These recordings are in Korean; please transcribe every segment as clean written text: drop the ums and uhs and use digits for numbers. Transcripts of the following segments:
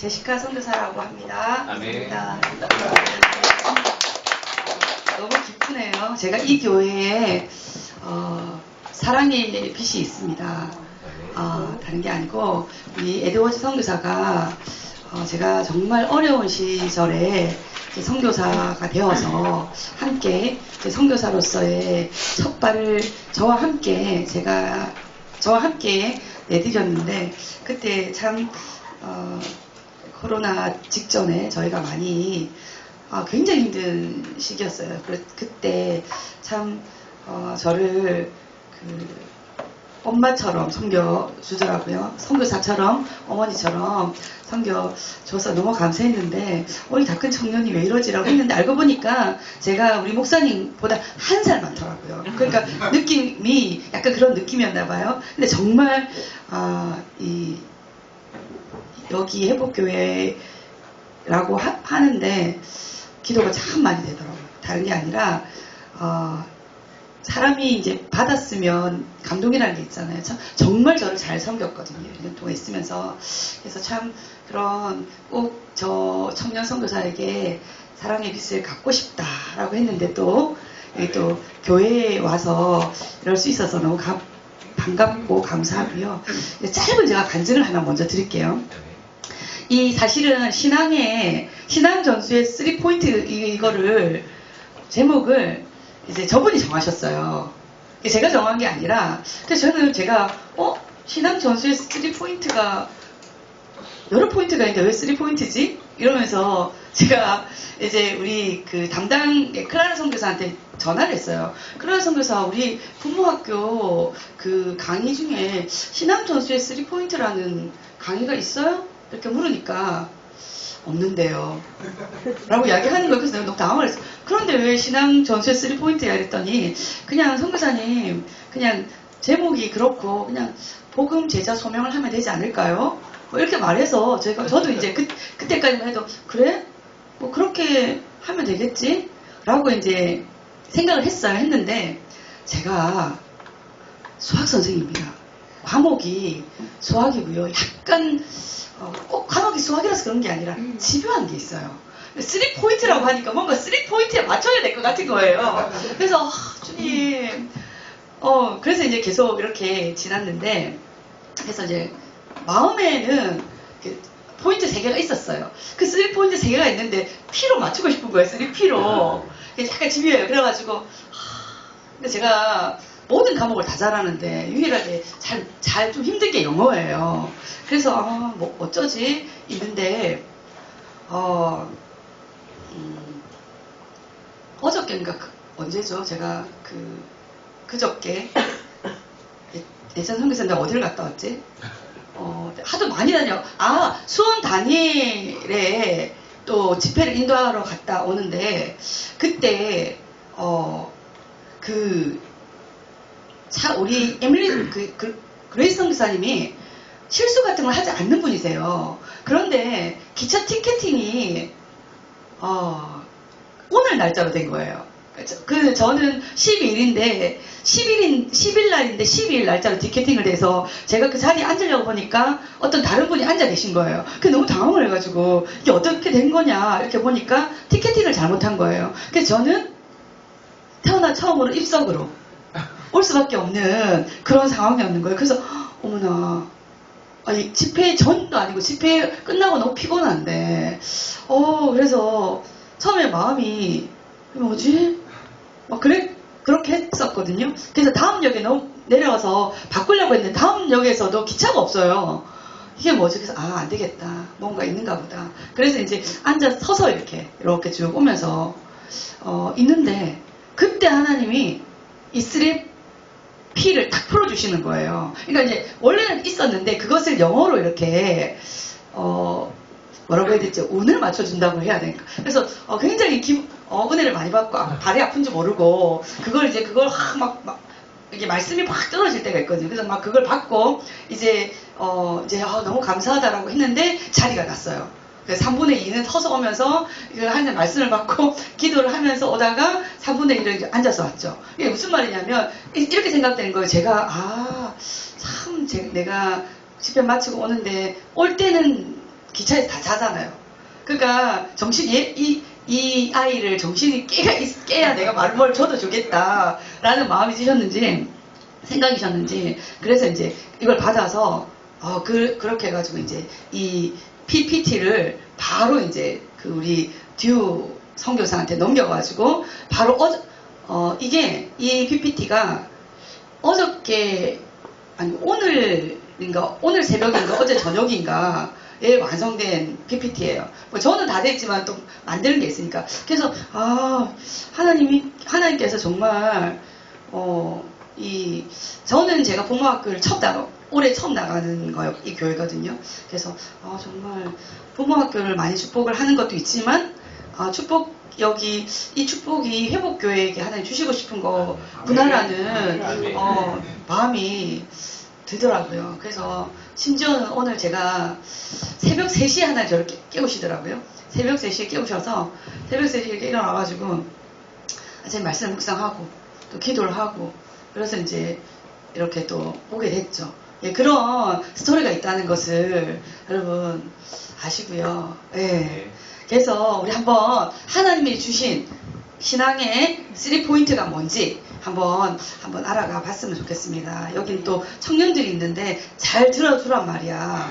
제시카 선교사라고 합니다. 아멘. 반갑습니다. 너무 기쁘네요. 제가 이 교회에 사랑의 빛이 있습니다. 다른 게 아니고 이 에드워즈 선교사가 제가 정말 어려운 시절에 선교사가 되어서 함께 선교사로서의 첫 발을 저와 함께 내디뎠는데 그때 참 코로나 직전에 저희가 많이 굉장히 힘든 시기였어요. 그때 참 저를 엄마처럼 섬겨주더라고요. 선교사처럼 어머니처럼 섬겨줘서 너무 감사했는데 이 다 큰 청년이 왜 이러지라고 했는데 알고 보니까 제가 우리 목사님보다 한 살 많더라고요. 그러니까 느낌이 약간 그런 느낌이었나 봐요. 근데 정말 여기 회복교회라고 하는데 기도가 참 많이 되더라고요. 다른 게 아니라 사람이 이제 받았으면 감동이라는 게 있잖아요. 정말 저를 잘 섬겼거든요. 1년 동안 있으면서. 그래서 참 그런 꼭 저 청년 선교사에게 사랑의 빛을 갖고 싶다라고 했는데 또 교회에 와서 이럴 수 있어서 너무 반갑고 감사하고요. 짧은 제가 간증을 하나 먼저 드릴게요. 이 사실은 신앙 전수의 3포인트 이거를 제목을 이제 저분이 정하셨어요. 제가 정한 게 아니라 그래서 저는 제가 신앙 전수의 3포인트가 여러 포인트가 있는데 왜 3포인트지? 이러면서 제가 이제 우리 그 담당 클라라 선교사한테 전화를 했어요. 클라라 선교사 우리 부모학교 그 강의 중에 신앙 전수의 3포인트라는 강의가 있어요? 이렇게 물으니까 없는데요. 라고 이야기하는 거예요. 그래서 내가 너무 당황을 했어요. 그런데 왜 신앙 전수의 3포인트야? 이랬더니 그냥 선교사님 그냥 제목이 그렇고 그냥 복음 제자 소명을 하면 되지 않을까요? 이렇게 말해서 저도 이제 그때까지만 해도 그래? 뭐 그렇게 하면 되겠지? 라고 이제 생각을 했는데 제가 수학 선생님입니다. 과목이 수학이고요. 약간 꼭 과목이 수학이라서 그런 게 아니라 집요한 게 있어요. 3포인트라고 하니까 뭔가 3포인트에 맞춰야 될 것 같은 거예요. 그래서 주님 그래서 이제 계속 이렇게 지났는데 그래서 이제 마음에는 포인트 3개가 있었어요. 그 3포인트 3개가 있는데 P로 맞추고 싶은 거예요. 3P로. 약간 집요해요. 그래가지고 근데 제가 모든 과목을 다 잘하는데 유일하게 잘 좀 힘든 게 영어예요. 그래서 뭐 어쩌지 있는데 어저께인가 언제죠? 제가 그저께 예전 선교사인데 어디를 갔다 왔지? 하도 많이 다녀. 수원 단일에 또 집회를 인도하러 갔다 오는데 그때 우리 에밀리 그레이스 선교사님이 실수 같은 걸 하지 않는 분이세요. 그런데 기차 티켓팅이 오늘 날짜로 된 거예요. 저는 12일인데 10일 날인데 12일 날짜로 티켓팅을 돼서 제가 그 자리에 앉으려고 보니까 어떤 다른 분이 앉아 계신 거예요. 그게 너무 당황을 해가지고 이게 어떻게 된 거냐 이렇게 보니까 티켓팅을 잘못한 거예요. 그래서 저는 태어나 처음으로 입석으로 올 수밖에 없는 그런 상황이었는 거예요. 그래서 어머나 집회 전도 아니고 집회 끝나고 너무 피곤한데 그래서 처음에 마음이 뭐지? 그렇게 했었거든요. 그래서 다음 역에 내려와서 바꾸려고 했는데 다음 역에서도 기차가 없어요. 이게 뭐지? 그래서 안 되겠다. 뭔가 있는가 보다. 그래서 이제 서서 이렇게 쭉 오면서 있는데 그때 하나님이 이 3P를 딱 풀어주시는 거예요. 그러니까 이제 원래는 있었는데 그것을 영어로 이렇게 뭐라고 해야 되지? 운을 맞춰준다고 해야 되니까. 그래서 굉장히 은혜를 많이 받고 발이 아픈지 모르고 그걸 이게 말씀이 막 떨어질 때가 있거든요. 그래서 막 그걸 받고 이제 너무 감사하다라고 했는데 자리가 났어요. 그래서 3분의 2는 서서 오면서 한 말씀을 받고 기도를 하면서 오다가 3분의 1을 앉아서 왔죠. 이게 무슨 말이냐면 이렇게 생각되는 거예요. 제가 참 내가 집회 마치고 오는데 올 때는 기차에서 다 자잖아요. 그러니까 이 아이를 정신이 깨야 내가 뭘 줘도 주겠다라는 마음이 드셨는지 생각이셨는지 그래서 이제 이걸 받아서 그렇게 해가지고 이제 이 PPT를 바로 이제 그 우리 듀 선교사한테 넘겨가지고 바로 이게 이 PPT가 어저께 아니 오늘 새벽인가 어제 저녁인가에 완성된 PPT예요. 뭐 저는 다 됐지만 또 만드는 게 있으니까 그래서 하나님께서 정말 저는 제가 부모학교를 올해 처음 나가는 거예요. 이 교회거든요. 그래서 정말 부모학교를 많이 축복을 하는 것도 있지만 이 축복이 회복교회에게 하나님 주시고 싶은 거구나라는 마음이 들더라고요. 그래서 심지어는 오늘 제가 새벽 3시에 하나 저를 깨우시더라고요. 새벽 3시에 깨우셔서 새벽 3시에 일어나가지고 제 말씀을 묵상하고 또 기도를 하고 그래서 이제 이렇게 또 오게 됐죠. 예, 그런 스토리가 있다는 것을 여러분 아시고요. 예. 그래서 우리 한번 하나님이 주신 신앙의 3포인트가 뭔지 한번 알아가 봤으면 좋겠습니다. 여긴 또 청년들이 있는데 잘 들어주란 말이야.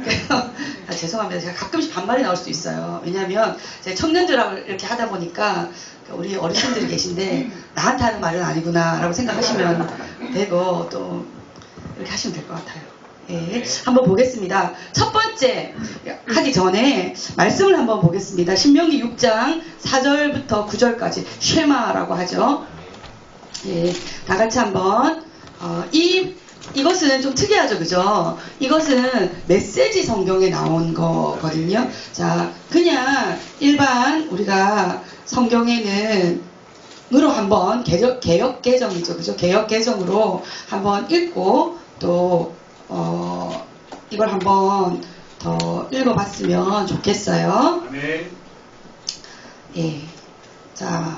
그래서 죄송합니다. 제가 가끔씩 반말이 나올 수도 있어요. 왜냐하면 제가 청년들하고 이렇게 하다 보니까 우리 어르신들이 계신데 나한테 하는 말은 아니구나 라고 생각하시면 되고 또 이렇게 하시면 될 것 같아요. 예, 한번 보겠습니다. 첫 번째 하기 전에 말씀을 한번 보겠습니다. 신명기 6장 4절부터 9절까지 쉐마라고 하죠. 예, 다 같이 한번 이것은 좀 특이하죠, 그죠? 이것은 메시지 성경에 나온 거거든요. 자, 그냥 일반 우리가 성경에는 으로 한번 개혁 개정이죠, 그죠? 개혁 개정으로 한번 읽고 또 이걸 한번 더 읽어봤으면 좋겠어요. 아멘. 예, 자,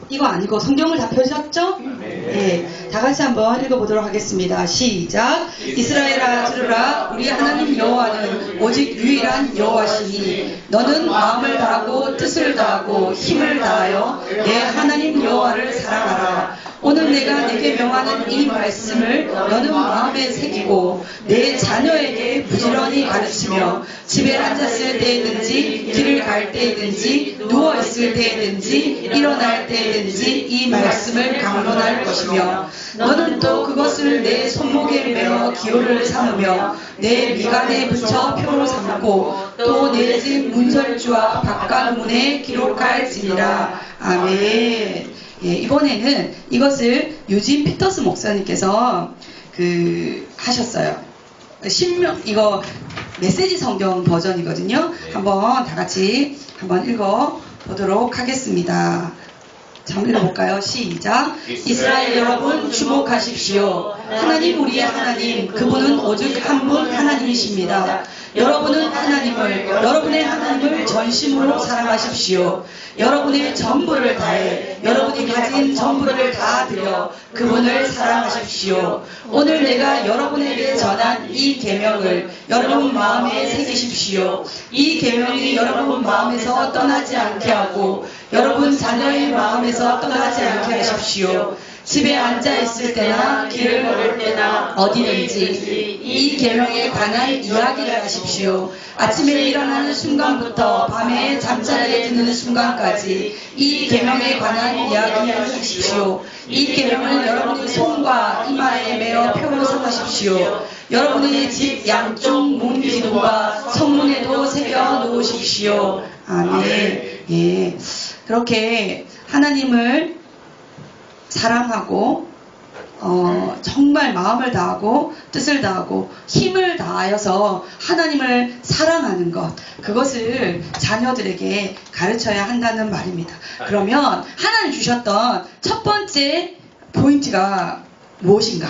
이거 아니고 성경을 다 펴셨죠? 예, 다 같이 한번 읽어보도록 하겠습니다. 시작. 이스라엘아 들으라. 우리 하나님 여호와는 오직 유일한 여호와시니 너는 마음을 다하고 뜻을 다하고 힘을 다하여 내 하나님 여호와를 사랑하라. 오늘 내가 내게 명하는 이 말씀을 너는 마음에 새기고 내 자녀에게 부지런히 가르치며 집에 앉았을 때든지 길을 갈 때든지 누워있을 때든지 일어날 때든지 이 말씀을 강론할 것이며 너는 또 그것을 내 손목에 메어 기호를 삼으며 내 미간에 붙여 표로 삼고 또 내 집 문설주와 바깥 문에 기록할지니라. 아멘. 예, 이번에는 이것을 유진 피터스 목사님께서 하셨어요. 이거 메시지 성경 버전이거든요. 한번 다 같이 한번 읽어 보도록 하겠습니다. 자, 한번 읽어볼까요? 시작. 이스라엘 여러분 주목하십시오. 하나님 우리의 하나님 그분은 오직 한 분 하나님이십니다. 여러분의 하나님을 전심으로 사랑하십시오. 여러분의 전부를 다해 여러분이 가진 전부를 다 드려 그분을 사랑하십시오. 오늘 내가 여러분에게 전한 이 계명을 여러분 마음에 새기십시오. 이 계명이 여러분 마음에서 떠나지 않게 하고 여러분 자녀의 마음에서 떠나지 않게 하십시오. 집에 앉아 있을 때나 길을 걸을 때나 어디든지 이 계명에 관한 이야기를 하십시오. 아침에 일어나는 순간부터 밤에 잠자리에 드는 순간까지 이 계명에 관한 이야기를 하십시오. 이 계명을 여러분의 손과 이마에 메어 표로 삼으십시오. 여러분의 집 양쪽 문 기둥과 성문에도 새겨 놓으십시오. 아멘. 예, 그렇게 하나님을 사랑하고 정말 마음을 다하고 뜻을 다하고 힘을 다하여서 하나님을 사랑하는 것, 그것을 자녀들에게 가르쳐야 한다는 말입니다. 그러면 하나님 주셨던 첫 번째 포인트가 무엇인가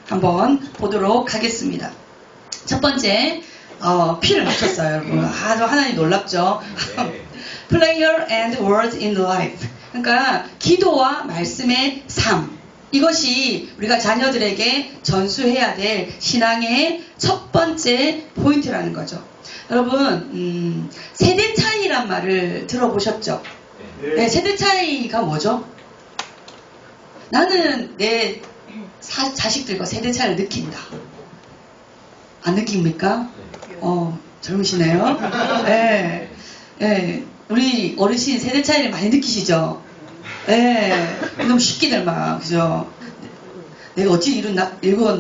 한번 보도록 하겠습니다. 첫 번째 P를 맞췄어요, 여러분. 아주 하나님 놀랍죠. Prayer and words in life. 그러니까 기도와 말씀의 삶. 이것이 우리가 자녀들에게 전수해야 될 신앙의 첫 번째 포인트라는 거죠. 여러분, 세대 차이란 말을 들어보셨죠? 네, 세대 차이가 뭐죠? 나는 내 자식들과 세대 차이를 느낀다. 안 느낍니까? 젊으시네요. 네, 네, 우리 어르신 세대 차이를 많이 느끼시죠? 네, 너무 쉽게들 막, 그죠? 내가 어찌 이룬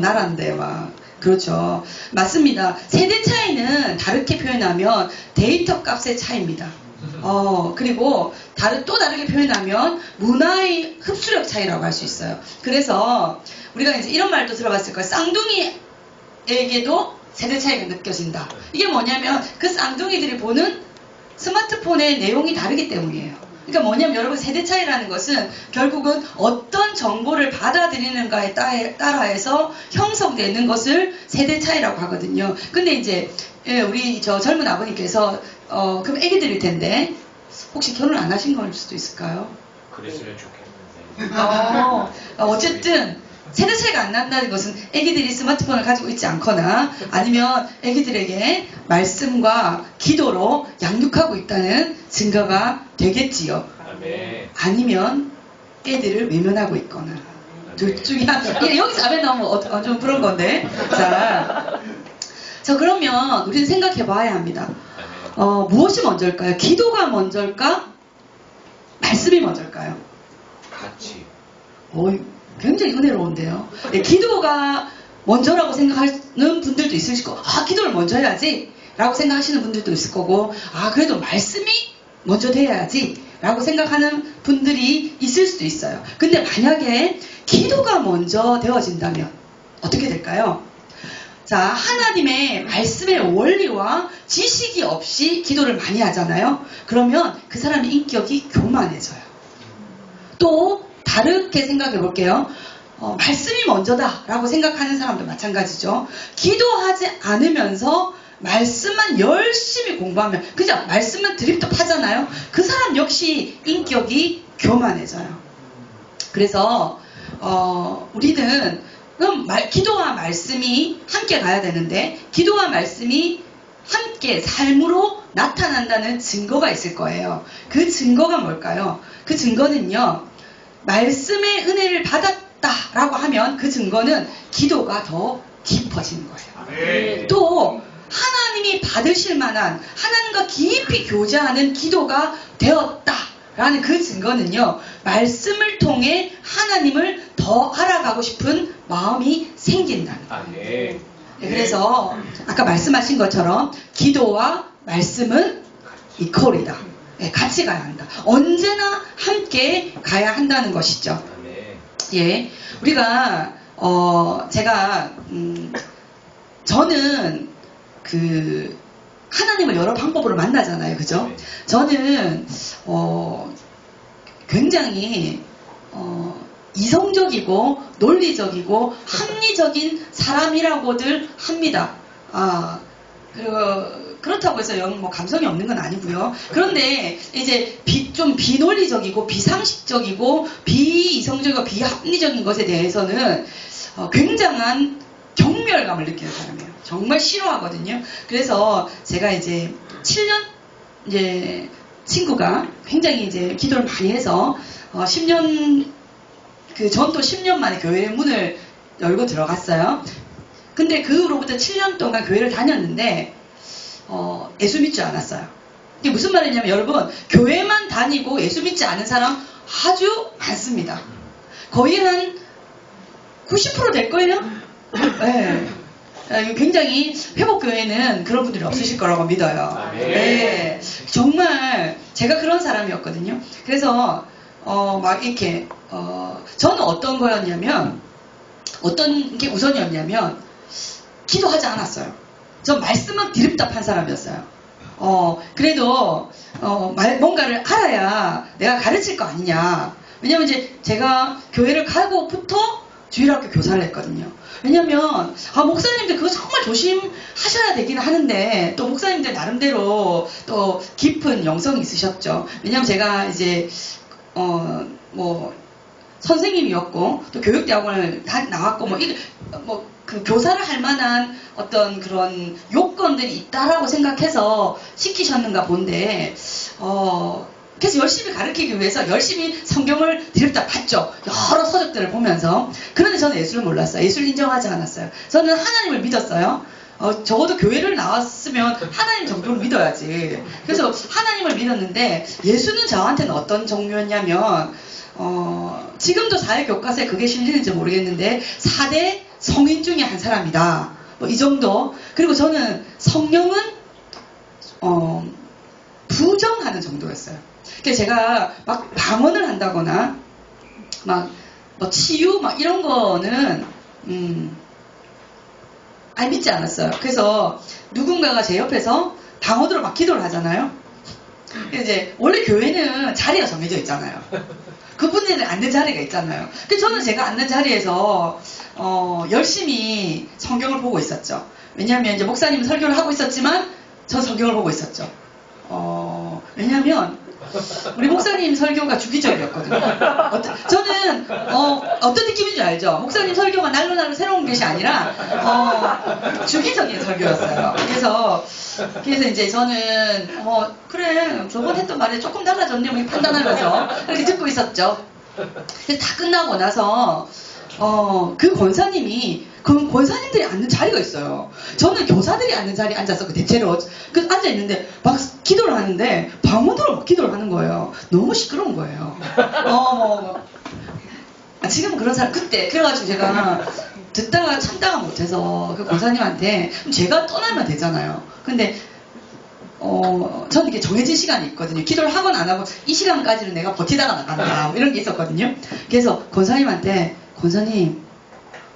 나라인데, 막. 그렇죠. 맞습니다. 세대 차이는 다르게 표현하면 데이터 값의 차이입니다. 그리고 또 다르게 표현하면 문화의 흡수력 차이라고 할 수 있어요. 그래서 우리가 이제 이런 말도 들어봤을 거예요. 쌍둥이에게도 세대 차이가 느껴진다. 이게 뭐냐면 그 쌍둥이들이 보는 스마트폰의 내용이 다르기 때문이에요. 그러니까 뭐냐면 여러분, 세대 차이라는 것은 결국은 어떤 정보를 받아들이는가에 따라해서 형성되는 것을 세대 차이라고 하거든요. 근데 이제 우리 저 젊은 아버님께서 그럼 애기들일 텐데 혹시 결혼 안 하신 걸 수도 있을까요? 그랬으면 좋겠는데. 어쨌든 세대 차이가 안 난다는 것은 애기들이 스마트폰을 가지고 있지 않거나 아니면 애기들에게 말씀과 기도로 양육하고 있다는 증거가 되겠지요. 아멘. 아니면 애들을 외면하고 있거나 둘 중에 하나. 여기서 아멘 나오면 좀 그런 건데. 자, 그러면 우리는 생각해 봐야 합니다. 무엇이 먼저일까요? 기도가 먼저일까? 말씀이 먼저일까요? 같이. 굉장히 은혜로운데요. 기도가 먼저라고 생각하는 분들도 있으실 거고, 기도를 먼저 해야지 라고 생각하시는 분들도 있을 거고, 그래도 말씀이 먼저 돼야지 라고 생각하는 분들이 있을 수도 있어요. 근데 만약에 기도가 먼저 되어진다면 어떻게 될까요? 자, 하나님의 말씀의 원리와 지식이 없이 기도를 많이 하잖아요. 그러면 그 사람의 인격이 교만해져요. 또 다르게 생각해 볼게요. 말씀이 먼저다 라고 생각하는 사람도 마찬가지죠. 기도하지 않으면서 말씀만 열심히 공부하면, 그죠? 말씀은 드립도 파잖아요. 그 사람 역시 인격이 교만해져요. 그래서 우리는 그럼 기도와 말씀이 함께 가야 되는데, 기도와 말씀이 함께 삶으로 나타난다는 증거가 있을 거예요. 그 증거가 뭘까요? 그 증거는요, 말씀의 은혜를 받았다라고 하면 그 증거는 기도가 더 깊어지는 거예요. 또 하나님이 받으실 만한, 하나님과 깊이 교제하는 기도가 되었다라는 그 증거는요, 말씀을 통해 하나님을 더 알아가고 싶은 마음이 생긴다는 거예요. 네, 그래서 아까 말씀하신 것처럼 기도와 말씀은 이퀄이다. 네, 같이 가야 한다. 언제나 함께 가야 한다는 것이죠. 예, 우리가 저는 하나님을 여러 방법으로 만나잖아요, 그죠? 저는 굉장히 이성적이고 논리적이고 합리적인 사람이라고들 합니다. 그렇다고 해서 감성이 없는 건 아니고요. 그런데 이제 좀 비논리적이고 비상식적이고 비이성적이고 비합리적인 것에 대해서는 굉장한 경멸감을 느끼는 사람이에요. 정말 싫어하거든요. 그래서 제가 이제 7년 이제 친구가 굉장히 이제 기도를 많이 해서 10년 전도 10년 만에 교회의 문을 열고 들어갔어요. 근데 그 후로부터 7년 동안 교회를 다녔는데 예수 믿지 않았어요. 이게 무슨 말이냐면 여러분, 교회만 다니고 예수 믿지 않은 사람 아주 많습니다. 거의 한 90% 될 거예요. 네. 굉장히 회복교회는 그런 분들이 없으실 거라고 믿어요. 네. 정말 제가 그런 사람이었거든요. 그래서 막 이렇게 저는 어떤 게 우선이었냐면 기도하지 않았어요. 전 말씀만 디립답한 사람이었어요. 그래도 뭔가를 알아야 내가 가르칠 거 아니냐. 왜냐면 이제 제가 교회를 가고부터 주일학교 교사를 했거든요. 왜냐면 목사님들 그거 정말 조심하셔야 되긴 하는데, 또 목사님들 나름대로 또 깊은 영성이 있으셨죠. 왜냐면 제가 이제 선생님이었고 또 교육대학원을 나왔고 그 교사를 할 만한 어떤 그런 요건들이 있다라고 생각해서 시키셨는가 본데 그래서 열심히 가르치기 위해서 열심히 성경을 들여다 봤죠. 여러 서적들을 보면서. 그런데 저는 예수를 몰랐어요. 예수를 인정하지 않았어요. 저는 하나님을 믿었어요. 적어도 교회를 나왔으면 하나님 정도를 믿어야지. 그래서 하나님을 믿었는데 예수는 저한테는 어떤 종류였냐면 지금도 사회교과서에 그게 실리는지 모르겠는데 4대 성인 중에 한 사람이다. 뭐 이 정도. 그리고 저는 성령은 부정하는 정도였어요. 그래서 제가 막 방언을 한다거나 막 뭐 치유 막 이런 거는 믿지 않았어요. 그래서 누군가가 제 옆에서 방언으로 막 기도를 하잖아요. 이제 원래 교회는 자리가 정해져 있잖아요. 그분들은 앉는 자리가 있잖아요. 그래서 저는 제가 앉는 자리에서 열심히 성경을 보고 있었죠. 왜냐하면 이제 목사님은 설교를 하고 있었지만 전 성경을 보고 있었죠. 왜냐하면 우리 목사님 설교가 주기적이었거든요. 저는 어떤 느낌인지 알죠? 목사님 설교가 날로 새로운 것이 아니라 주기적인 설교였어요. 그래서 이제 저는 그래 저번 했던 말에 조금 달라졌네 뭐 판단하면서 이렇게 듣고 있었죠. 근데 다 끝나고 나서 그 권사님이 그 권사님들이 앉는 자리가 있어요. 저는 교사들이 앉는 자리에 앉아서 대체로 앉아있는데 막 기도를 하는데 방언으로 막 기도를 하는 거예요. 너무 시끄러운 거예요. 지금은 그런 사람 그때 그래가지고 제가 듣다가 참다가 못해서 그 권사님한테 그럼 제가 떠나면 되잖아요. 근데 저는 이게 정해진 시간이 있거든요. 기도를 하건 안 하건 이 시간까지는 내가 버티다가 나간다 뭐 이런 게 있었거든요. 그래서 권사님한테 권사님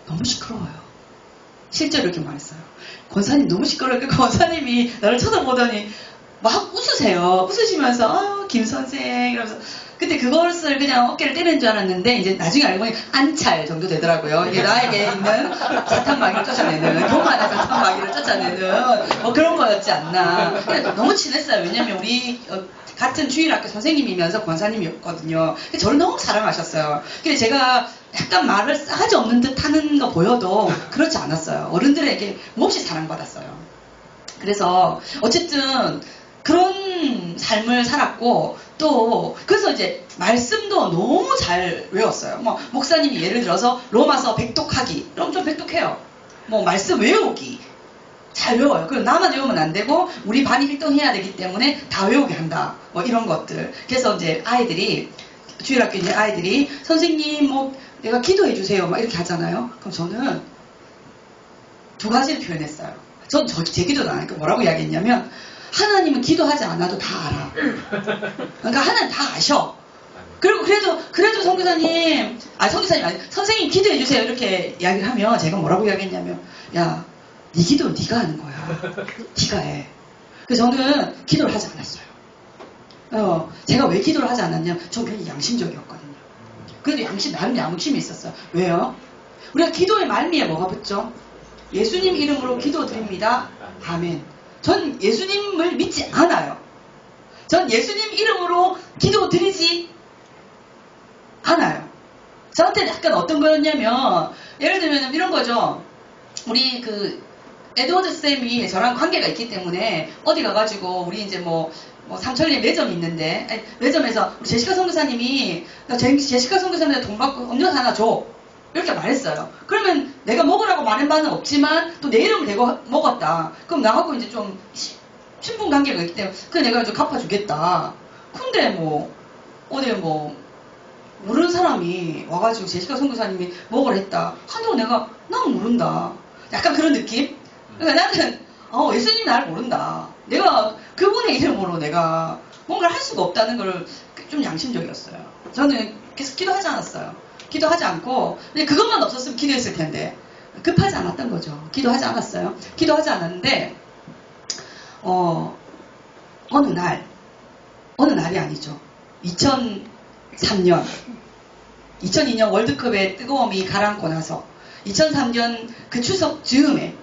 너무 시끄러워요. 실제로 이렇게 말했어요. 권사님 너무 시끄러워요. 권사님이 나를 쳐다보더니 막 웃으세요. 웃으시면서 김 선생 이러면서 근데 그것을 그냥 어깨를 때리는 줄 알았는데 이제 나중에 알고 보니 안찰 정도 되더라고요. 이게 나에게 있는 사탄 마귀를 쫓아내는 교만한 사탄 마귀를 쫓아내는 뭐 그런 거였지 않나. 너무 친했어요. 왜냐면 우리 같은 주일학교 선생님이면서 권사님이었거든요. 저를 너무 사랑하셨어요. 그래서 제가 약간 말을 싸가지 없는 듯 하는 거 보여도 그렇지 않았어요. 어른들에게 몹시 사랑받았어요. 그래서 어쨌든 그런 삶을 살았고 또 그래서 이제 말씀도 너무 잘 외웠어요. 뭐 목사님이 예를 들어서 로마서 백독하기 그럼 좀 백독해요. 뭐 말씀 외우기 잘 외워요. 그리고 나만 외우면 안 되고 우리 반이 1등 해야 되기 때문에 다 외우게 한다. 뭐 이런 것들. 그래서 이제 아이들이 주일학교 있는 아이들이 선생님 뭐 내가 기도해 주세요 막 이렇게 하잖아요. 그럼 저는 두 가지를 표현했어요. 전 제 기도도 안 하니까 뭐라고 이야기했냐면 하나님은 기도하지 않아도 다 알아. 그러니까 하나님 다 아셔. 그리고 그래도 선교사님 아니 선생님 기도해 주세요 이렇게 이야기를 하면 제가 뭐라고 이야기했냐면 야 네 기도는 네가 하는 거야. 네가 해. 그래서 저는 기도를 하지 않았어요. 제가 왜 기도를 하지 않았냐? 전 굉장히 양심적이었거든요. 그래도 나름 양심이 있었어요. 왜요? 우리가 기도의 말미에 뭐가 붙죠? 예수님 이름으로 기도드립니다. 아멘. 전 예수님을 믿지 않아요. 전 예수님 이름으로 기도드리지 않아요. 저한테는 약간 어떤 거였냐면 예를 들면 이런 거죠. 우리 에드워드 쌤이 저랑 관계가 있기 때문에 어디 가가지고 우리 이제 뭐 삼천리에 매점이 있는데 매점에서 우리 제시카 선교사님이 제시카 선교사님한테 돈 받고 음료수 하나 줘 이렇게 말했어요. 그러면 내가 먹으라고 말한 바는 없지만 또 내 이름을 대고 먹었다. 그럼 나하고 이제 좀 친분 관계가 있기 때문에 그래 내가 이제 갚아주겠다. 근데 어디 모르는 사람이 와가지고 제시카 선교사님이 먹으라 했다. 한다고 난 모른다. 약간 그런 느낌? 그러니까 나는 예수님 나를 모른다. 내가 그분의 이름으로 내가 뭔가를 할 수가 없다는 걸 좀 양심적이었어요. 저는 계속 기도하지 않았어요. 기도하지 않고 근데 그것만 없었으면 기도했을 텐데 급하지 않았던 거죠. 기도하지 않았어요. 기도하지 않았는데 어느 날이 아니죠. 2002년 월드컵의 뜨거움이 가라앉고 나서 2003년 그 추석 즈음에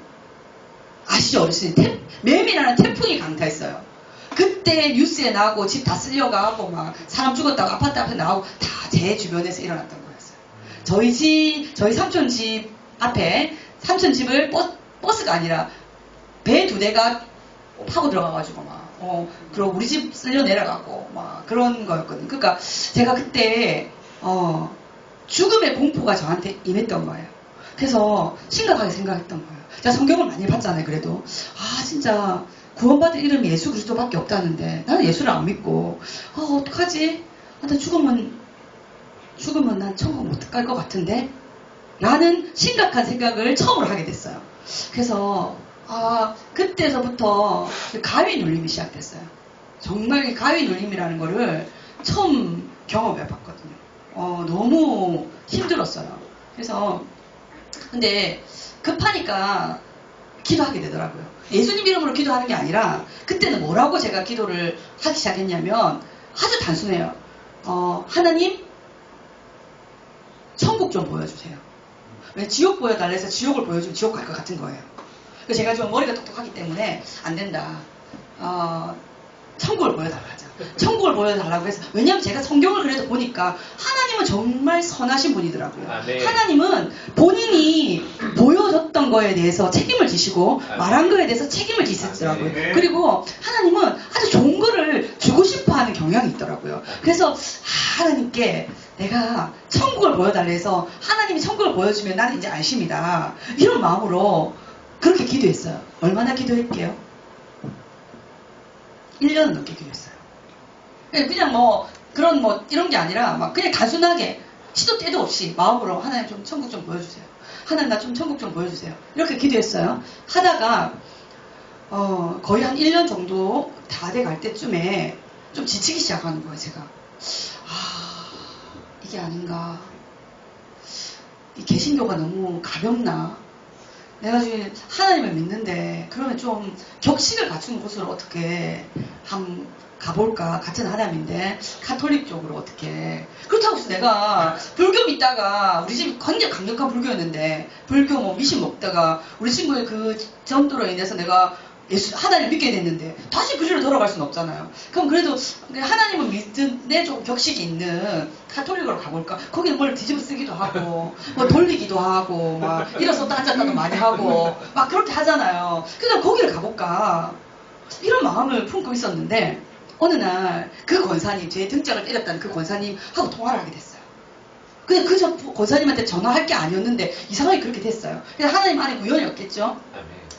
아시죠? 어르신이 매미라는 태풍이 강타했어요. 그때 뉴스에 나오고 집 다 쓸려가고 막 사람 죽었다고 아파트 앞에 나오고 다 제 주변에서 일어났던 거였어요. 저희 삼촌 집 앞에 삼촌 집을 버스가 아니라 배 2대가 타고 들어가가지고 그리고 우리 집 쓸려 내려가고 막 그런 거였거든요. 그러니까 제가 그때 죽음의 공포가 저한테 임했던 거예요. 그래서 심각하게 생각했던 거예요. 제가 성경을 많이 봤잖아요. 그래도 진짜 구원받을 이름이 예수 그리스도밖에 없다는데 나는 예수를 안 믿고 어떡하지? 나 죽으면 난 천국 못 갈 것 같은데? 라는 심각한 생각을 처음으로 하게 됐어요. 그래서 그때서부터 가위 눌림이 시작됐어요. 정말 가위 눌림이라는 거를 처음 경험해 봤거든요. 너무 힘들었어요. 그래서 근데 급하니까 기도하게 되더라고요. 예수님 이름으로 기도하는 게 아니라 그때는 뭐라고 제가 기도를 하기 시작했냐면 아주 단순해요. 하나님 천국 좀 보여주세요. 왜 지옥 보여달라 해서 지옥을 보여주면 지옥 갈 것 같은 거예요. 그래서 제가 좀 머리가 똑똑하기 때문에 안 된다. 천국을 보여달라 하자. 천국을 보여달라고 해서 왜냐하면 제가 성경을 그래도 보니까 하나님은 정말 선하신 분이더라고요. 네. 하나님은 본인이 보여줬던 거에 대해서 책임을 지시고 말한 거에 대해서 책임을 지시더라고요. 네. 그리고 하나님은 아주 좋은 거를 주고 싶어하는 경향이 있더라고요. 그래서 하나님께 내가 천국을 보여달라 해서 하나님이 천국을 보여주면 나는 이제 안심이다. 이런 마음으로 그렇게 기도했어요. 얼마나 기도했게요? 1년은 넘게 기도했어요. 그냥 이런 게 아니라 그냥 단순하게 시도 때도 없이 마음으로 하나님 좀 천국 좀 보여주세요. 하나님 나 좀 천국 좀 보여주세요. 이렇게 기도했어요. 하다가 거의 한 1년 정도 다 돼 갈 때쯤에 좀 지치기 시작하는 거예요. 제가 이게 아닌가, 이 개신교가 너무 가볍나, 내가 지금 하나님을 믿는데 그러면 좀 격식을 갖춘 곳으로 어떻게 한번 가볼까. 같은 하나님인데 가톨릭 쪽으로 어떻게. 그렇다고 해서 내가 불교 믿다가 우리 집이 굉장히 강력한 불교였는데 불교 미신 먹다가 우리 친구의 그 전도로 인해서 내가 하나님 믿게 됐는데 다시 그 길로 돌아갈 수는 없잖아요. 그럼 그래도 하나님을 믿는데 좀 격식이 있는 가톨릭으로 가볼까? 거기는 뭘 뒤집어 쓰기도 하고 돌리기도 하고 일어섰다 앉았다도 많이 하고 그렇게 하잖아요. 그래서 거기를 가볼까? 이런 마음을 품고 있었는데 어느 날 그 권사님, 제 등짝을 때렸다는 그 권사님하고 통화를 하게 됐어요. 그냥 권사님한테 전화할 게 아니었는데 이상하게 그렇게 됐어요. 그래서 하나님 안에 우연이 없겠죠.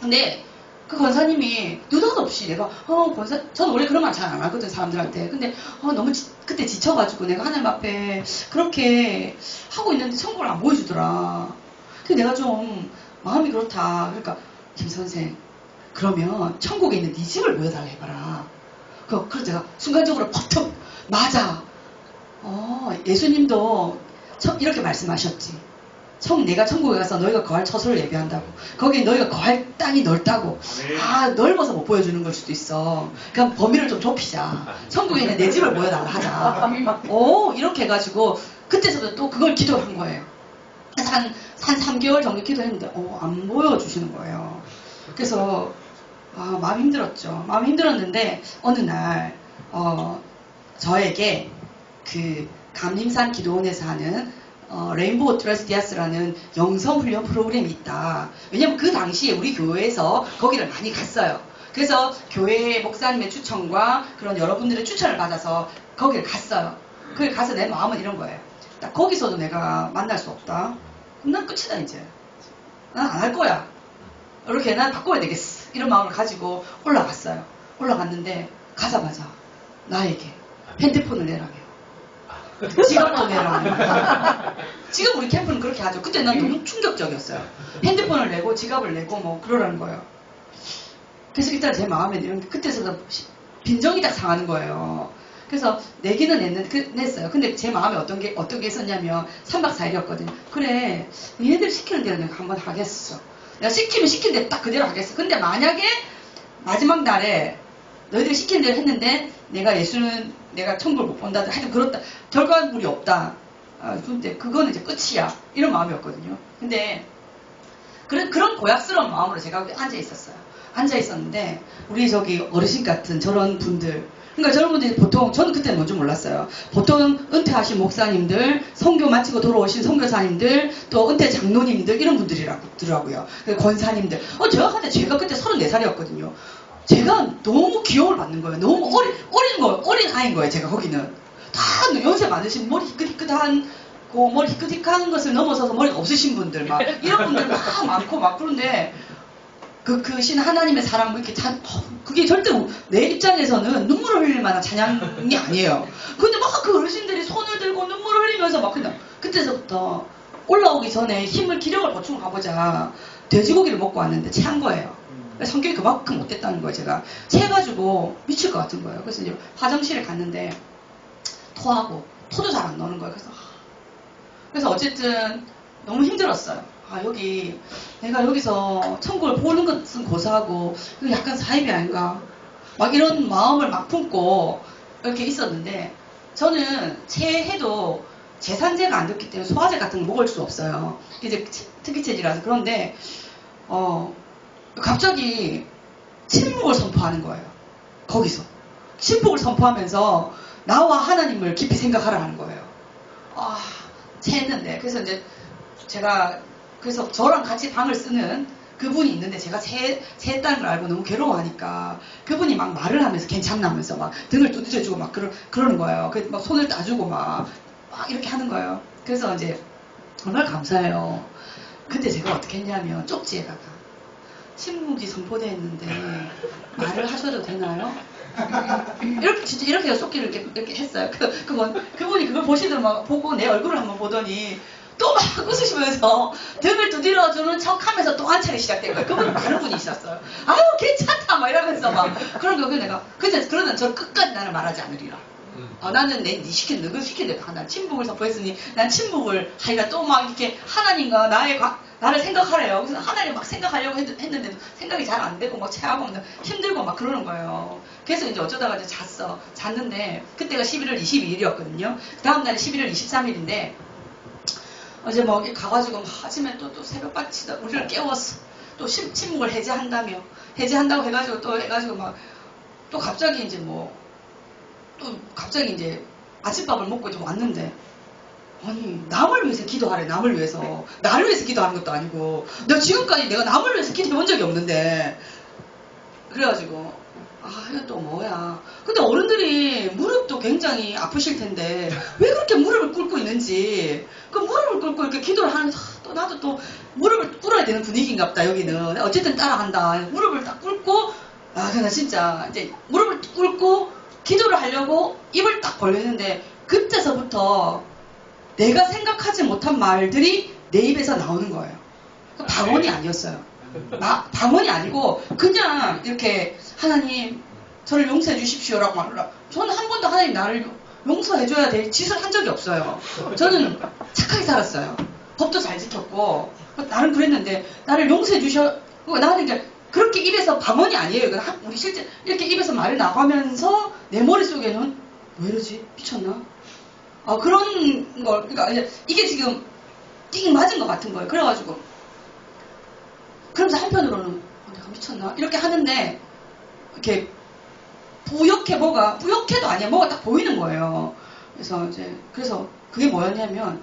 근데 그 권사님이 느닷없이 내가 저는 원래 그런 말 잘 안 하거든 사람들한테. 근데 너무 그때 지쳐가지고 내가 하나님 앞에 그렇게 하고 있는데 천국을 안 보여주더라. 근데 내가 좀 마음이 그렇다. 그러니까 김 선생 그러면 천국에 있는 네 집을 보여달라 해봐라. 그래서 제가 순간적으로 버튼 맞아. 예수님도 이렇게 말씀하셨지. 내가 천국에 가서 너희가 거할 처소를 예비한다고. 거기 너희가 거할 땅이 넓다고. 넓어서 못 보여주는 걸 수도 있어. 그럼 범위를 좀 좁히자. 천국에 있는 내 집을 보여달라 하자. 이렇게 해가지고 그때서부터 또 그걸 기도를 한 거예요. 한 3개월 정도 기도했는데 안 보여주시는 거예요. 그래서 마음이 힘들었죠. 마음이 힘들었는데 어느 날 저에게 그 감림산 기도원에서 하는 레인보우 트러스티아스라는 영성훈련 프로그램이 있다. 왜냐면 그 당시에 우리 교회에서 거기를 많이 갔어요. 그래서 교회 목사님의 추천과 그런 여러분들의 추천을 받아서 거기를 갔어요. 거기 가서 내 마음은 이런 거예요. 딱 거기서도 내가 만날 수 없다. 그럼 난 끝이다 이제. 난 안 할 거야. 이렇게 난 바꿔야 되겠어. 이런 마음을 가지고 올라갔어요. 올라갔는데 가자마자 나에게 핸드폰을 내라며. 지갑도 내라며. 지금 우리 캠프는 그렇게 하죠. 그때 난 너무 충격적이었어요. 핸드폰을 내고 지갑을 내고 그러라는 거예요. 그래서 일단 제 마음에 이런 게 그때서부터 빈정이 딱 상하는 거예요. 그래서 내기는 냈어요. 근데 제 마음에 어떤 게 있었냐면 3박 4일이었거든요. 그래, 얘네들 시키는 대로 내가 한번 하겠어. 내가 시키면 시키는 대로 딱 그대로 하겠어. 근데 만약에 마지막 날에 너희들이 시키는 대로 했는데 내가 천국을 못 본다. 하여튼 그렇다. 결과물이 없다. 근데 그거는 이제 끝이야. 이런 마음이었거든요. 근데 그런 고약스러운 마음으로 제가 앉아 있었어요. 앉아 있었는데 우리 저기 어르신 같은 저런 분들 그러니까 여러분들이 보통, 저는 그때는 뭔지 몰랐어요. 보통 은퇴하신 목사님들, 선교 마치고 돌아오신 선교사님들, 또 은퇴 장로님들, 이런 분들이라고요. 권사님들. 제가 그때 34살이었거든요. 제가 너무 기억을 받는 거예요. 너무 어린 아이인 거예요, 제가 거기는. 다 연세 많으신, 머리 희끗희끗한, 머리 희끗희끗한 것을 넘어서서 머리가 없으신 분들, 막, 이런 분들 막 많고, 막, 그런데, 그 신 하나님의 사랑, 뭐 이렇게 그게 절대 내 입장에서는 눈물을 흘릴 만한 찬양이 아니에요. 근데 막 그 어르신들이 손을 들고 눈물을 흘리면서 막 그냥, 그때서부터 올라오기 전에 기력을 보충 가보자. 돼지고기를 먹고 왔는데 체한 거예요. 성격이 그만큼 못됐다는 거예요, 제가. 체해가지고 미칠 것 같은 거예요. 그래서 이제 화장실에 갔는데, 토도 잘 안 나오는 거예요. 그래서 어쨌든 너무 힘들었어요. 내가 여기서 천국을 보는 것은 고사하고, 이거 약간 사입이 아닌가. 막 이런 마음을 막 품고 이렇게 있었는데, 저는 체해도 제산제가 안 됐기 때문에 소화제 같은 거 먹을 수 없어요. 이제 특이체질이라서. 그런데, 갑자기 침묵을 선포하는 거예요. 거기서. 침묵을 선포하면서 나와 하나님을 깊이 생각하라 하는 거예요. 체했는데. 그래서 이제 그래서 저랑 같이 방을 쓰는 그분이 있는데, 제가 체했다는 걸 알고 너무 괴로워하니까 그분이 막 말을 하면서 괜찮나면서 막 등을 두드려주고 막 그러는 거예요. 그래서 막 손을 따주고 막 이렇게 하는 거예요. 그래서 이제 정말 감사해요. 그때 제가 어떻게 했냐면 쪽지에다가 침묵이 선포되어 있는데 말을 하셔도 되나요? 진짜 이렇게 쪽지를 이렇게 했어요. 그분이 그걸 보고 내 얼굴을 한번 보더니 또 막 웃으시면서 등을 두드려주는 척 하면서 또 한차례 시작된 거예요. 그분이 다른 분이 있었어요. 아유, 괜찮다! 막 이러면서 막. 그런 거, 그러면 저는 끝까지 나는 말하지 않으리라. 나는 너 시킨 대로 난 침묵을 선포했으니 난 침묵을 하기가 또 막 이렇게 하나님과 나를 생각하래요. 그래서 하나님 막 생각하려고 했는데 생각이 잘 안 되고 막 체하고 막 힘들고 막 그러는 거예요. 그래서 이제 어쩌다가 이제 잤는데 그때가 11월 22일이었거든요. 그 다음날이 11월 23일인데 어제 뭐 가가지고 아침에 또 새벽 치다 우리를 깨웠어. 또 침묵을 해제한다고 해가지고 또 갑자기 이제 아침밥을 먹고 좀 왔는데, 아니 남을 위해서 기도하래. 남을 위해서. 나를 위해서 기도하는 것도 아니고, 지금까지 내가 남을 위해서 기도해 본 적이 없는데, 그래가지고 이건 또 뭐야. 근데 어른들이 무릎도 굉장히 아프실 텐데 왜 그렇게 무릎을 꿇고 있는지, 그 무릎을 꿇고 이렇게 기도를 하면서 또 나도 또 무릎을 꿇어야 되는 분위기인가 보다. 여기는 어쨌든 따라한다. 무릎을 딱 꿇고, 그냥 진짜 이제 무릎을 꿇고 기도를 하려고 입을 딱 벌리는데, 그때서부터 내가 생각하지 못한 말들이 내 입에서 나오는 거예요. 방언이 아니었어요. 방언이 아니고 그냥 이렇게 하나님 저를 용서해 주십시오라고 말하라. 저는 한 번도 하나님 나를 용서해줘야 될 짓을 한 적이 없어요. 저는 착하게 살았어요. 법도 잘 지켰고 나는 그랬는데, 나를 용서해 주셔. 나는 이제 그렇게 입에서, 방언이 아니에요. 우리 실제 이렇게 입에서 말이 나가면서 내 머릿속에는 왜 이러지? 미쳤나? 그런 걸, 그러니까 이게 지금 띵 맞은 것 같은 거예요. 그래가지고 그러면서 한편으로는 내가 미쳤나? 이렇게 하는데 이렇게 뿌옇게도 아니야. 뭐가 딱 보이는 거예요. 그래서 그게 뭐였냐면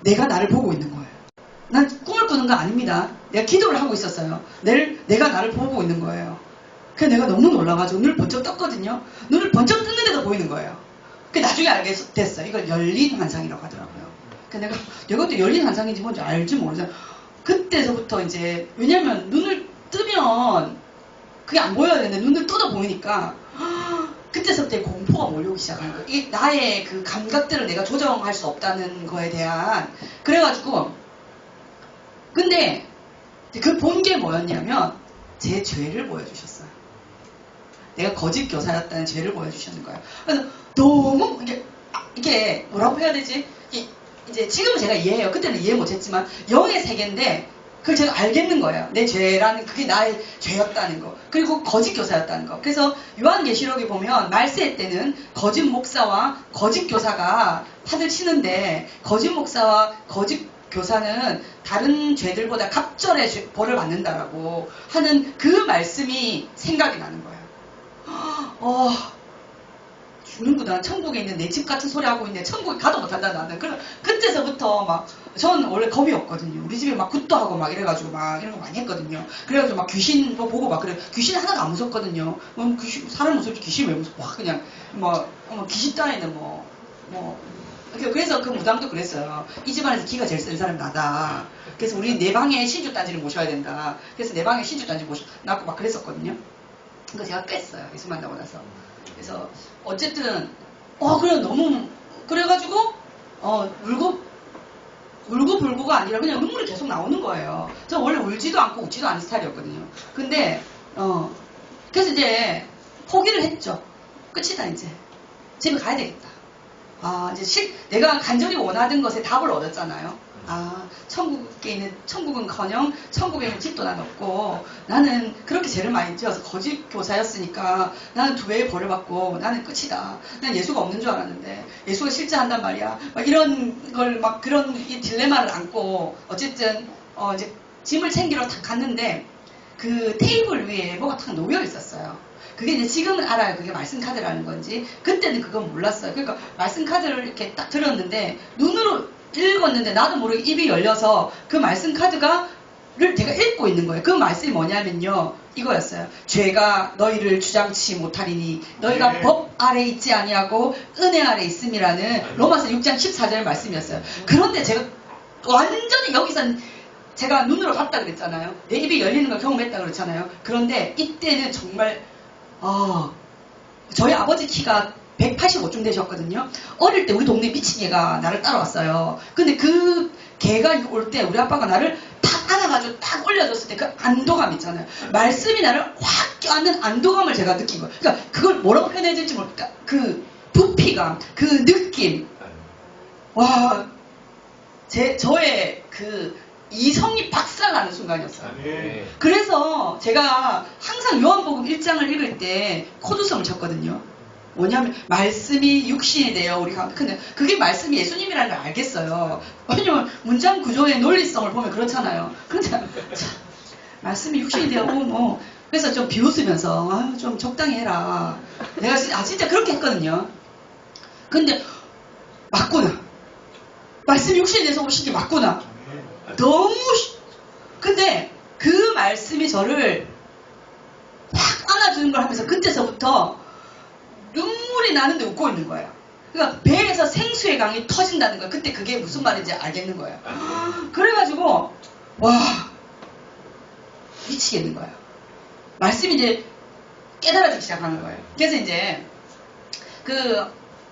내가 나를 보고 있는 거예요. 난 꿈을 꾸는 거 아닙니다. 내가 기도를 하고 있었어요. 내가 나를 보고 있는 거예요. 그래서 내가 너무 놀라가지고 눈을 번쩍 떴거든요. 눈을 번쩍 떴는데도 보이는 거예요. 그 나중에 알게 됐어요. 이걸 열린 환상이라고 하더라고요. 그래서 이것도 열린 환상인지 뭔지 알지 모르잖아요. 그때서부터 이제, 왜냐면 눈을 뜨면 그게 안 보여야 되는데 눈을 떠도 보이니까 그때서부터 공포가 몰려오기 시작하는 거예요. 이게 나의 그 감각들을 내가 조정할 수 없다는 거에 대한. 그래가지고 근데 그 본 게 뭐였냐면 제 죄를 보여주셨어요. 내가 거짓 교사였다는 죄를 보여주시는 거예요. 그래서 너무 이게 뭐라고 해야 되지? 이제 지금은 제가 이해해요. 그때는 이해 못했지만 영의 세계인데 그걸 제가 알겠는 거예요. 내 죄라는, 그게 나의 죄였다는 거. 그리고 거짓 교사였다는 거. 그래서 요한계시록에 보면 말세 때는 거짓 목사와 거짓 교사가 판을 치는데, 거짓 목사와 거짓 교사는 다른 죄들보다 갑절의 벌을 받는다라고 하는 그 말씀이 생각이 나는 거예요. 죽는구나. 천국에 있는 내 집 같은 소리 하고 있네. 천국에 가도 못한다 나는. 그때서부터 막 전 원래 겁이 없거든요. 우리 집에 막 굿도 하고 막 이래가지고 막 이런 거 많이 했거든요. 그래가지고 막 귀신 뭐 보고 막 그래. 귀신 하나도 안 무섭거든요. 귀신, 사람 무섭지 귀신 왜 무섭고 막 그냥 뭐 귀신 따위는 그래서 그 무당도 그랬어요. 이 집안에서 기가 제일 센 사람이 나다. 그래서 우리 내 방에 신주단지를 모셔야 된다. 그래서 내 방에 신주단지 모셔놨고 막 그랬었거든요. 그러니까 제가 깼어요. 예수 만나고 나서. 그래서 어쨌든 그래 너무 그래가지고 울고 불고가 아니라 그냥 눈물이 계속 나오는 거예요. 저 원래 울지도 않고 웃지도 않은 스타일이었거든요. 근데 그래서 이제 포기를 했죠. 끝이다 이제. 집에 가야 되겠다. 이제 내가 간절히 원하던 것에 답을 얻었잖아요. 천국은커녕 천국에 있는 집도 난 없고 나는 그렇게 죄를 많이 지어서 거짓 교사였으니까 나는 2배의 벌을 받고 나는 끝이다. 난 예수가 없는 줄 알았는데 예수가 실제 한단 말이야. 막 이런 걸 막 그런 이 딜레마를 안고 어쨌든 이제 짐을 챙기러 탁 갔는데 그 테이블 위에 뭐가 탁 놓여 있었어요. 그게 이제 지금은 알아요. 그게 말씀 카드라는 건지. 그때는 그건 몰랐어요. 그러니까 말씀 카드를 이렇게 딱 들었는데 눈으로 읽었는데 나도 모르게 입이 열려서 그 말씀 카드를 제가 읽고 있는 거예요. 그 말씀이 뭐냐면요. 이거였어요. 죄가 너희를 주장치 못하리니 너희가 법 아래 있지 아니하고 은혜 아래 있음이라는 로마서 6장 14절 말씀이었어요. 그런데 제가 완전히 여기서 제가 눈으로 봤다 그랬잖아요. 내 입이 열리는 걸 경험했다 그랬잖아요. 그런데 이때는 정말 저희 아버지 키가 185쯤 되셨거든요. 어릴 때 우리 동네 미친 개가 나를 따라왔어요. 근데 그 개가 올 때 우리 아빠가 나를 탁 안아가지고 딱 올려줬을 때 그 안도감 있잖아요. 말씀이 나를 확 껴안는 안도감을 제가 느낀 거예요. 그러니까 그걸 뭐라고 표현해야 될지 모르니까 그 부피감, 그 느낌. 저의 그 이성이 박살나는 순간이었어요. 그래서 제가 항상 요한복음 1장을 읽을 때 코드성을 쳤거든요. 뭐냐면 말씀이 육신이 돼요. 우리가 근데 그게 말씀이 예수님이라는 걸 알겠어요. 왜냐면 문장 구조의 논리성을 보면 그렇잖아요. 근데 말씀이 육신이 되어 그래서 좀 비웃으면서 좀 적당히 해라. 내가 진짜 그렇게 했거든요. 근데 맞구나. 말씀이 육신이 돼서 오신 게 맞구나. 너무 근데 그 말씀이 저를 확 안아주는 걸 하면서 그때서부터 눈물이 나는데 웃고 있는 거예요. 그러니까 배에서 생수의 강이 터진다는 거예요. 그때 그게 무슨 말인지 알겠는 거예요. 그래가지고 미치겠는 거예요. 말씀이 이제 깨달아지기 시작하는 거예요. 그래서 이제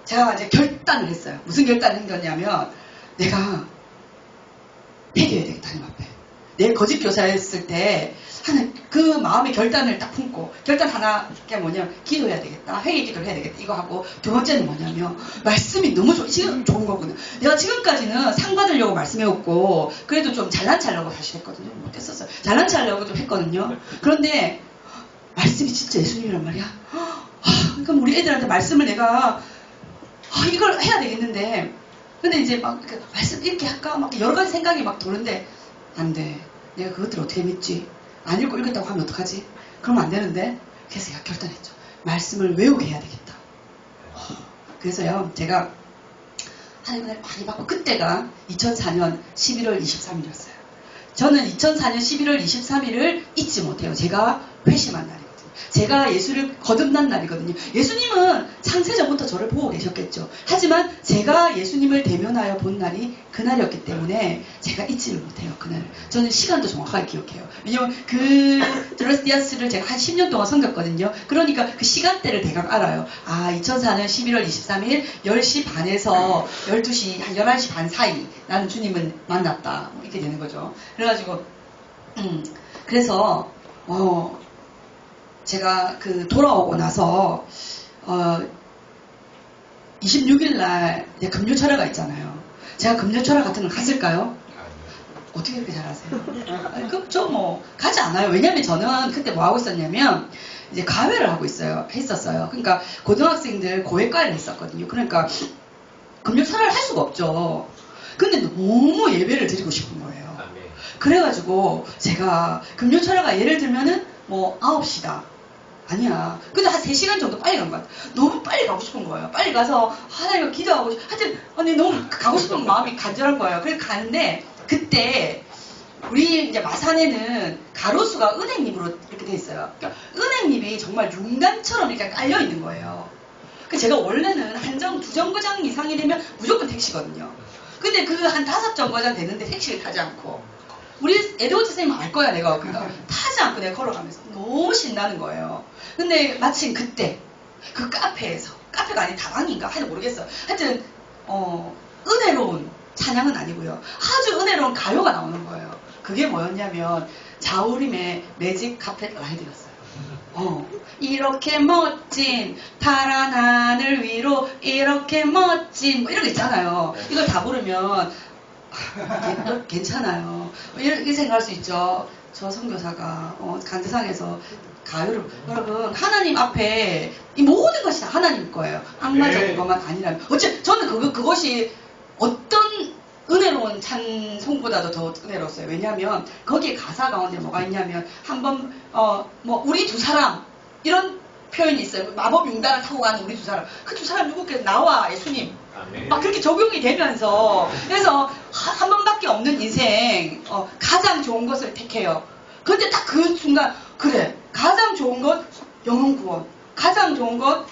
제가 이제 결단을 했어요. 무슨 결단을 한 거냐면 내가 회개해야 되겠다 하나님 앞에. 내 거짓 교사였을 때 하는 그 마음의 결단을 딱 품고 결단 하나가 뭐냐면 기도해야 되겠다. 회개 기도를 해야 되겠다. 이거 하고 두 번째는 뭐냐면 말씀이 너무 지금 좋은 거구나. 내가 지금까지는 상 받으려고 말씀해왔고 그래도 좀 잘난 체하려고 사실 했거든요. 못했었어요. 잘난 체하려고 좀 했거든요. 그런데 말씀이 진짜 예수님이란 말이야. 그럼 우리 애들한테 말씀을 내가 이걸 해야 되겠는데 근데 이제 막 말씀 이렇게 할까 막 여러 가지 생각이 막 도는데 안 돼. 내가 그것들 어떻게 믿지? 안 읽고 읽겠다고 하면 어떡하지? 그러면 안 되는데 그래서 제가 결단했죠. 말씀을 외우게 해야 되겠다. 그래서요 제가 하나님을 많이 받고 그때가 2004년 11월 23일이었어요. 저는 2004년 11월 23일을 잊지 못해요. 제가 회심한 날이거든요. 제가 예수를 거듭난 날이거든요. 예수님은 창세전부터 저를 보고 계셨겠죠. 하지만 제가 예수님을 대면하여 본 날이 그날이었기 때문에 제가 잊지를 못해요. 그날을. 저는 시간도 정확하게 기억해요. 왜냐면 드레스디아스를 제가 한 10년 동안 섬겼거든요. 그러니까 그 시간대를 대강 알아요. 2004년 11월 23일 10시 반에서 12시, 한 11시 반 사이 나는 주님을 만났다. 이렇게 되는 거죠. 그래가지고 그래서 제가 돌아오고 나서 26일 날 금요철회가 있잖아요. 제가 금요철회 같은 걸 갔을까요? 어떻게 그렇게 잘하세요? 그럼 가지 않아요. 왜냐면 저는 그때 뭐 하고 있었냐면 이제 가회를 하고 했었어요. 그러니까 고등학생들 고회과를 했었거든요. 그러니까 금요철회를 할 수가 없죠. 근데 너무 예배를 드리고 싶은 거예요. 그래가지고 제가 금요철회가 예를 들면은 9시다. 아니야. 근데 한 3시간 정도 빨리 간 것 같아. 너무 빨리 가고 싶은 거예요. 빨리 가서 하나님과 기도하고 하여튼 아니 너무 가고 싶은 마음이 간절한 거예요. 그래서 가는데 그때 우리 이제 마산에는 가로수가 은행잎으로 이렇게 돼 있어요. 그러니까 은행잎이 정말 용단처럼 이렇게 깔려 있는 거예요. 그 제가 원래는 한 정, 2정거장 이상이 되면 무조건 택시거든요. 근데 그 한 5정거장 됐는데 택시를 타지 않고 우리 에드워즈 선생님 알 거야 내가 그러니까 타지 않고 내가 걸어가면서 너무 신나는 거예요. 근데 마침 그때 그 카페에서 카페가 아닌 다방인가 하여튼 모르겠어요. 하여튼 은혜로운 찬양은 아니고요. 아주 은혜로운 가요가 나오는 거예요. 그게 뭐였냐면 자우림의 매직 카펫 라이드였어요. 이렇게 멋진 파란 하늘 위로 이렇게 멋진 뭐 이런 거 있잖아요. 이걸 다 부르면 괜찮아요. 이렇게 생각할 수 있죠. 저 선교사가 간드상에서 가요를 여러분 하나님 앞에 이 모든 것이 다 하나님 거예요. 악마적인 네. 것만 아니라면 저는 그것이 어떤 은혜로운 찬송보다도 더 은혜로웠어요. 왜냐하면 거기에 가사 가운데 뭐가 있냐면 한번 뭐 우리 두 사람 이런 표현이 있어요. 마법 융단을 타고 가는 우리 두 사람. 그 두 사람 누구께서 나와 예수님. 아멘. 막 그렇게 적용이 되면서 그래서 한 번밖에 없는 인생 가장 좋은 것을 택해요. 근데 딱 그 순간 그래 가장 좋은 것 영혼 구원 가장 좋은 것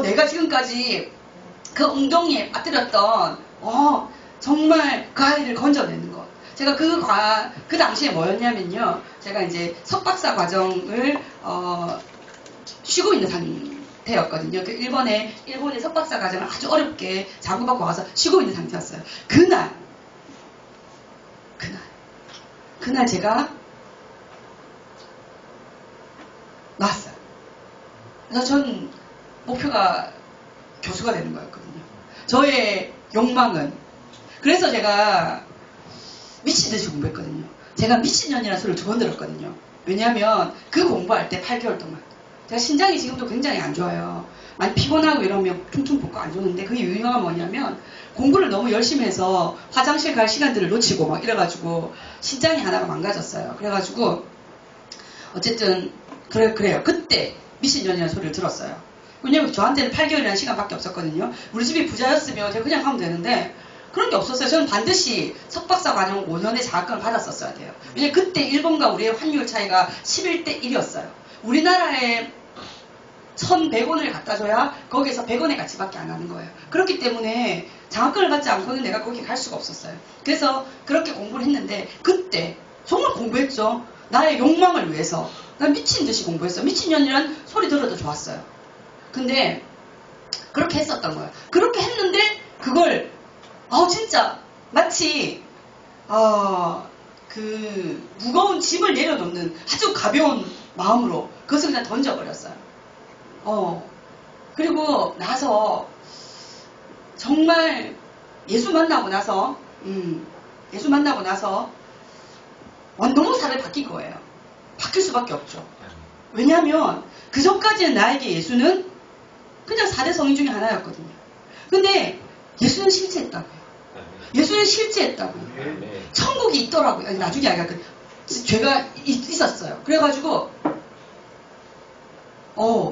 내가 지금까지 그 웅덩이에 빠뜨렸던 정말 그 아이를 건져내는 것. 제가 그 당시에 뭐였냐면요. 제가 이제 석박사 과정을 쉬고 있는 상태였거든요. 그 일본의 석박사 과정을 아주 어렵게 자구받고 와서 쉬고 있는 상태였어요. 그날 제가 나왔어요. 그래서 전 목표가 교수가 되는 거였거든요. 저의 욕망은 그래서 제가 미친듯이 공부했거든요. 제가 미친년이라는 소리를 2번 들었거든요. 왜냐하면 그 공부할 때 8개월 동안 제가 신장이 지금도 굉장히 안 좋아요. 많이 피곤하고 이러면 퉁퉁 붓고 안 좋은데 그 이유가 뭐냐면 공부를 너무 열심히 해서 화장실 갈 시간들을 놓치고 막 이래가지고 신장이 하나가 망가졌어요. 그래가지고 어쨌든 그래요. 그때 미친년이라는 소리를 들었어요. 왜냐면 저한테는 8개월이라는 시간밖에 없었거든요. 우리 집이 부자였으면 제가 그냥 하면 되는데 그런 게 없었어요. 저는 반드시 석박사 과정 5년의 장학금을 받았었어야 돼요. 왜냐면 그때 일본과 우리의 환율 차이가 11대 1이었어요. 우리나라에 1,100원을 갖다 줘야 거기에서 100원의 가치밖에 안 하는 거예요. 그렇기 때문에 장학금을 받지 않고는 내가 거기 갈 수가 없었어요. 그래서 그렇게 공부를 했는데 그때 정말 공부했죠. 나의 욕망을 위해서. 난 미친 듯이 공부했어요. 미친년이란 소리 들어도 좋았어요. 근데 그렇게 했었던 거예요. 그렇게 했는데 그걸 진짜 마치 그 무거운 짐을 내려놓는 아주 가벼운 마음으로 그것을 그냥 던져버렸어요. 그리고 나서 정말 예수 만나고 나서 너무 사람이 바뀐 거예요. 바뀔 수밖에 없죠. 왜냐하면 그 전까지는 나에게 예수는 그냥 4대 성인 중에 하나였거든요. 근데 예수는 실제했다고요. 예수는 실제했다고요. 천국이 있더라고요. 아니, 나중에 알겠다. 죄가 있었어요. 그래가지고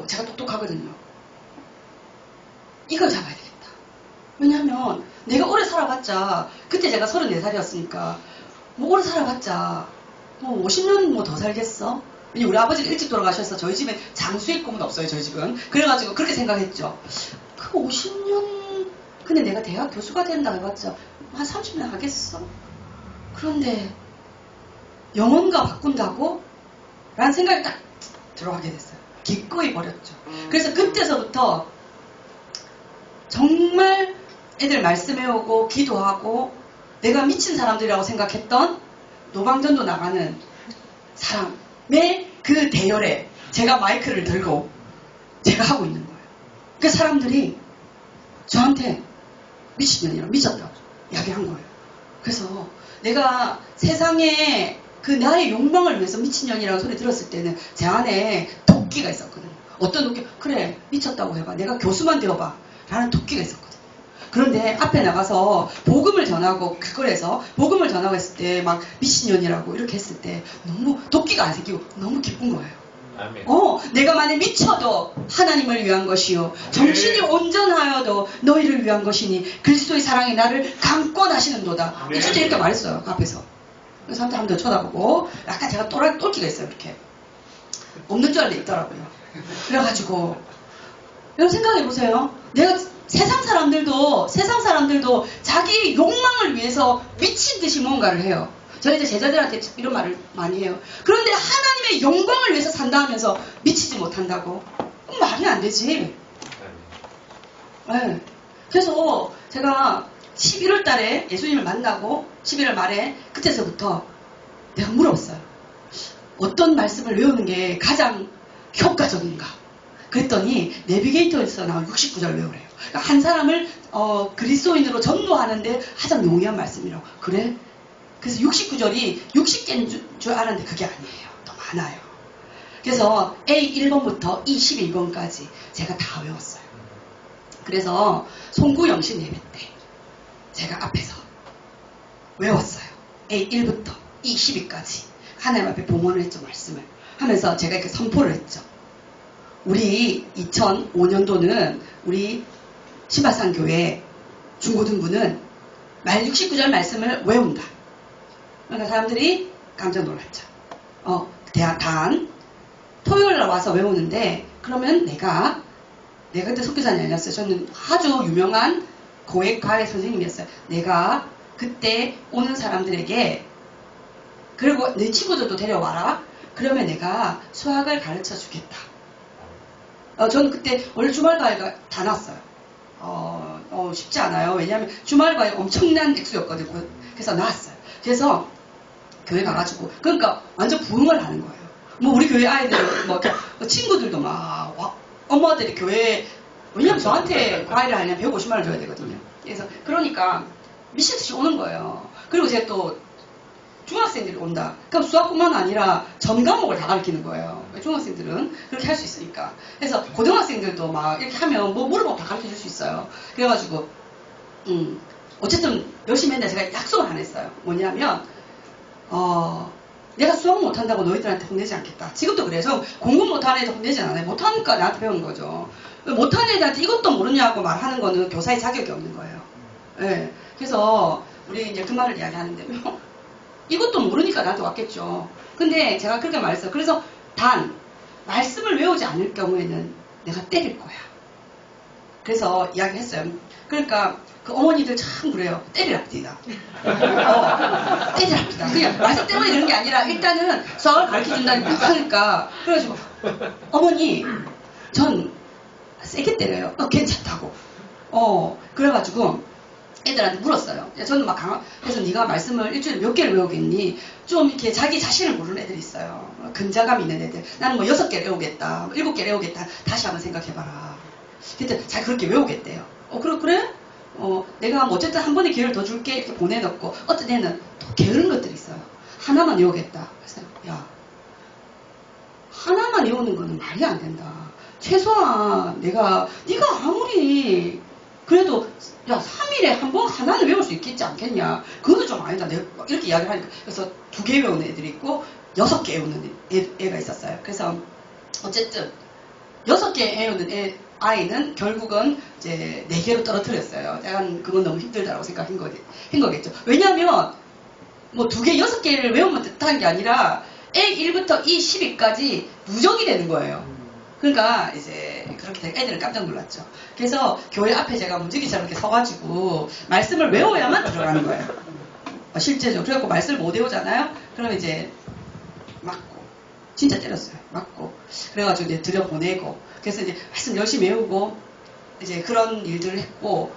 제가 똑똑하거든요. 이걸 잡아야 되겠다. 왜냐하면 내가 오래 살아봤자 그때 제가 34살이었으니까 뭐 오래 살아봤자 뭐 50년 뭐 더 살겠어? 왜냐면 우리 아버지가 일찍 돌아가셔서 저희 집에 장수익금은 없어요. 저희 집은. 그래가지고 그렇게 생각했죠. 그거 50년 근데 내가 대학 교수가 된다 해봤자 한 30년 하겠어? 그런데 영혼과 바꾼다고? 라는 생각이 딱 들어가게 됐어요. 기꺼이 버렸죠. 그래서 그때서부터 정말 애들 말씀 외우고 기도하고 내가 미친 사람들이라고 생각했던 노방전도 나가는 사람의 그 대열에 제가 마이크를 들고 제가 하고 있는 거예요. 그 사람들이 저한테 미친년이라고 미쳤다고 이야기한 거예요. 그래서 내가 세상에 그 나의 욕망을 위해서 미친년이라고 소리 들었을 때는 제 안에 도끼가 있었거든요. 어떤 도끼? 그래 미쳤다고 해봐. 내가 교수만 되어봐. 라는 도끼가 있었거든요. 그런데 앞에 나가서 복음을 전하고 그걸 해서 복음을 전하고 했을 때 막 미친년이라고 이렇게 했을 때 너무 도끼가 안 생기고 너무 기쁜 거예요. 아멘. 내가 만약 미쳐도 하나님을 위한 것이요 정신이 온전하여도 너희를 위한 것이니 그리스도의 사랑이 나를 강권하시는도다. 네. 진짜 이렇게 말했어요. 그 앞에서. 그래서 한테 한 번 더 쳐다보고 약간 제가 똘끼가 있어요. 이렇게 없는 줄 알았는데 있더라고요. 그래가지고 여러분 생각해보세요. 내가 세상 사람들도 자기 욕망을 위해서 미친 듯이 뭔가를 해요. 저는 이제 제자들한테 이런 말을 많이 해요. 그런데 하나님의 영광을 위해서 산다 하면서 미치지 못한다고? 그럼 말이 안 되지. 네. 그래서 제가 11월 달에 예수님을 만나고 11월 말에 그때서부터 내가 물어봤어요. 어떤 말씀을 외우는 게 가장 효과적인가? 그랬더니 내비게이터에서 나온 69절 외우래요. 그러니까 한 사람을 그리스도인으로 전도하는데 가장 용이한 말씀이라고. 그래? 그래서 69절이 60개인 줄 알았는데 그게 아니에요. 더 많아요. 그래서 A1번부터 E11번까지 제가 다 외웠어요. 그래서 송구영신 예배 때 제가 앞에서 외웠어요. A1부터 E12까지 하나님 앞에 봉헌을 했죠. 말씀을 하면서 제가 이렇게 선포를 했죠. 우리 2005년도는 우리 신발산교회 중고등부는 말 69절 말씀을 외운다. 그러니까 사람들이 깜짝 놀랐죠. 단 토요일날 와서 외우는데 그러면 내가 그때 선교사님이 아니었어요. 저는 아주 유명한 고액과외 선생님이었어요. 내가 그때 오는 사람들에게 그리고 내 친구들도 데려와라. 그러면 내가 수학을 가르쳐 주겠다. 저는 그때 원래 주말과외가 다 났어요. 쉽지 않아요. 왜냐하면 주말과외 엄청난 액수였거든요. 그래서 나왔어요. 그래서 교회 가가지고 그러니까 완전 부흥을 하는 거예요. 뭐 우리 교회 아이들 뭐 친구들도 막 엄마들이 교회 왜냐면 저한테 과외를 하려면 150만 원 줘야 되거든요. 그래서 그러니까 미친듯이 오는 거예요. 그리고 제가 또 중학생들이 온다. 그럼 수학뿐만 아니라 전 과목을 다 가르치는 거예요. 중학생들은 그렇게 할 수 있으니까. 그래서 고등학생들도 막 이렇게 하면 뭐 물어보면 다 가르쳐 줄 수 있어요. 그래가지고 어쨌든 열심히 했는데 제가 약속을 안 했어요. 뭐냐면 내가 수학 못한다고 너희들한테 혼내지 않겠다. 지금도 그래서 공부 못하는 애들 혼내지 않아요. 못하니까 나한테 배우는 거죠. 못하는 애들한테 이것도 모르냐고 말하는 거는 교사의 자격이 없는 거예요. 네. 그래서 우리 이제 그 말을 이야기하는데 이것도 모르니까 나한테 왔겠죠. 근데 제가 그렇게 말했어요. 그래서 단 말씀을 외우지 않을 경우에는 내가 때릴 거야. 그래서 이야기했어요. 그러니까 그 어머니들 참 그래요. 때리랍니다. 때리랍니다. 그냥 말씀 때문에 그런 게 아니라 일단은 수학을 가르쳐준다는 하니까 그래가지고 어머니 전 세게 때려요. 괜찮다고. 그래가지고 애들한테 물었어요. 저는 막 그래서 네가 말씀을 일주일에 몇 개를 외우겠니? 좀 이렇게 자기 자신을 모르는 애들이 있어요. 근자감 있는 애들. 나는 뭐 6개를 외우겠다. 7개를 외우겠다. 다시 한번 생각해봐라. 그때 잘 그렇게 외우겠대요. 그래? 내가 뭐 어쨌든 한 번의 기회를 더 줄게 이렇게 보내놓고 어떤 애는 또 게으른 것들이 있어요. 하나만 외우겠다. 그래서 야 하나만 외우는 거는 말이 안 된다. 최소한 네가 아무리 그래도 야 3일에 한 번 하나는 외울 수 있겠지 않겠냐. 그것도 좀 아니다. 내가 이렇게 이야기를 하니까 그래서 2개 외우는 애들이 있고 6개 외우는 애가 있었어요. 그래서 어쨌든 6개 외우는 아이는 결국은 이제 4개로 떨어뜨렸어요. 제가 그건 너무 힘들다고 생각한 거겠죠. 왜냐하면 뭐 2개, 6개를 외우면 됐다는 게 아니라 A1부터 E12까지 누적이 되는 거예요. 그러니까 이제 그렇게 되니까 애들은 깜짝 놀랐죠. 그래서 교회 앞에 제가 무지개처럼 이렇게 서가지고 말씀을 외워야만 들어가는 거예요. 실제적으로. 그래갖고 말씀을 못 외우잖아요. 그러면 이제 맞고 진짜 때렸어요. 맞고 그래가지고 이제 들여보내고 그래서 이제 말씀 열심히 외우고 이제 그런 일들을 했고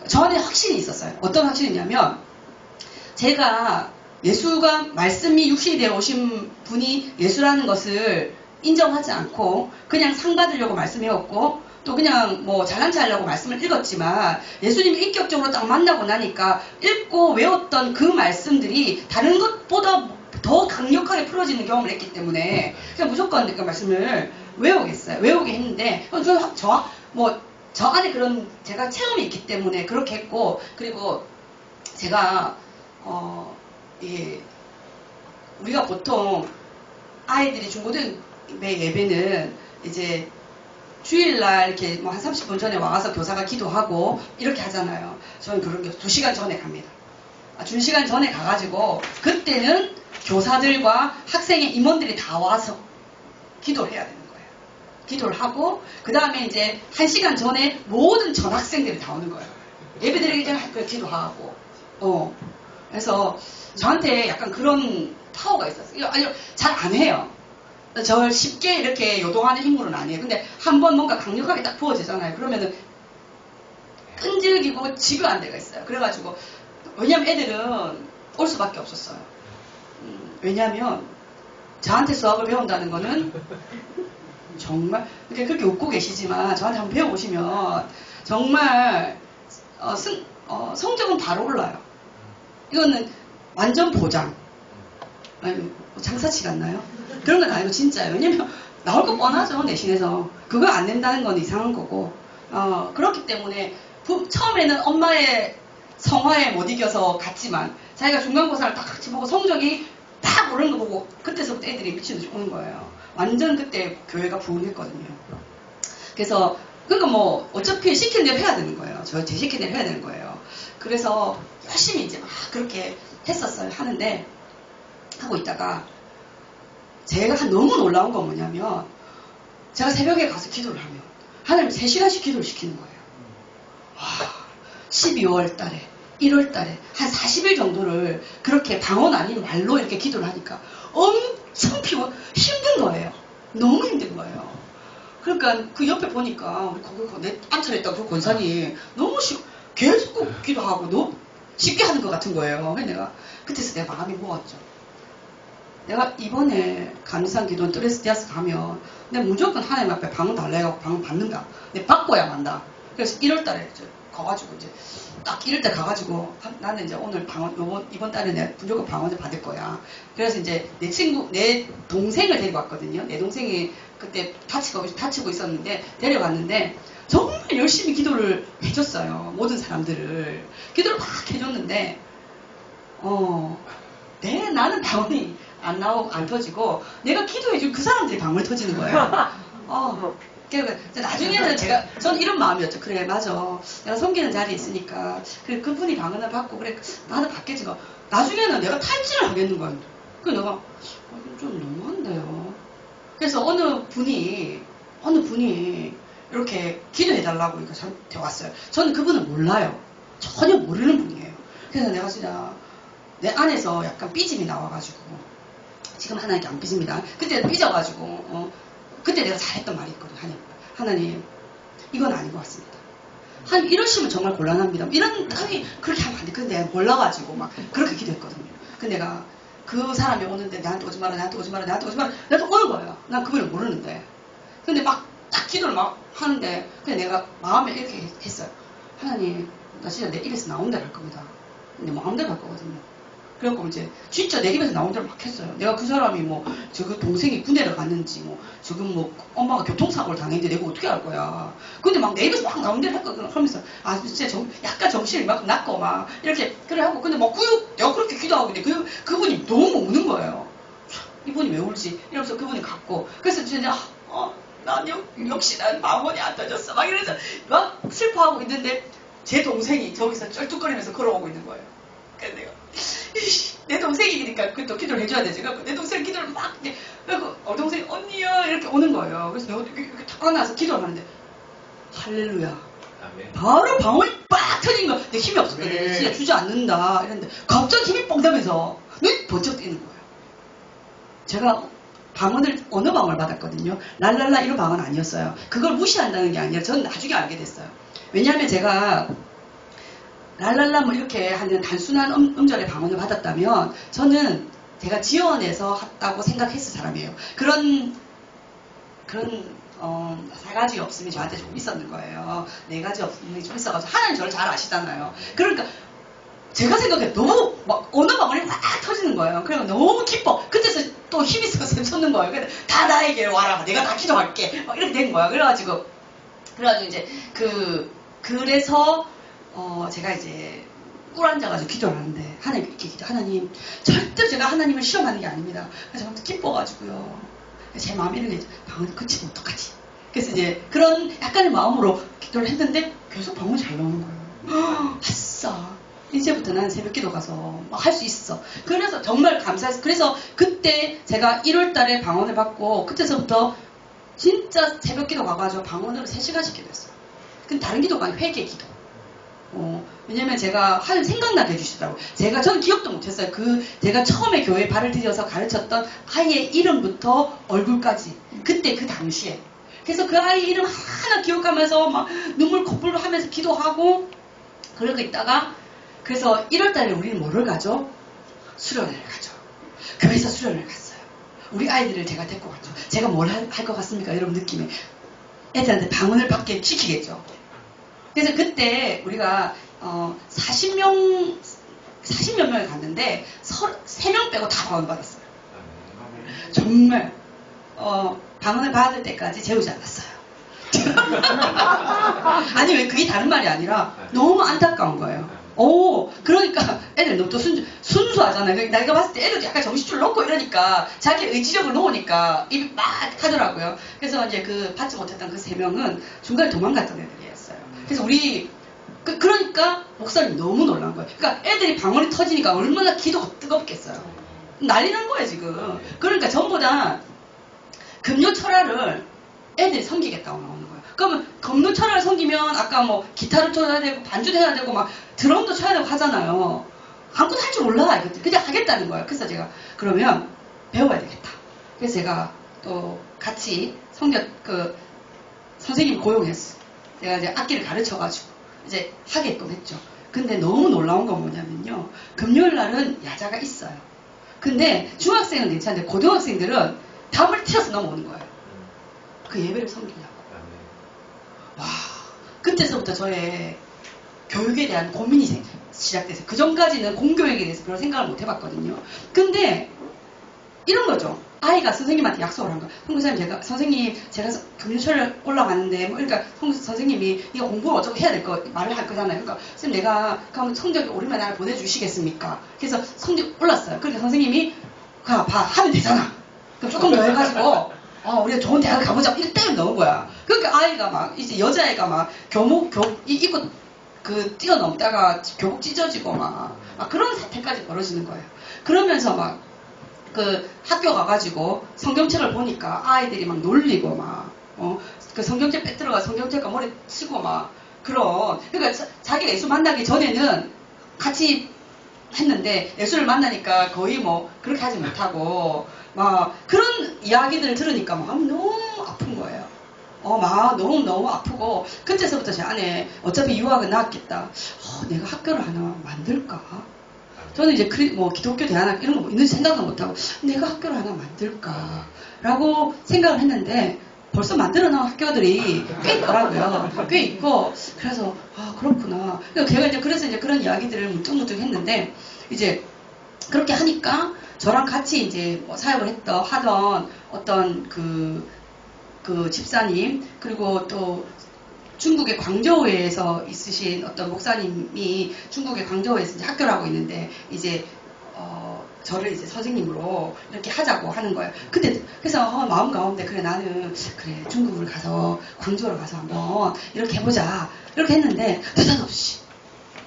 저 안에 확신이 있었어요. 어떤 확신이냐면 제가 예수가 말씀이 육신이 되어 오신 분이 예수라는 것을 인정하지 않고 그냥 상 받으려고 말씀해왔고 또 그냥 뭐 잘난 체 하려고 말씀을 읽었지만 예수님이 인격적으로 딱 만나고 나니까 읽고 외웠던 그 말씀들이 다른 것보다 더 강력하게 풀어지는 경험을 했기 때문에 그냥 무조건 그 말씀을 외우게 했는데 저 안에 그런 제가 체험이 있기 때문에 그렇게 했고 그리고 제가 우리가 보통 아이들이 중고등부 예배는 이제 주일날 이렇게 뭐 한 30분 전에 와서 교사가 기도하고 이렇게 하잖아요. 저는 그런 게 2시간 전에 갑니다. 2시간 전에 가가지고 그때는 교사들과 학생의 임원들이 다 와서 기도를 해야 되는 거예요. 기도를 하고 그 다음에 이제 1시간 전에 모든 전학생들이 다 오는 거예요. 예배드리기 전에 기도하고 그래서 저한테 약간 그런 파워가 있었어요. 아니 잘 안 해요. 저 쉽게 이렇게 요동하는 인물은 아니에요. 근데 한번 뭔가 강력하게 딱 부어지잖아요. 그러면은 끈질기고 집요한 데가 있어요. 그래가지고 왜냐면 애들은 올 수밖에 없었어요. 왜냐면 저한테 수학을 배운다는 거는 정말 그렇게 웃고 계시지만 저한테 한번 배워보시면 정말 성적은 바로 올라요. 이거는 완전 보장. 아니, 장사치 같나요? 그런 건 아니고 진짜예요. 왜냐면 나올 거 뻔하죠. 내신에서. 그거 안 낸다는 건 이상한 거고. 그렇기 때문에 처음에는 엄마의 성화에 못 이겨서 갔지만 자기가 중간고사를 딱 같이 보고 성적이 딱 오르는 거 보고 그때서부터 애들이 미친듯이 오는 거예요. 완전 그때 교회가 부흥했거든요. 그래서 그러니까 뭐 어차피 시키는 대로 해야 되는 거예요. 제 시키는 대로 해야 되는 거예요. 그래서 열심히 이제 막 그렇게 했었어요. 하는데 하고 있다가 제가 너무 놀라운 건 뭐냐면 제가 새벽에 가서 기도를 하면 하나님 3시간씩 기도를 시키는 거예요. 와, 12월 달에 1월 달에 한 40일 정도를 그렇게 방언 아닌 말로 이렇게 기도를 하니까 엄청 힘든 거예요. 너무 힘든 거예요. 그러니까 그 옆에 보니까 우리 거기 내 앉혀있다 그 권사님 너무 계속 기도하고 너무 쉽게 하는 것 같은 거예요. 그래서 내가 그때서 내 마음이 모았죠. 내가 이번에 감리산 기도 트레스티아스 가면 내가 무조건 하나님 앞에 방언 달라 해갖고 방언 받는다. 내가 받고야 만다. 그래서 1월 달에 이제 가가지고 이제 딱 1월 때 가가지고 나는 이제 오늘 방언 이번 달에 내가 무조건 방언을 받을 거야. 그래서 이제 내 동생을 데리고 왔거든요. 내 동생이 그때 다치고 있었는데 데려갔는데 정말 열심히 기도를 해줬어요. 모든 사람들을 기도를 막 해줬는데 나는 방언이 안 나오고 안 터지고 내가 기도해준 그 사람들이 방언이 터지는 거예요. 그러니까 나중에는 저는 이런 마음이었죠. 그래 맞아. 내가 섬기는 자리에 있으니까 그래 그분이 방언을 받고 그래 나는 받겠지만 나중에는 내가 탈진을 하겠는 거예요. 그래서 내가 이건 좀 너무한데요. 그래서 어느 분이 이렇게 기도해달라고 이거 저한테 왔어요. 저는 그분을 몰라요. 전혀 모르는 분이에요. 그래서 내가 진짜 내 안에서 약간 삐짐이 나와가지고 지금 하나님께 안 삐집니다. 그때 삐져가지고 그때 내가 잘했던 말이 있거든요. 하나님 이건 아닌 것 같습니다. 하나님 이러시면 정말 곤란합니다. 이런 따위 그렇게 하면 안 돼. 근데 내가 몰라가지고 막 그렇게 기도했거든요. 근데 내가 그 사람이 오는데 나한테 오지 마라 나한테 오지 마라 나한테 오지 마라 나한테 오는 거예요. 난 그분을 모르는데 근데 막 딱 기도를 막 하는데 그냥 내가 마음에 이렇게 했어요. 하나님 나 진짜 내 입에서 나온 대로 할 겁니다. 근데 마음대로 할 거거든요. 그래갖고 이제 진짜 내 입에서 나온 대로 막 했어요. 내가 그 사람이 뭐 저그 동생이 군대를 갔는지 뭐 지금 뭐 엄마가 교통사고를 당했는데 내가 어떻게 알 거야. 근데 막 내 입에서 막 나온 대로 했거든. 하면서 진짜 약간 정신이 막 났고 막 이렇게 그래 하고 근데 막 내가 그렇게 기도하고 있는데 그분이 너무 우는 거예요. 이분이 왜 울지? 이러면서 그분이 갔고 그래서 진짜 난 역시 난 방언이 안 터졌어. 막 이러면서 막 슬퍼하고 있는데 제 동생이 저기서 쩔뚝거리면서 걸어오고 있는 거예요. 그래서 내가 내 동생이니까 또 기도를 해줘야 되지. 내 동생 기도를 막 그리고 동생이 언니야 이렇게 오는 거예요. 그래서 내가 이렇게 탁 안아서 기도를 하는데 할렐루야. 아멘. 바로 방언이 빡 터진 거야. 내 힘이 없었거든요. 네. 진짜 주지 않는다 이랬는데 갑자기 힘이 뻥 나면서 눈이 번쩍 뜨는 거예요. 제가 언어 방언을 받았거든요. 랄랄라 이런 방언 아니었어요. 그걸 무시한다는 게 아니라 저는 나중에 알게 됐어요. 왜냐하면 제가 랄랄라 뭐 이렇게 하는 단순한 음절의 방언을 받았다면 저는 제가 지원해서 했다고 생각했을 사람이에요. 그런 4가지 없음이 저한테 좀 있었는 거예요. 4가지 없음이 좀 있어가지고 하나님 저를 잘 아시잖아요. 그러니까 제가 생각해 너무 막 언어 방언이 확 터지는 거예요. 그래서 너무 기뻐. 그때서 또 힘이 있어서 솟는 거예요. 그래서 다 나에게 와라. 내가 다 기도할게. 막 이렇게 된 거야. 그래가지고 이제 그래서 제가 이제 꿀 앉아가지고 기도를 하는데 하나님 이렇게 기도 하나님 절대로 제가 하나님을 시험하는 게 아닙니다. 그래서 막 기뻐가지고요. 제 마음에 이런 게 방언이 그치면 어떡하지? 그래서 이제 그런 약간의 마음으로 기도를 했는데 계속 방언이 잘 나오는 거예요. 아싸 이제부터 는 새벽 기도 가서 할 수 있어. 그래서 정말 감사해서 그래서 그때 제가 1월 달에 방언을 받고 그때서부터 진짜 새벽 기도 가가지고 방언으로 3시간씩 기도했어요. 근데 다른 기도가 아니고 회개 기도. 왜냐면 제가 하나님 생각나게 해주시더라고요. 저는 기억도 못했어요. 제가 처음에 교회에 발을 들여서 가르쳤던 아이의 이름부터 얼굴까지. 그때 그 당시에. 그래서 그 아이 이름 하나 기억하면서 막 눈물 콧불로 하면서 기도하고 그러고 있다가 그래서 1월 달에 우리는 뭐를 가죠? 수련회를 가죠. 교회에서 수련회를 갔어요. 우리 아이들을 제가 데리고 갔죠. 제가 뭘 할 것 같습니까? 여러분 느낌에. 애들한테 방언을 받게 시키겠죠. 그래서 그때 우리가 40몇 명을 갔는데 3명 빼고 다 방언 받았어요. 정말 방언을 받을 때까지 재우지 않았어요. 아니 왜 그게 다른 말이 아니라 너무 안타까운 거예요. 그러니까 애들 너무 또 순수하잖아요. 내가 봤을 때 애들도 약간 정신줄 놓고 이러니까 자기 의지력을 놓으니까 입이 막 하더라고요. 그래서 이제 그 받지 못했던 그 3명은 중간에 도망갔던 애들이었어요. 그래서 그러니까 목사님 너무 놀란 거예요. 그러니까 애들이 방언이 터지니까 얼마나 기도가 뜨겁겠어요. 난리 난 거예요 지금. 그러니까 전부 다 금요철화를 애들이 섬기겠다고 나오는 거예요. 그러면 금요철화를 섬기면 아까 뭐 기타를 쳐야 되고 반주도 해야 되고 막 드럼도 쳐야 되고 하잖아요. 아무것도 할 줄 몰라 이것들. 그냥 하겠다는 거예요. 그래서 제가 그러면 배워야 되겠다. 그래서 제가 또 같이 선생님 고용했어. 제가 이제 악기를 가르쳐가지고 이제 하게끔 했죠. 근데 너무 놀라운 건 뭐냐면요. 금요일 날은 야자가 있어요. 근데 중학생은 괜찮은데 고등학생들은 담을 튀어서 넘어오는 거예요. 그 예배를 섬기냐고. 와, 그때서부터 저의 교육에 대한 고민이 시작됐어요. 그 전까지는 공교육에 대해서 별로 생각을 못 해봤거든요. 근데 이런 거죠. 아이가 선생님한테 약속을 한 거예요. 선생님, 제가 금요철에 올라가는데, 그러니까 선생님이 이거 공부를 어쩌고 해야 될 거, 말을 할 거잖아요. 그러니까, 선생님 내가, 그럼 성적이 오르면 나를 보내주시겠습니까? 그래서 성적이 올랐어요. 그러니까 선생님이, 하면 되잖아. 그럼 조금 더 해가지고, 우리가 좋은 대학 가보자. 이렇게 때려 넣은 거야. 그러니까 아이가 막, 이제 여자애가 막, 입고, 뛰어넘다가 교복 찢어지고 막 그런 사태까지 벌어지는 거예요. 그러면서 학교 가가지고 성경책을 보니까 아이들이 막 놀리고 그 성경책 빼들어가 성경책과 머리 치고 그러니까 자기가 예수 만나기 전에는 같이 했는데 예수를 만나니까 거의 그렇게 하지 못하고 그런 이야기들을 들으니까 너무 아픈 거예요. 너무 아프고 그때서부터 제 안에 어차피 유학은 나왔겠다. 내가 학교를 하나 만들까? 저는 이제 기독교 대안학 이런 거 있는 생각도 못하고 내가 학교를 하나 만들까? 라고 생각을 했는데 벌써 만들어 놓은 학교들이 꽤 있더라고요. 꽤 있고 그래서 그렇구나. 그래서 이제 그런 이야기들을 문득문득 했는데 이제 그렇게 하니까 저랑 같이 이제 사역을 하던 어떤 그 집사님 그리고 또 중국의 광저우에서 있으신 어떤 목사님이 중국의 광저우에서 이제 학교를 하고 있는데 이제 저를 이제 선생님으로 이렇게 하자고 하는 거예요. 그래서 마음 가운데 나는 중국을 가서 광저우를 가서 한번 이렇게 해보자 이렇게 했는데 느닷없이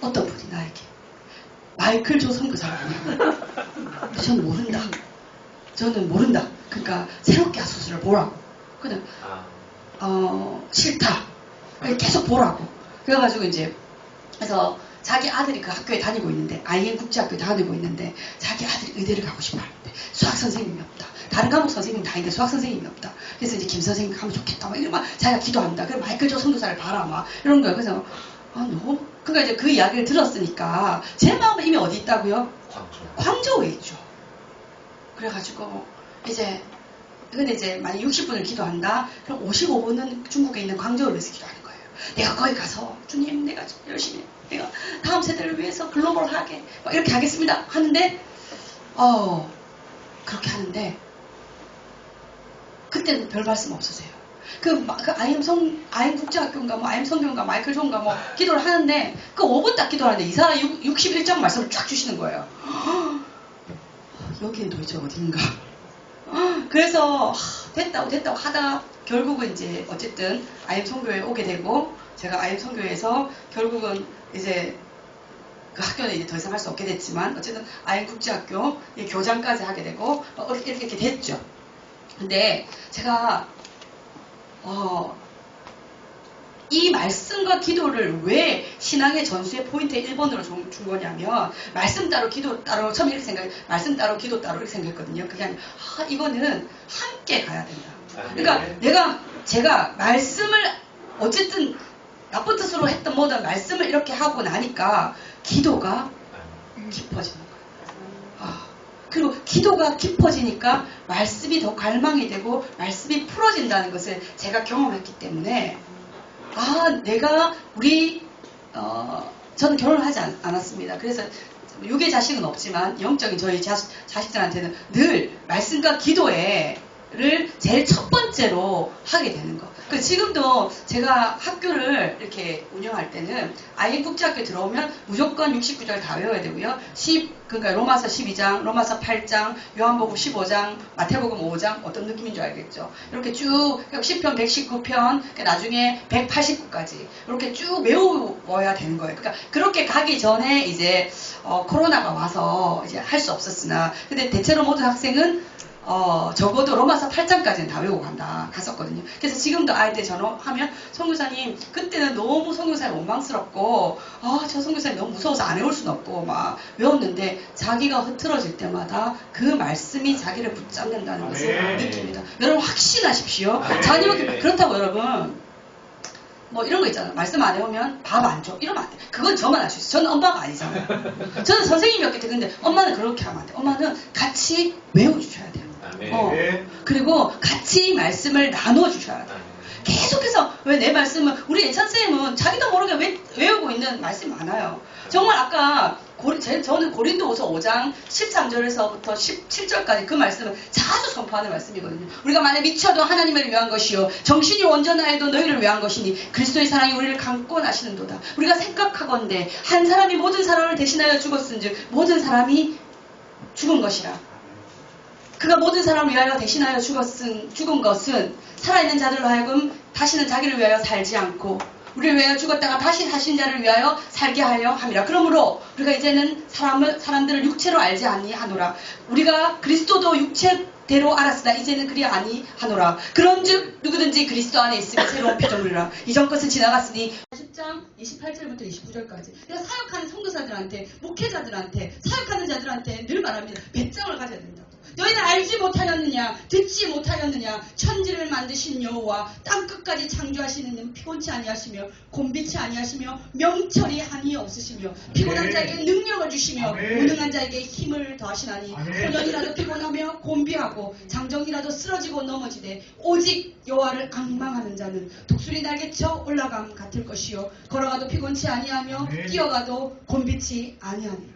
어떤 분이 나에게 마이클 조 선교사라고 하냐고. 저는 모른다. 그러니까 새롭게 하소서를 보라고. 그냥 싫다. 계속 보라고. 그래가지고 이제 그래서 자기 아들이 그 학교에 다니고 있는데 IN 국제학교에 다니고 있는데 자기 아들이 의대를 가고 싶어 하는데 수학 선생님이 없다. 다른 과목 선생님 다 있는데 수학 선생님이 없다. 그래서 이제 김 선생님 가면 좋겠다. 이러면 자기가 기도한다. 그럼 마이클 조 선교사를 봐라. 이런 거예요. 그래서 그러니까 이제 그 이야기를 들었으니까 제 마음은 이미 어디 있다고요? 광저우에 있죠. 그래가지고 근데 이제 만약 60분을 기도한다. 그럼 55분은 중국에 있는 광저우를 위해서 기도하는 거예요. 내가 거기 가서 주님 내가 열심히 내가 다음 세대를 위해서 글로벌하게 이렇게 하겠습니다. 하는데 그렇게 하는데 그때는 별 말씀 없으세요. 그 아임 국제학교인가, 뭐, 아임 성교인가, 마이클 존가, 뭐, 기도를 하는데, 그 5분 딱 기도를 하는데, 이사가 61장 말씀을 쫙 주시는 거예요. 여기는 도대체 어딘가. 그래서, 됐다고 하다가, 결국은 이제, 어쨌든, 아임 성교에 오게 되고, 제가 아임 성교에서, 결국은 이제, 그 학교는 이제 더 이상 할 수 없게 됐지만, 어쨌든, 아임 국제학교, 교장까지 하게 되고, 이렇게 됐죠. 근데, 제가, 이 말씀과 기도를 왜 신앙의 전수의 포인트 1번으로 준 거냐면, 말씀 따로 기도 따로, 처음에 이렇게 말씀 따로 기도 따로 이렇게 생각했거든요. 그게 아니라, 이거는 함께 가야 된다. 그러니까 제가 말씀을 어쨌든 나쁜 뜻으로 했던 뭐든 말씀을 이렇게 하고 나니까 기도가 깊어지는 거예요. 그리고 기도가 깊어지니까 말씀이 더 갈망이 되고 말씀이 풀어진다는 것을 제가 경험했기 때문에 내가 저는 결혼을 하지 않았습니다. 그래서 육의 자식은 없지만 영적인 저희 자식들한테는 늘 말씀과 기도를 제일 첫 번째로 하게 되는 거. 지금도 제가 학교를 이렇게 운영할 때는 아임 국제학교 들어오면 무조건 69절 다 외워야 되고요. 그러니까 로마서 12장, 로마서 8장, 요한복음 15장, 마태복음 5장 어떤 느낌인 줄 알겠죠. 이렇게 쭉 시편 119편, 나중에 189까지 이렇게 쭉 외워야 되는 거예요. 그러니까 그렇게 가기 전에 이제 코로나가 와서 이제 할 수 없었으나, 근데 대체로 모든 학생은 적어도 로마서 8장까지는 다 외우고 갔었거든요. 그래서 지금도 아이들 전화하면, 선교사님, 그때는 너무 선교사님 원망스럽고, 저 선교사님 너무 무서워서 안 외울 수는 없고, 막 외웠는데, 자기가 흐트러질 때마다 그 말씀이 자기를 붙잡는다는 것을 느낍니다. 여러분, 확신하십시오. 자녀가 그렇다고 여러분, 뭐 이런 거 있잖아요. 말씀 안 해오면 밥 안 줘. 이러면 안 돼. 그건 저만 할 수 있어요. 저는 엄마가 아니잖아요. 저는 선생님이었기 때문에. 근데 엄마는 그렇게 하면 안 돼. 엄마는 같이 외워주셔야 돼요. 그리고 같이 말씀을 나눠주셔야 돼요. 계속해서 왜 내 말씀은, 우리 예찬 쌤은 자기도 모르게 외우고 있는 말씀이 많아요. 정말 아까 저는 고린도후서 5장 13절에서부터 17절까지 그 말씀을 자주 선포하는 말씀이거든요. 우리가 만약 미쳐도 하나님을 위한 것이요 정신이 온전하여도 너희를 위한 것이니 그리스도의 사랑이 우리를 감고 나시는도다. 우리가 생각하건대 한 사람이 모든 사람을 대신하여 죽었은즉 모든 사람이 죽은 것이라. 그가 모든 사람을 위하여 대신하여 죽은 것은 살아있는 자들로 하여금 다시는 자기를 위하여 살지 않고 우리를 위하여 죽었다가 다시 사신 자를 위하여 살게 하려 함이라. 그러므로 우리가 이제는 사람들을 육체로 알지 아니하노라. 우리가 그리스도도 육체대로 알았으나 이제는 그리 아니하노라. 그런즉 누구든지 그리스도 안에 있으면 새로운 피조물이라. 이전 것은 지나갔으니. 10장 28절부터 29절까지. 그래서 사역하는 선교사들한테, 목회자들한테, 사역하는 자들한테 늘 말합니다. 배짱을 가져야 된다고. 너희는 알지 못하였느냐, 듣지 못하였느냐, 천지를 만드신 여호와 땅끝까지 창조하시는 이는 피곤치 아니하시며 곤비치 아니하시며 명철이 한이 없으시며 피곤한 자에게 능력을 주시며 무능한 자에게 힘을 더하시나니 소년이라도 피곤하며 곤비하고 장정이라도 쓰러지고 넘어지되 오직 여호와를 앙망하는 자는 독수리 날개 쳐 올라감 같을 것이요 걸어가도 피곤치 아니하며 뛰어가도 곤비치 아니하니.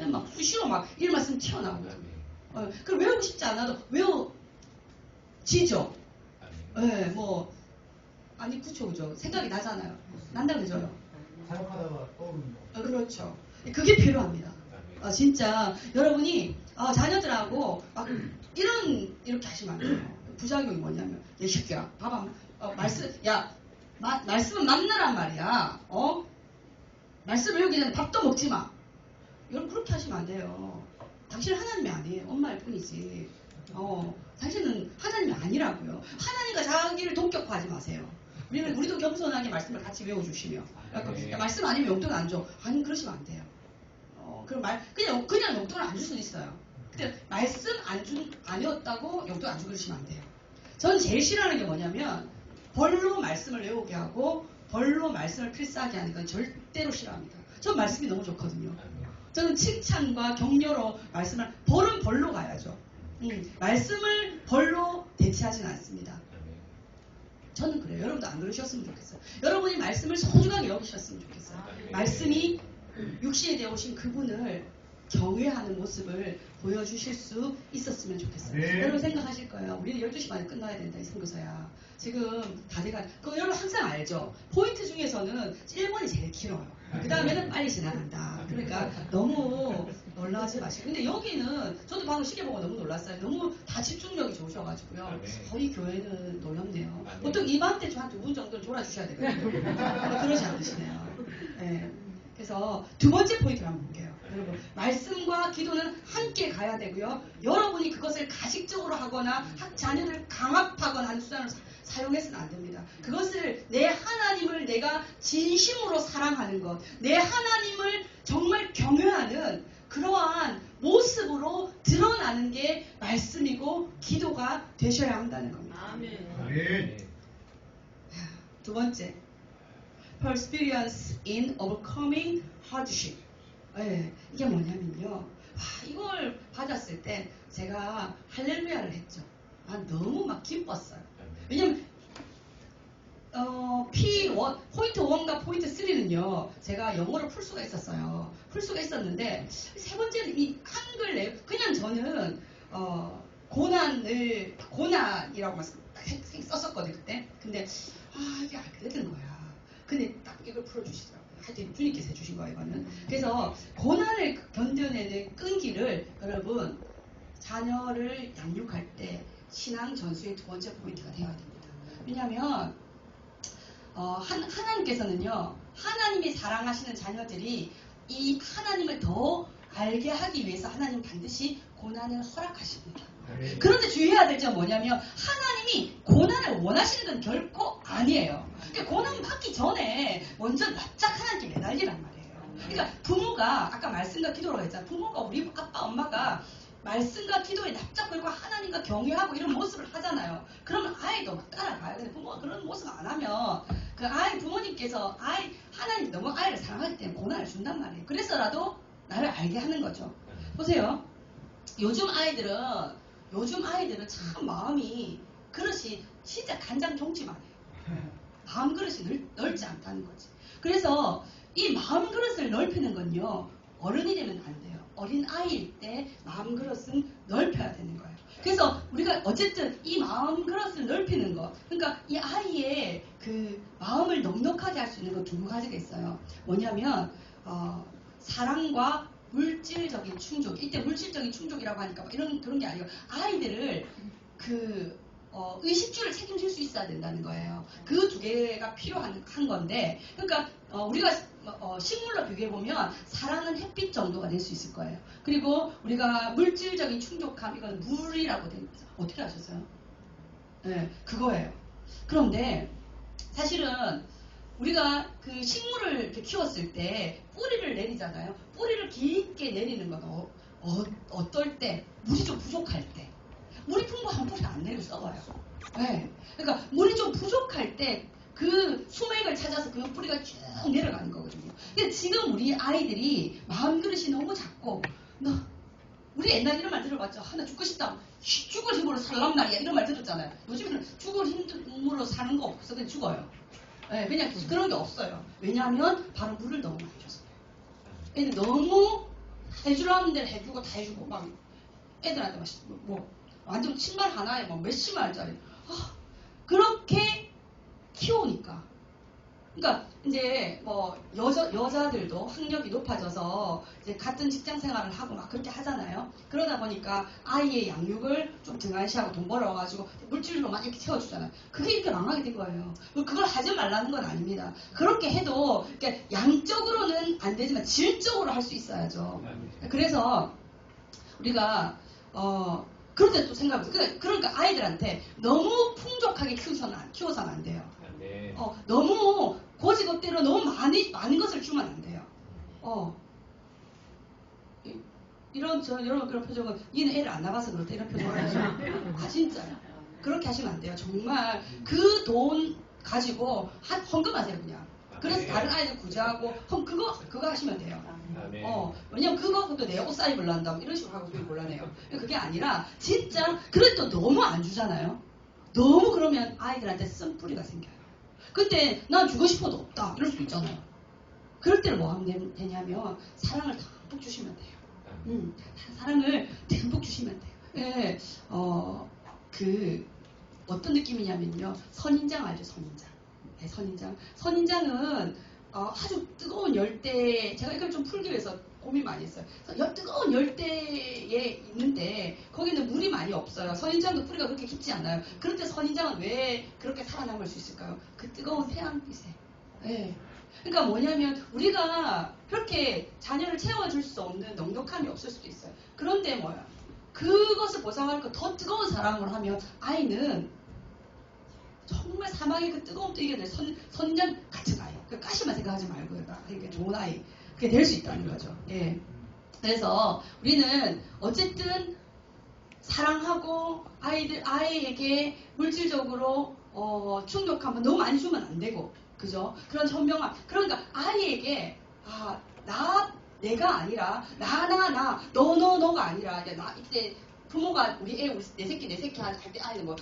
막 수시로 막 이런 말씀 튀어나오고. 그걸 외우고 싶지 않아도 외워지죠. 아니 그죠. 생각이 나잖아요. 난다 그죠. 사역하다가 떠오르는 거. 그렇죠. 그게 필요합니다. 진짜 여러분이 자녀들하고 막 이렇게 하시면 안 돼요. 부작용이 뭐냐면, 내 새끼야, 말씀은 만나란 말이야. 말씀 외우기 전에 밥도 먹지 마. 여러분 그렇게 하시면 안 돼요. 당신은 하나님이 아니에요. 엄마일 뿐이지. 당신은 하나님이 아니라고요. 하나님과 자기를 동격화하지 마세요. 우리도 겸손하게 말씀을 같이 외워주시며. 말씀 아니면 용돈 안 줘. 아니, 그러시면 안 돼요. 그럼 그냥 용돈을 안 줄 수도 있어요. 근데 말씀 안 외웠다고 용돈 안 주고 그러시면 안 돼요. 전 제일 싫어하는 게 뭐냐면, 벌로 말씀을 외우게 하고, 벌로 말씀을 필사하게 하는 건 절대로 싫어합니다. 전 말씀이 너무 좋거든요. 저는 칭찬과 격려로 벌은 벌로 가야죠. 말씀을 벌로 대체하진 않습니다. 저는 그래요. 여러분도 안 그러셨으면 좋겠어요. 여러분이 말씀을 소중하게 여기셨으면 좋겠어요. 말씀이 육신이 되어 오신 그분을 경외하는 모습을 보여주실 수 있었으면 좋겠어요. 네. 여러분 생각하실 거예요. 우리는 12시 반에 끝나야 된다, 이 선교사야. 지금 다 돼가, 그거 여러분 항상 알죠? 포인트 중에서는 1번이 제일 길어요. 그 다음에는 빨리 지나간다. 그러니까 너무 놀라지 마시고. 근데 여기는, 저도 방금 시계 보고 너무 놀랐어요. 너무 다 집중력이 좋으셔가지고요. 아, 네. 저희 교회는 놀랍네요. 아, 네. 보통 이맘때 한 2분 정도는 졸아주셔야 되거든요. 그러지 않으시네요. 네. 그래서 두 번째 포인트를 한번 볼게요. 여러분, 말씀과 기도는 함께 가야 되고요. 여러분이 그것을 가식적으로 하거나 자녀들을 강압하거나 하는 수단으로 사용해서는 안 됩니다. 그것을 내 하나님을 내가 진심으로 사랑하는 것, 내 하나님을 정말 경외하는 그러한 모습으로 드러나는 게 말씀이고 기도가 되셔야 한다는 겁니다. 아멘. 아멘. 두 번째, perseverance in overcoming hardship. 네, 이게 뭐냐면요. 이걸 받았을 때 제가 할렐루야를 했죠. 너무 막 기뻤어요. 왜냐면 포인트 1과 포인트 3는요, 제가 영어로 풀 수가 있었어요. 풀 수가 있었는데, 세 번째는 이 한글 내, 그냥 저는, 고난이라고 썼었거든요, 그때. 근데, 이게 알게 되는 거야. 근데 딱 이걸 풀어주시더라고요. 하여튼 주님께서 해주신 거예요, 이거는. 그래서 고난을 견뎌내는 끈기를 여러분, 자녀를 양육할 때 신앙 전수의 두 번째 포인트가 되어야 됩니다. 왜냐하면 하나님께서는요, 하나님이 사랑하시는 자녀들이 이 하나님을 더 알게 하기 위해서 하나님 반드시 고난을 허락하십니다. 그런데 주의해야 될 점은 뭐냐면 하나님이 고난을 원하시는 건 결코 아니에요. 그러니까 고난 받기 전에 먼저 납작 하나님께 매달리란 말이에요. 그러니까 부모가 아까 말씀과 기도라고 했잖아요. 부모가 우리 아빠 엄마가 말씀과 기도에 납작 걸고 하나님과 경외하고 이런 모습을 하잖아요. 그러면 아이도 막 따라가요. 근데 부모가 그런 모습 안 하면 그 아이 부모님께서 하나님 너무 아이를 사랑하기 때문에 고난을 준단 말이에요. 그래서라도 나를 알게 하는 거죠. 보세요. 요즘 아이들은 참 마음이 그릇이 진짜 간장 종지만 해요. 마음 그릇이 넓지 않다는 거지. 그래서 이 마음 그릇을 넓히는 건요, 어른이 되면 안 돼요. 어린 아이일 때 마음 그릇은 넓혀야 되는 거예요. 그래서 우리가 어쨌든 이 마음 그릇을 넓히는 것, 그러니까 이 아이의 그 마음을 넉넉하게 할 수 있는 건 두 가지가 있어요. 뭐냐면 사랑과 물질적인 충족. 이때 물질적인 충족이라고 하니까 그런 게 아니고 아이들을 의식주를 책임질 수 있어야 된다는 거예요. 그 두 개가 필요한 건데, 그러니까 우리가 식물로 비교해 보면 사랑은 햇빛 정도가 될 수 있을 거예요. 그리고 우리가 물질적인 충족함, 이건 물이라고 됩니다. 어떻게 아셨어요? 네, 그거예요. 그런데 사실은 우리가 그 식물을 이렇게 키웠을 때 뿌리를 내리잖아요. 뿌리를 깊게 내리는 건 어떨 때? 물이 좀 부족할 때. 물이 풍부하면 뿌리 안 내리고 썩어요. 네. 그러니까 물이 좀 부족할 때 그 수맥을 찾아서 그 뿌리가 쭉 내려가는 거거든요. 근데 지금 우리 아이들이 마음 그릇이 너무 작고, 우리 옛날 이런 말 들어봤죠. 나 죽고 싶다. 죽을 힘으로 살란 말이야. 이런 말 들었잖아요. 요즘에는 죽을 힘으로 사는 거 없어. 그냥 죽어요. 네, 그냥 그런 게 없어요. 왜냐하면 바로 물을 너무 많이 줬어요. 애들 너무 해주라는 대로 해주고 다 해주고 막 애들한테 막 완전 신발 하나에 막 몇십만 원짜리 그렇게 키우니까. 그러니까 이제 여자들도 학력이 높아져서 이제 같은 직장 생활을 하고 막 그렇게 하잖아요. 그러다 보니까 아이의 양육을 좀 등한시하고 돈 벌어가지고 물질로 막 이렇게 채워주잖아요. 그게 이렇게 망하게 된 거예요. 그걸 하지 말라는 건 아닙니다. 그렇게 해도 그러니까 양적으로는 안 되지만 질적으로 할 수 있어야죠. 그래서 우리가 그럴 때 또 생각해보세요. 그러니까 아이들한테 너무 풍족하게 키워서는 안 돼요. 네. 너무 고지것대로 너무 많은 것을 주면 안 돼요. 여러분 그런 표정은 얘는 애를 안 낳아서 그럴 때 이런 표정을 하죠. 진짜요. 그렇게 하시면 안 돼요. 정말 그 돈 가지고 헌금하세요 그냥. 그래서 다른 아이들 구제하고 그거 하시면 돼요. 네. 왜냐면 그것도 내 옷 사입을 난다 이런 식으로 하고 되게 곤란해요. 그게 아니라 진짜 그래도 너무 안 주잖아요. 너무 그러면 아이들한테 쓴뿌리가 생겨요. 근데 난 주고 싶어도 없다 이럴 수도 있잖아요. 그럴 때는 뭐 하면 되냐면 사랑을 듬뿍 주시면 돼요. 사랑을 듬뿍 주시면 돼요. 예, 어떤 느낌이냐면요. 선인장 알죠? 선인장. 네, 선인장. 선인장은 아주 뜨거운 열대, 제가 이걸 좀 풀기 위해서 고민 많이 했어요. 뜨거운 열대에 있는데 거기는 물이 많이 없어요. 선인장도 뿌리가 그렇게 깊지 않아요. 그런데 선인장은 왜 그렇게 살아남을 수 있을까요? 그 뜨거운 태양빛에. 네. 그러니까 뭐냐면 우리가 그렇게 자녀를 채워줄 수 없는 넉넉함이 없을 수도 있어요. 그런데 뭐야? 그것을 보상할 거 더 뜨거운 사랑을 하면 아이는 정말 사막의 그 뜨거움도 이겨낼 선인장 같은 아이. 그 가시만 생각하지 말고 그게 좋은 아이. 그게 될 수 있다는 거죠. 예. 그래서 우리는 어쨌든 사랑하고 아이에게 물질적으로 충족하면 너무 많이 주면 안 되고, 그죠? 그런 현명함. 그러니까 아이에게 내가 아니라 너가 아니라 이때 부모가 우리 내 새끼 할 때 아이는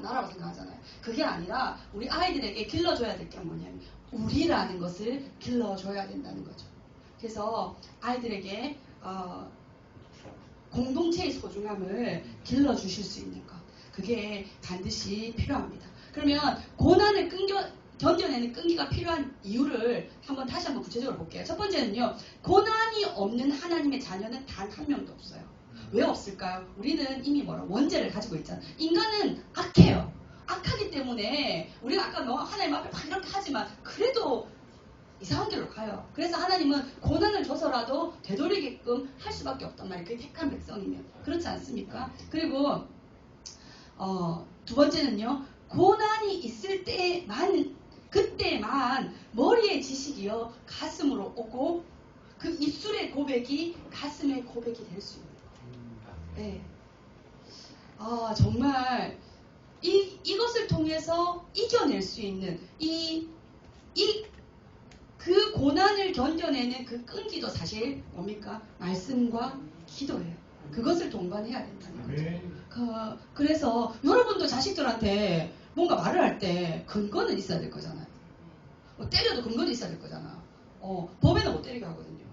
나라고 생각하잖아요. 그게 아니라 우리 아이들에게 길러줘야 될 게 뭐냐면 우리라는 것을 길러줘야 된다는 거죠. 그래서 아이들에게 공동체의 소중함을 길러주실 수 있는 것. 그게 반드시 필요합니다. 그러면 고난을 견뎌내는 끈기가 필요한 이유를 다시 한번 구체적으로 볼게요. 첫 번째는요. 고난이 없는 하나님의 자녀는 단 한 명도 없어요. 왜 없을까요? 우리는 이미 원죄를 가지고 있잖아요. 인간은 악해요. 악하기 때문에 우리가 아까 하나님 앞에 막 이렇게 하지만 그래도 이상한 길로 가요. 그래서 하나님은 고난을 줘서라도 되돌리게끔 할 수밖에 없단 말이에요. 그게 택한 백성이면. 그렇지 않습니까? 그리고 두 번째는요. 고난이 있을 그때만 머리의 지식이요 가슴으로 오고 그 입술의 고백이 가슴의 고백이 될 수 있는 거예요. 네. 정말 이것을 통해서 이겨낼 수 있는 그 고난을 견뎌내는 그 끈기도 사실 뭡니까? 말씀과 기도예요. 그것을 동반해야 된다는 거죠. 그래서 여러분도 자식들한테 뭔가 말을 할 때 근거는 있어야 될 거잖아요. 때려도 근거는 있어야 될 거잖아. 법에는 못 때리게 하거든요.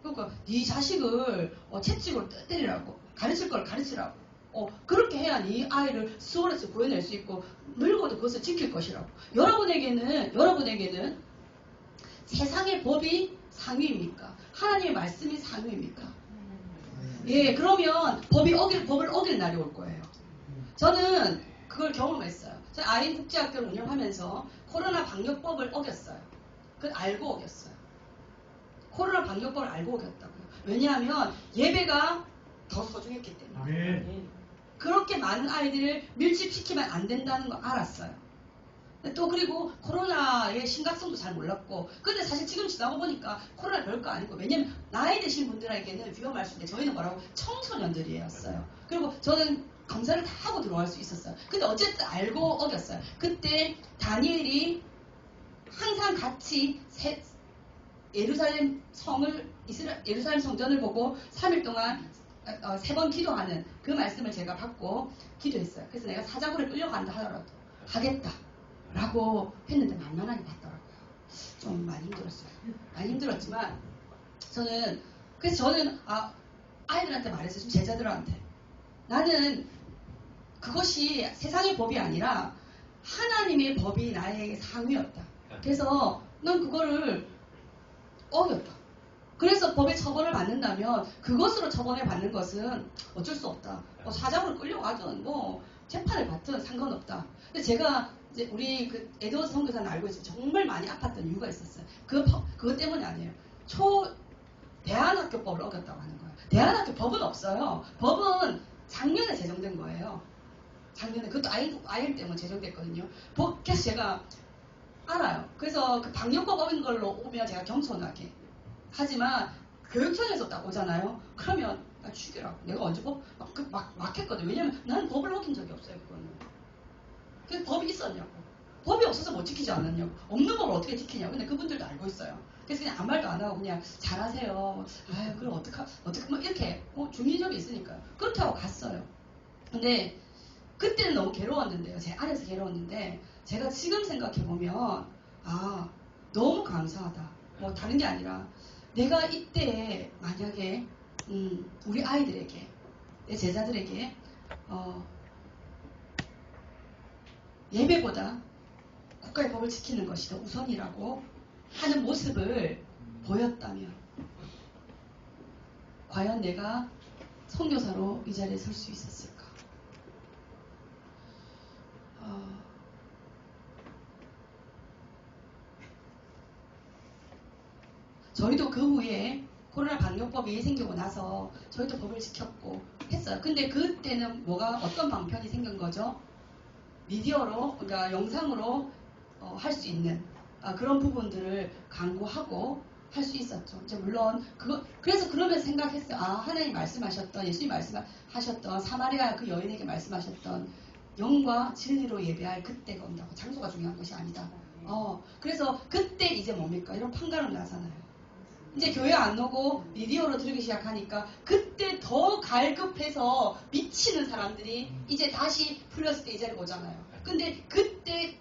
그러니까 네 자식을 채찍으로 때리라고 가르칠 걸 가르치라고 그렇게 해야 네 아이를 수월해서 구해낼 수 있고 늙어도 그것을 지킬 것이라고. 여러분에게는 세상의 법이 상위입니까? 하나님의 말씀이 상위입니까? 예, 그러면 법을 어길 날이 올 거예요. 저는 그걸 경험했어요. 저는 아인 국제학교를 운영하면서 코로나 방역법을 어겼어요. 그걸 알고 어겼어요. 코로나 방역법을 알고 어겼다고요. 왜냐하면 예배가 더 소중했기 때문에. 그렇게 많은 아이들을 밀집시키면 안 된다는 거 알았어요. 또 그리고 코로나의 심각성도 잘 몰랐고 근데 사실 지금 지나고 보니까 코로나 별거 아니고 왜냐면 나이 드신 분들에게는 위험할 수 있는데 저희는 청소년들이었어요. 그리고 저는 검사를 다 하고 들어갈 수 있었어요. 근데 어쨌든 알고 어겼어요. 그때 다니엘이 항상 같이 예루살렘 성전을 보고 3일 동안 3번 기도하는 그 말씀을 제가 받고 기도했어요. 그래서 내가 사자굴에 끌려간다 하더라도 하겠다 라고 했는데 만만하게 받더라고요. 좀 많이 힘들었어요. 많이 힘들었지만 그래서 저는 아이들한테 말했어요. 제자들한테 나는 그것이 세상의 법이 아니라 하나님의 법이 나에게 상위였다. 그래서 난 그거를 어겼다. 그래서 법의 처벌을 받는다면 그것으로 처벌을 받는 것은 어쩔 수 없다. 사자굴을 끌려가든 재판을 받든 상관없다. 근데 제가 이제 우리 에드워드 선교사는 알고 있어요. 정말 많이 아팠던 이유가 있었어요. 그것 때문이 아니에요. 대안학교법을 어겼다고 하는 거예요. 대안학교 법은 없어요. 법은 작년에 제정된 거예요. 작년에 그것도 아이엠 때문에 제정됐거든요. 그래서 제가 알아요. 그래서 그 방역법 어긴 걸로 오면 제가 겸손하게 하지만 교육청에서 딱 오잖아요. 그러면 나 죽이라고. 내가 언제 막 했거든. 왜냐면 나는 법을 어긴 적이 없어요. 그거는. 그래서 법이 있었냐고. 법이 없어서 못 지키지 않았냐고. 없는 법을 어떻게 지키냐고. 근데 그분들도 알고 있어요. 그래서 그냥 아무 말도 안 하고 그냥 잘하세요. 그럼 어떡하 이렇게 중립적이 있으니까요. 그렇게 하고 갔어요. 근데 그때는 너무 괴로웠는데요. 제 안에서 괴로웠는데 제가 지금 생각해보면 너무 감사하다. 다른 게 아니라 내가 이때 만약에 우리 아이들에게, 내 제자들에게 예배보다 국가의 법을 지키는 것이 더 우선이라고 하는 모습을 보였다면 과연 내가 선교사로 이 자리에 설 수 있었을까? 저희도 그 후에 코로나 방역법이 생기고 나서 저희도 법을 지켰고 했어요. 근데 그때는 어떤 방편이 생긴 거죠? 미디어로, 그러니까 영상으로 할 수 있는 그런 부분들을 강구하고 할 수 있었죠. 이제 물론 그래서 그러면서 생각했어요. 하나님 말씀하셨던, 예수님 말씀하셨던 사마리아 그 여인에게 말씀하셨던 영과 진리로 예배할 그때가 온다고. 장소가 중요한 것이 아니다. 그래서 그때 이제 뭡니까? 이런 판가름 나잖아요. 이제 교회 안 오고 미디어로 들기 시작하니까 그때 더 갈급해서 미치는 사람들이 이제 다시 풀렸을 때 이 자리에 오잖아요. 근데 그때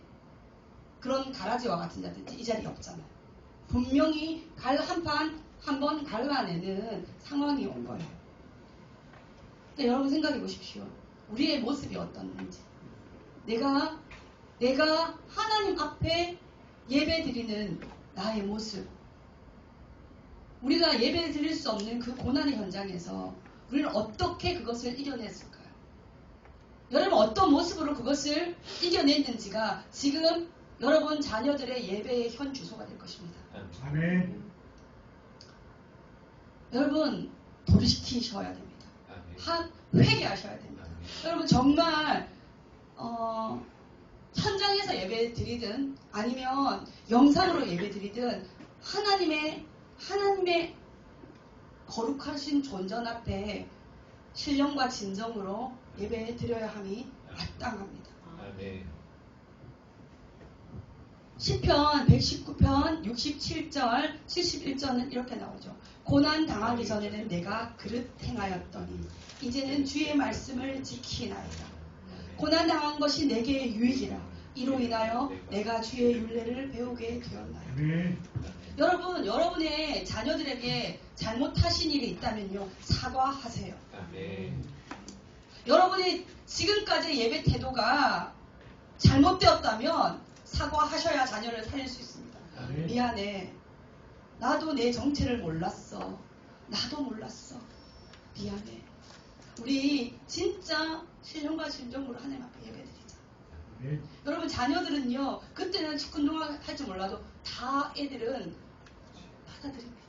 그런 가라지와 같은 자들이 이 자리에 없잖아요. 분명히 한 번 갈라내는 상황이 온 거예요. 근데 여러분 생각해 보십시오. 우리의 모습이 어떻는지. 내가 하나님 앞에 예배 드리는 나의 모습. 우리가 예배 드릴 수 없는 그 고난의 현장에서 우리는 어떻게 그것을 이겨냈을까요? 여러분 어떤 모습으로 그것을 이겨냈는지가 지금 여러분 자녀들의 예배의 현 주소가 될 것입니다. 아멘. 여러분 돌이키셔야 됩니다. 회개하셔야 됩니다. 여러분 정말 현장에서 예배 드리든 아니면 영상으로 예배 드리든 하나님의 거룩하신 존전 앞에 신령과 진정으로 예배 드려야 함이 마땅합니다. 시편 119편 67절 71절은 이렇게 나오죠. 고난 당하기 전에는 내가 그릇 행하였더니 이제는 주의 말씀을 지키나이다. 고난 당한 것이 내게 유익이라. 이로 인하여 내가 주의 율례를 배우게 되었나이다. 여러분, 여러분의 자녀들에게 잘못하신 일이 있다면요, 사과하세요. 여러분이 지금까지 예배 태도가 잘못되었다면 사과하셔야 자녀를 살릴 수 있습니다. 미안해. 나도 내 정체를 몰랐어. 나도 몰랐어. 미안해. 우리 진짜 신령과 진정으로 하나님 앞에 예배드리자. 여러분 자녀들은요, 그때는 축구운동을 할 줄 몰라도 다 애들은 받아들입니다.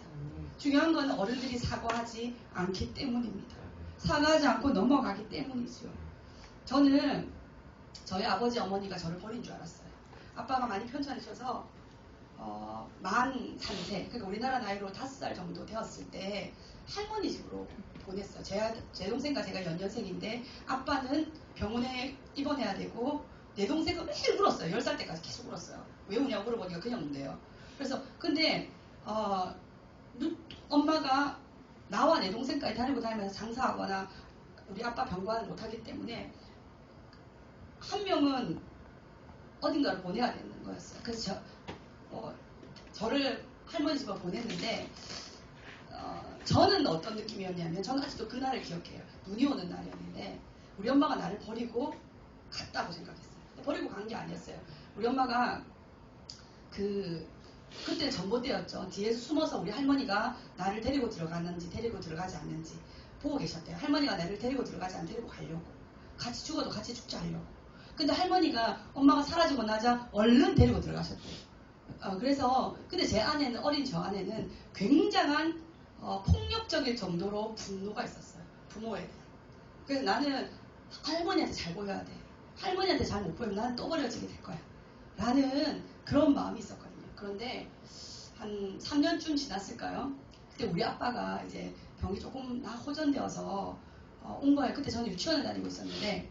중요한 건 어른들이 사과하지 않기 때문입니다. 사과하지 않고 넘어가기 때문이죠. 저는 저희 아버지 어머니가 저를 버린 줄 알았어요. 아빠가 많이 편찮으셔서 만 3세, 그러니까 우리나라 나이로 5살 정도 되었을 때 할머니 집으로 보냈어요. 제 동생과 제가 연년생인데 아빠는 병원에 입원해야 되고 내 동생은 매일 울었어요. 10살 때까지 계속 울었어요. 왜 우냐고 물어보니까 그냥 운대요. 그래서 근데 엄마가 나와 내 동생까지 다니고 다니면서 장사하거나 우리 아빠 병관을 못하기 때문에 한 명은 어딘가를 보내야 되는 거였어요. 그래서 저를 할머니 집에 보냈는데 저는 어떤 느낌이었냐면 저는 아직도 그날을 기억해요. 눈이 오는 날이었는데 우리 엄마가 나를 버리고 갔다고 생각했어요. 버리고 간 게 아니었어요. 우리 엄마가 그때 전봇대였죠. 뒤에서 숨어서 우리 할머니가 나를 데리고 들어갔는지 데리고 들어가지 않는지 보고 계셨대요. 할머니가 나를 데리고 들어가지 않고 데리고 가려고. 같이 죽어도 같이 죽지 않으려고. 근데 할머니가 엄마가 사라지고 나자 얼른 데리고 들어가셨대요. 그래서 근데 제 안에는 어린 저 안에는 굉장한 폭력적일 정도로 분노가 있었어요. 부모에 대한. 그래서 나는 할머니한테 잘 보여야 돼. 할머니한테 잘 못 보이면 나는 또 버려지게 될 거야. 라는 그런 마음이 있었거든요. 그런데 한 3년쯤 지났을까요? 그때 우리 아빠가 이제 병이 조금 호전되어서 온 거예요. 그때 저는 유치원을 다니고 있었는데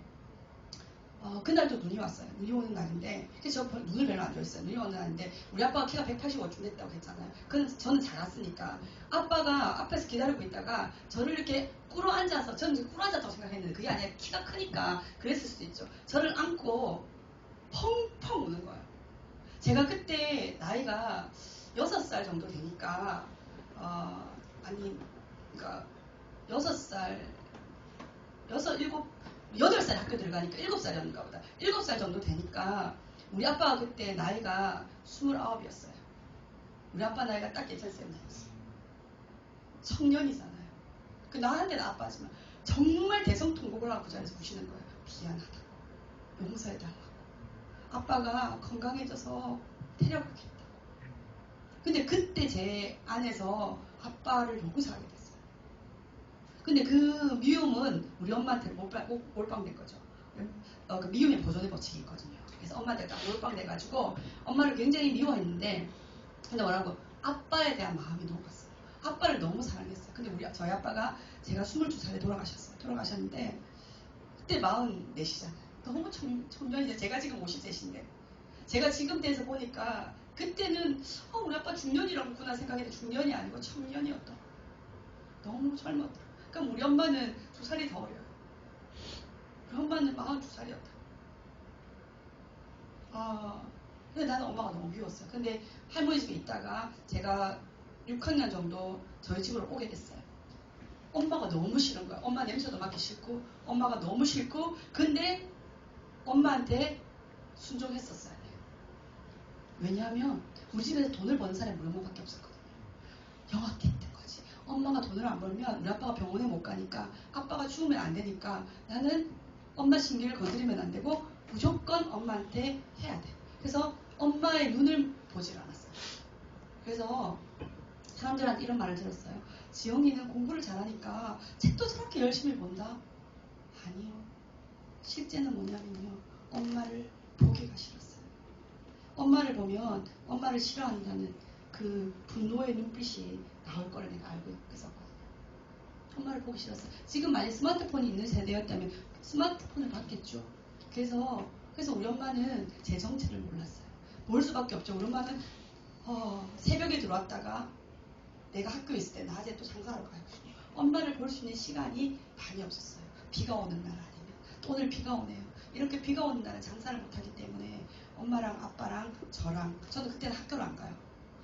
그날도 눈이 왔어요. 눈이 오는 날인데 그래서 저 눈을 별로 안 좋아했어요. 눈이 오는 날인데 우리 아빠가 키가 185쯤 됐다고 했잖아요. 저는 작았으니까 아빠가 앞에서 기다리고 있다가 저를 이렇게 꿇어앉아서 저는 꿇어앉았다고 생각했는데 그게 아니라 키가 크니까 그랬을 수도 있죠. 저를 안고 펑펑 우는 거예요. 제가 그때 나이가 6살 정도 되니까 그러니까 6살, 8살 학교 들어가니까 7살이었는가 보다. 7살 정도 되니까 우리 아빠가 그때 나이가 29이었어요. 우리 아빠 나이가 딱 예찬쌤 나이였어요. 청년이잖아요. 그 나한테는 아빠지만 정말 대성통곡을 하고 그 자리에서 우시는 거예요. 미안하다. 용서해달라고. 아빠가 건강해져서 데려가겠다. 근데 그때 제 안에서 아빠를 용서하게 됐어요. 근데 그 미움은 우리 엄마한테 몰빵된 거죠. 그 미움의 보존의 법칙이 있거든요. 그래서 엄마한테 딱 몰빵돼가지고 엄마를 굉장히 미워했는데 근데 뭐라고 아빠에 대한 마음이 녹았어요. 아빠를 너무 사랑했어요. 근데 저희 아빠가 제가 22살에 돌아가셨어요. 돌아가셨는데 그때 44이잖아요. 너무 청년이죠. 제가 지금 50세신데 제가 지금 돼서 보니까 그때는 우리 아빠 중년이라고구나 생각했는데 중년이 아니고 청년이었다. 너무 젊었다. 그럼 우리 엄마는 2살이 더 어려요. 우리 엄마는 42살이었다. 근데 나는 엄마가 너무 미웠어요. 근데 할머니 집에 있다가 제가 6학년 정도 저희 집으로 오게 됐어요. 엄마가 너무 싫은 거야. 엄마 냄새도 맡기 싫고 엄마가 너무 싫고 근데 엄마한테 순종했었어야 돼요. 왜냐하면 우리 집에서 돈을 버는 사람이 우리 엄마밖에 없었거든요. 영악했던 거지. 엄마가 돈을 안 벌면 우리 아빠가 병원에 못 가니까 아빠가 죽으면 안 되니까 나는 엄마 신기를 건드리면 안 되고 무조건 엄마한테 해야 돼. 그래서 엄마의 눈을 보질 않았어요. 그래서 사람들한테 이런 말을 들었어요. 지영이는 공부를 잘하니까 책도 저렇게 열심히 본다. 아니요. 실제는 뭐냐면요. 엄마를 보기가 싫었어요. 엄마를 보면 엄마를 싫어한다는 그 분노의 눈빛이 나올 거를 내가 알고 있었거든요. 엄마를 보기 싫었어요. 지금 만약 스마트폰이 있는 세대였다면 스마트폰을 봤겠죠. 그래서 우리 엄마는 제 정체를 몰랐어요. 모를 수밖에 없죠. 우리 엄마는 새벽에 들어왔다가 내가 학교에 있을 때 낮에 또 장사하러 가요. 엄마를 볼 수 있는 시간이 많이 없었어요. 비가 오는 날 아니면 또 오늘 비가 오네요. 이렇게 비가 오는 날은 장사를 못하기 때문에 엄마랑 아빠랑 저랑 저는 그때는 학교를 안 가요.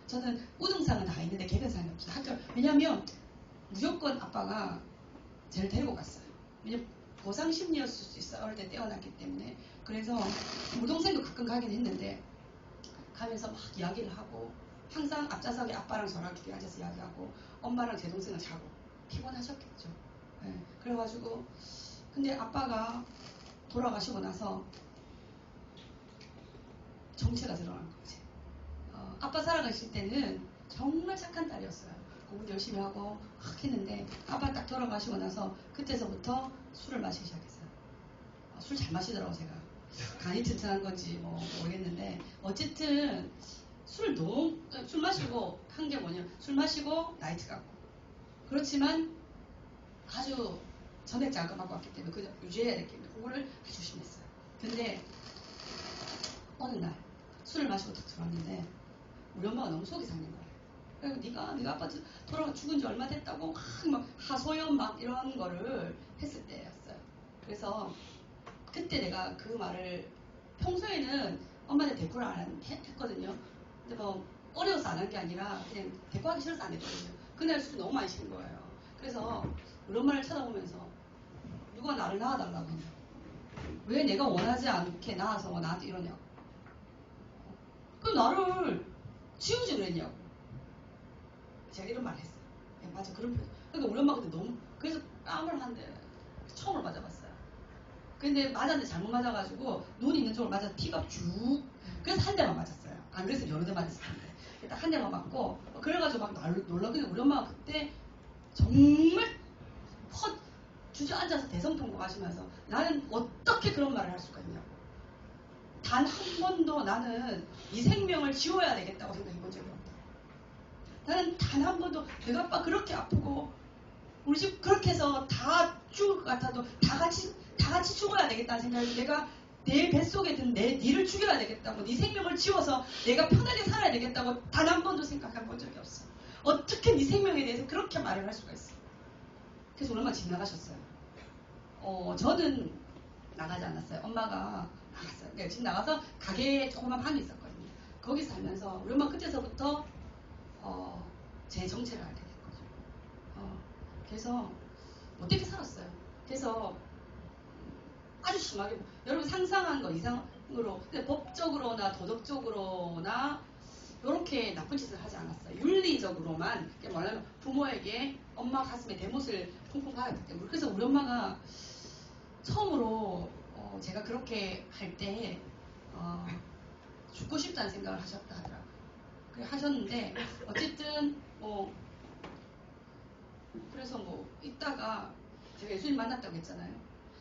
저는 우등상은 다 있는데 개변상이 없어요. 왜냐하면 무조건 아빠가 저를 데리고 갔어요. 왜냐면 보상심리였을 수 있어요. 어릴 때 떼어놨기 때문에. 그래서 우리 동생도 가끔 가긴 했는데 가면서 막 이야기를 하고 항상 앞좌석에 아빠랑 저랑 둘이 앉아서 이야기하고 엄마랑 제 동생은 자고 피곤하셨겠죠. 네. 그래가지고 근데 아빠가 돌아가시고 나서 정체가 드러난 거지. 아빠 살아가실 때는 정말 착한 딸이었어요. 공부 열심히 하고 막 했는데 아빠 딱 돌아가시고 나서 그때서부터 술을 마시기 시작했어요. 술 잘 마시더라고 제가. 간이 튼튼한 건지 뭐 모르겠는데 어쨌든 술 마시고 한 게 뭐냐 술 마시고 나이트 가고 그렇지만 아주 전액 자금하고 왔기 때문에 그냥 유지해야 되기 때문에 공부를 아주 열심히 했어요. 근데 어느 날 술을 마시고 딱 들어왔는데 우리 엄마가 너무 속이 상한 거예요. 그래서 네가 아빠 돌아가 죽은 지 얼마 됐다고 막 하소연 막 이런 거를 했을 때였어요. 그래서 그때 내가 그 말을 평소에는 엄마한테 대꾸를 안 했거든요. 근데 뭐 어려워서 안 한 게 아니라 그냥 대꾸하기 싫어서 안 했거든요. 그날 술이 너무 많이 신 거예요. 그래서 우리 엄마를 쳐다보면서 누가 나를 낳아달라고 하냐. 왜 내가 원하지 않게 낳아서 나한테 이러냐고. 그럼 나를 지우지 그랬냐고. 제가 이런 말 했어요. 맞아 그런 표현. 그러니까 우리 엄마가 그때 너무 그래서 뺨을 한대 총을 맞아봤어요. 근데 맞았는데 잘못 맞아가지고 눈 있는 쪽으로 맞아서 피가 쭉 그래서 한 대만 맞았어요. 안 그래서 여러 대 맞았을 텐데 딱 한 대만 맞고 그래가지고 막 놀라거든요. 우리 엄마가 그때 정말 주저앉아서 대성통곡하시면서 나는 어떻게 그런 말을 할 수가 있냐고. 단 한 번도 나는 이 생명을 지워야 되겠다고 생각해 본 적이 없다. 나는 단 한 번도 내가 아빠 그렇게 아프고 우리 집 그렇게 해서 다 죽을 것 같아도 다 같이 죽어야 되겠다는 생각이 내가 내 뱃속에 든 니를 죽여야 되겠다고 네 생명을 지워서 내가 편하게 살아야 되겠다고 단 한 번도 생각해 본 적이 없어. 어떻게 네 생명에 대해서 그렇게 말을 할 수가 있어. 그래서 우리 엄마 집 나가셨어요. 저는 나가지 않았어요. 엄마가 나갔어요. 그러니까 집 나가서 가게에 조그만 방이 있었거든요. 거기 살면서 우리 엄마 그때서부터 제 정체를 알게 됐거든요. 그래서 못되게 살았어요. 그래서 아주 심하게 여러분 상상한 거 이상으로 근데 법적으로나 도덕적으로나 이렇게 나쁜 짓을 하지 않았어요. 윤리적으로만 뭐냐면 부모에게 엄마 가슴에 대못을 쿵쿵 박았기 때문에 그래서 우리 엄마가 처음으로 제가 그렇게 할 때 죽고 싶다는 생각을 하셨다 하더라고요. 그래 하셨는데 어쨌든 그래서 이따가 제가 예수님 만났다고 했잖아요.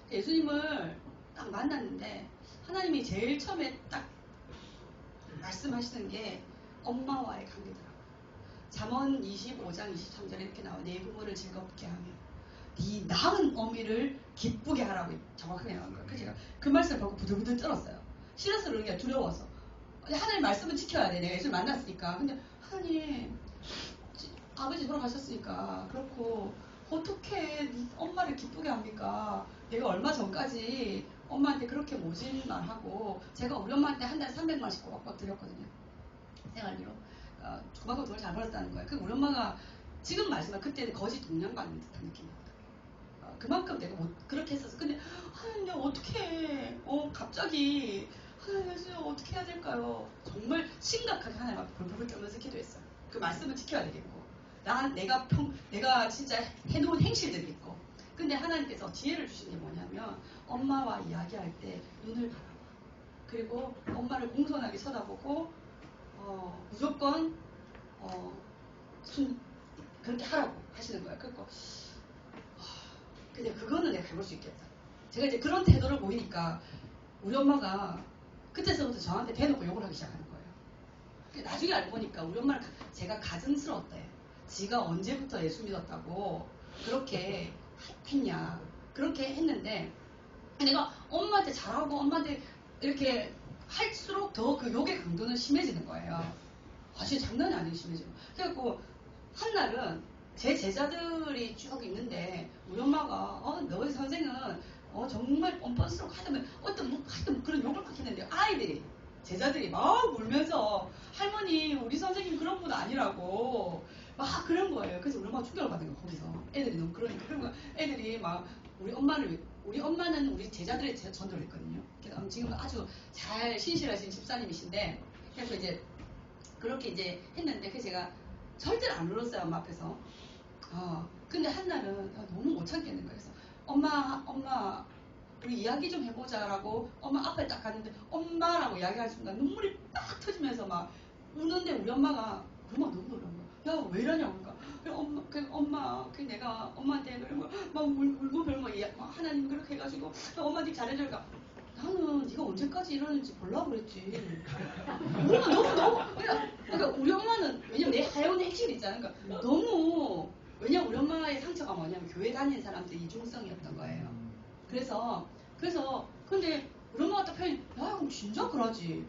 예수님을 딱 만났는데 하나님이 제일 처음에 딱 말씀하시는 게 엄마와의 관계더라고요. 잠언 25장 23절에 이렇게 나와 내 부모를 즐겁게 하며 네 낳은 어미를 기쁘게 하라고 정확하게 나온 거예요. 그래서 제가 그 말씀을 보고 부들부들 떨었어요. 싫어서 그런 게 두려워서. 하나님 말씀은 지켜야 돼. 내가 예수를 만났으니까. 근데 하나님 아버지 돌아가셨으니까 그렇고 어떻게 엄마를 기쁘게 합니까? 내가 얼마 전까지 엄마한테 그렇게 모진 말하고 제가 우리 엄마한테 한 달에 300만씩 꼬박꼬박 드렸거든요. 생활비로. 그만큼 돈을 잘 벌었다는 거예요. 그 우리 엄마가 지금 말씀한 그때는 거짓 동량 받는 듯한 느낌이었다. 그만큼 내가 그렇게 했었어. 근데 하나님 어떻게 갑자기 하나님 어떻게 해야 될까요? 정말 심각하게 하나님 앞에 벌벌 떨면서 기도했어요. 그 말씀을 지켜야 되겠고 내가 진짜 해놓은 행실들이 있고 근데 하나님께서 지혜를 주신 게 뭐냐면 엄마와 이야기할 때 눈을 바라봐. 그리고 엄마를 공손하게 쳐다보고 무조건 그렇게 하라고 하시는 거예요. 그리고 근데 그거는 내가 해볼 수 있겠다. 제가 이제 그런 태도를 보이니까 우리 엄마가 그때서부터 저한테 대놓고 욕을 하기 시작하는 거예요. 나중에 알고 보니까 우리 엄마를 제가 가증스러웠대. 지가 언제부터 예수 믿었다고 그렇게 했냐. 그렇게 했는데 내가 엄마한테 잘하고 엄마한테 이렇게 할수록 더 그 욕의 강도는 심해지는 거예요. 진짜 장난이 아니게 심해지고. 그래갖고 한날은 제 제자들이 쭉 있는데 우리 엄마가 너희 선생은 정말 뻔뻔스럽고 하여튼 그런 욕을 막 했는데 아이들이 제자들이 막 울면서 할머니 우리 선생님 그런 분 아니라고 막 그런 거예요. 그래서 우리 엄마가 충격을 받은 거예요. 거기서 애들이 너무 그러니까 그러면 애들이 막 우리 엄마는 우리 제자들의 전도를 했거든요. 그래서 지금 아주 잘 신실하신 집사님이신데 그래서 이제 그렇게 이제 했는데 그래서 제가 절대로 안 울었어요. 엄마 앞에서. 근데 한날은 너무 못 참겠는 거예요. 그래서 엄마 우리 이야기 좀 해보자라고 엄마 앞에 딱 갔는데 엄마라고 이야기할 순간 눈물이 빡 터지면서 막 우는데 우리 엄마가 너무 놀란 거야. 야 왜 이러냐고 그러니까 엄마 내가 엄마한테 그런 거막 울고 별거 하나님 그렇게 해가지고 엄마한테 잘해줘니까 나는 네가 언제까지 이러는지 보려고 그랬지. 너무 그러니까 우리 엄마는 왜냐면 내 하여운 핵심이 있잖아. 그러니까 너무 왜냐면 우리 엄마의 상처가 뭐냐면 교회 다니는 사람들 이중성이었던 거예요. 그래서 근데 우리 엄마가 딱 야 그럼 진짜 그러지.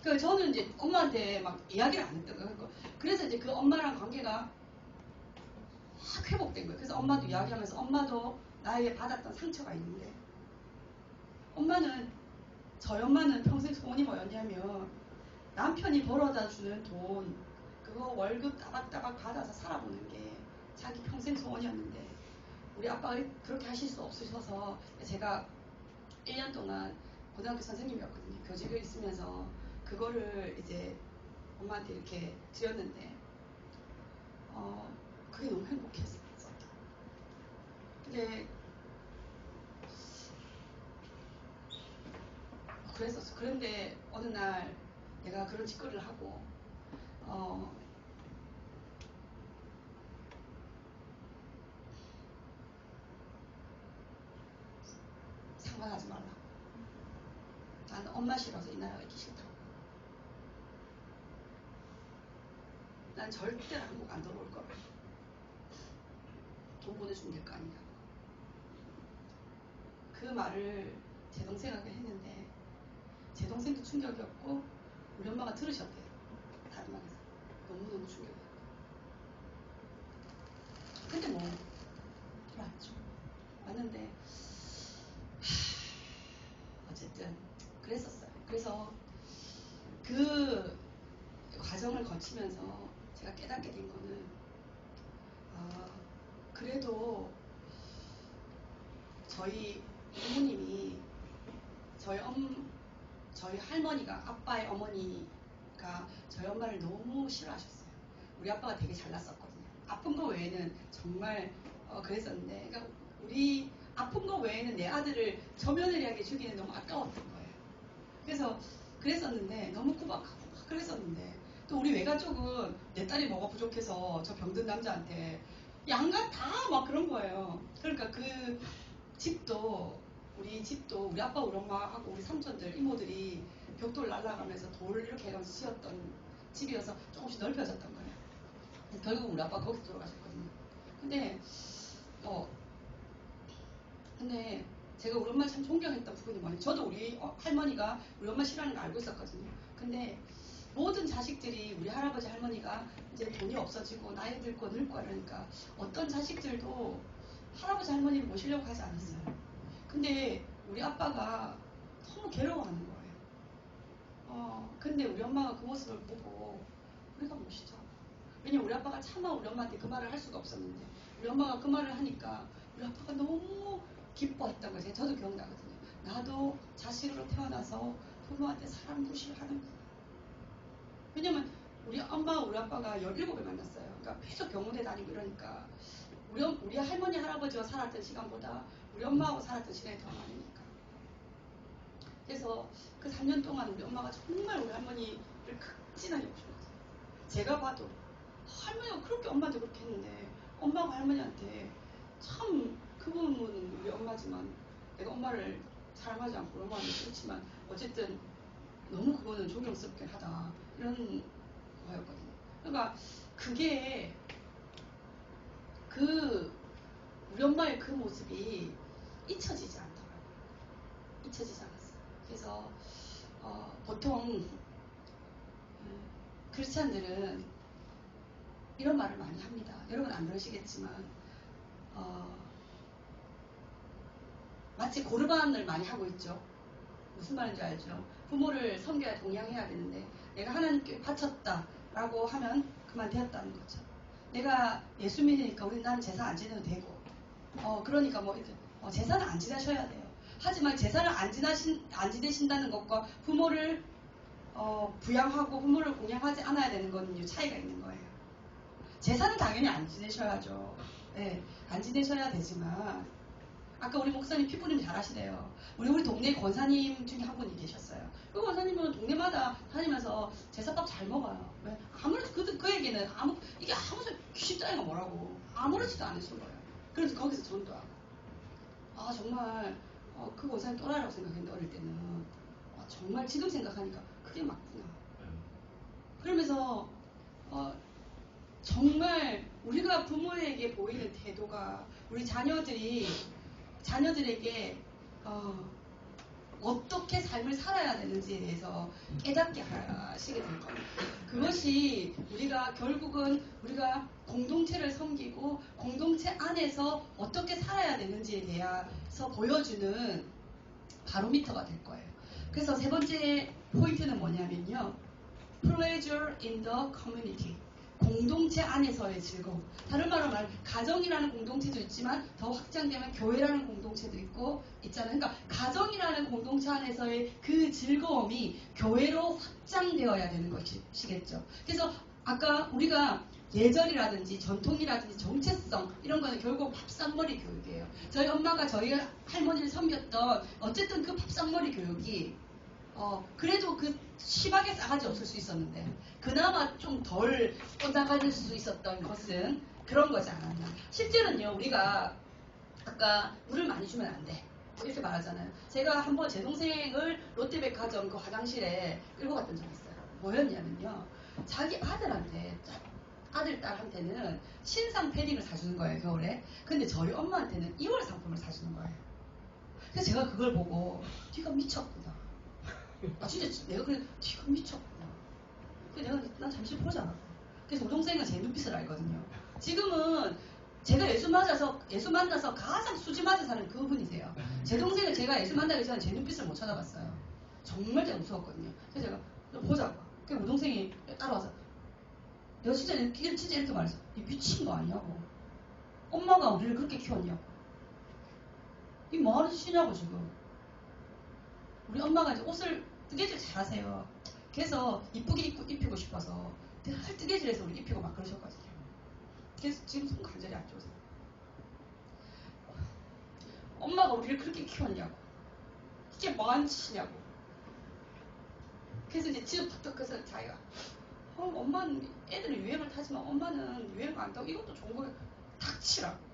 그러니까 저는 이제 엄마한테 막 이야기를 안 했던 거예요. 그래서 이제 그 엄마랑 관계가 확 회복된 거예요. 그래서 엄마도 이야기하면서 엄마도 나에게 받았던 상처가 있는데 저희 엄마는 평생 소원이 뭐였냐면 남편이 벌어다 주는 돈 그거 월급 따박따박 받아서 살아보는 게 자기 평생 소원이었는데 우리 아빠가 그렇게 하실 수 없으셔서 제가 1년 동안 고등학교 선생님이었거든요. 교직에 있으면서 그거를 이제 엄마한테 이렇게 드렸는데 그게 너무 행복했어요. 근데 그랬었어. 그런데 어느 날 내가 그런 짓거리를 하고 상관하지 말라. 나는 엄마 싫어서 이 나라가 있기 싫다고. 난 절대 한국 안 돌아올 거라. 돈 보내주면 될 거 아니냐고. 그 말을 제 동생에게 했는데 제 동생도 충격이었고 우리 엄마가 들으셨대요. 다름하게서 너무너무 충격이었고. 근데 맞죠. 맞는데 어쨌든 그랬었어요. 그래서 그 과정을 거치면서 제가 깨닫게 된 거는 그래도 저희 부모님이 저희 할머니가 아빠의 어머니가 저희 엄마를 너무 싫어하셨어요. 우리 아빠가 되게 잘났었거든요. 아픈 거 외에는 정말 그랬었는데, 그러니까 우리 아픈 거 외에는 내 아들을 저며느리에게 주기는 너무 아까웠던 거예요. 그래서 그랬었는데 너무 구박하고 막 그랬었는데 또 우리 외가 쪽은 내 딸이 뭐가 부족해서 저 병든 남자한테 양가 다 막 그런 거예요. 그러니까 그 집도 우리 아빠 우리 엄마하고 우리 삼촌들 이모들이 벽돌 날아가면서 돌 이렇게 해가면서 지었던 집이어서 조금씩 넓혀졌던 거예요. 결국 우리 아빠가 거기서 돌아가셨거든요. 근데 제가 우리 엄마 참 존경했던 부분이 뭐냐면 저도 우리 할머니가 우리 엄마 싫어하는 거 알고 있었거든요. 근데 모든 자식들이 우리 할아버지 할머니가 이제 돈이 없어지고 나이 들고 늙고 하니까 어떤 자식들도 할아버지 할머니를 모시려고 하지 않았어요. 근데 우리 아빠가 너무 괴로워하는 거예요. 근데 우리 엄마가 그 모습을 보고 우리가 모시자. 왜냐면 우리 아빠가 차마 우리 엄마한테 그 말을 할 수가 없었는데 우리 엄마가 그 말을 하니까 우리 아빠가 너무 기뻐했던 거죠. 저도 기억나거든요. 나도 자식으로 태어나서 부모한테 사랑 무시를 하는구나. 왜냐면 우리 엄마, 우리 아빠가 17을 만났어요. 그러니까 계속 병원에 다니고 이러니까 우리 할머니, 할아버지와 살았던 시간보다 우리 엄마하고 살았던 시간이 더 많으니까. 그래서 그 3년 동안 우리 엄마가 정말 우리 할머니를 극진하게 모셨어요. 제가 봐도 할머니가 그렇게 엄마한테 그렇게 했는데 엄마가 할머니한테 참 그분은 우리 엄마지만 내가 엄마를 사랑하지 않고 우리 엄마는 그렇지만 어쨌든 너무 그거는 존경스럽긴 하다 이런 거였거든요. 그러니까 그게 우리 엄마의 그 모습이 잊혀지지 않더라고요. 잊혀지지 않았어요. 그래서 보통 크리스찬들은 이런 말을 많이 합니다. 여러분 안 그러시겠지만 마치 고르반을 많이 하고 있죠. 무슨 말인지 알죠? 부모를 섬겨야 동양해야 되는데 내가 하나님께 바쳤다라고 하면 그만 되었다는 거죠. 내가 예수 믿으니까 나는 제사 안 지내도 되고 그러니까 뭐 이렇게 제사는 안 지내셔야 돼요. 하지만 제사를 안 지내신다는 것과 부모를 부양하고 부모를 공양하지 않아야 되는 거는요 차이가 있는 거예요. 제사는 당연히 안 지내셔야죠. 네, 안 지내셔야 되지만 아까 우리 목사님 피부님 잘하시대요. 우리 동네 권사님 중에 한 분이 계셨어요. 그 권사님은 동네마다 다니면서 제사밥 잘 먹어요. 왜? 그에게는 이게 아무 소리 귀신짜리가 뭐라고 아무렇지도 않으신 거예요. 그래서 거기서 전도하고 정말 그 권사님 또라이라고 생각했는데 어릴 때는 정말 지금 생각하니까 그게 맞구나. 그러면서 정말 우리가 부모에게 보이는 태도가 우리 자녀들에게 어떻게 삶을 살아야 되는지에 대해서 깨닫게 하시게 될 겁니다. 그것이 결국은 우리가 공동체를 섬기고 공동체 안에서 어떻게 살아야 되는지에 대해서 보여주는 바로미터가 될 거예요. 그래서 세 번째 포인트는 뭐냐면요. Pleasure in the community. 공동체 안에서의 즐거움. 다른 말로 말하면 가정이라는 공동체도 있지만 더 확장되면 교회라는 공동체도 있잖아요. 그러니까 가정이라는 공동체 안에서의 그 즐거움이 교회로 확장되어야 되는 것이겠죠. 그래서 아까 우리가 예절이라든지 전통이라든지 정체성 이런 거는 결국 밥상머리 교육이에요. 저희 엄마가 저희 할머니를 섬겼던 어쨌든 그 밥상머리 교육이 그래도 그 심하게 싸가지 없을 수 있었는데 그나마 좀 덜 꼰다가질 수 있었던 것은 그런 거지 않았나. 실제로는요 우리가 아까 물을 많이 주면 안 돼 이렇게 말하잖아요. 제가 한번 제 동생을 롯데백화점 그 화장실에 끌고 갔던 적이 있어요. 뭐였냐면요 자기 아들 딸한테는 신상 패딩을 사주는 거예요 겨울에. 근데 저희 엄마한테는 2월 상품을 사주는 거예요. 그래서 제가 그걸 보고 네가 미쳤구나. 진짜 내가 그래 네가 미쳤구나. 그래서 난 잠시 보자. 그래서 우동생은 제 눈빛을 알거든요. 지금은 제가 예수 만나서 가장 수지 맞은 사람이 그분이세요. 제 동생은 제가 예수 만나기 전에 제 눈빛을 못 쳐다봤어요. 정말 제가 무서웠거든요. 그래서 제가 너 보자고. 그래서 우동생이 따라와서 내가 진짜 이렇게 말했어. 이 미친 거 아니냐고. 엄마가 우리를 그렇게 키웠냐고. 이 뭐 하는 짓이냐고 지금. 우리 엄마가 이제 옷을 뜨개질 잘하세요. 그래서 이쁘게 입히고 싶어서 늘 뜨개질해서 우리 입히고 막 그러셨거든요. 그래서 지금 손 관절이 안 좋으세요. 엄마가 우리를 그렇게 키웠냐고. 이게 뭐하는 짓이냐고. 그래서 이제 지금 부탁해서 자기가 엄마는 애들은 유행을 타지만 엄마는 유행을 안 타고 이것도 좋은 거예요. 닥치라고.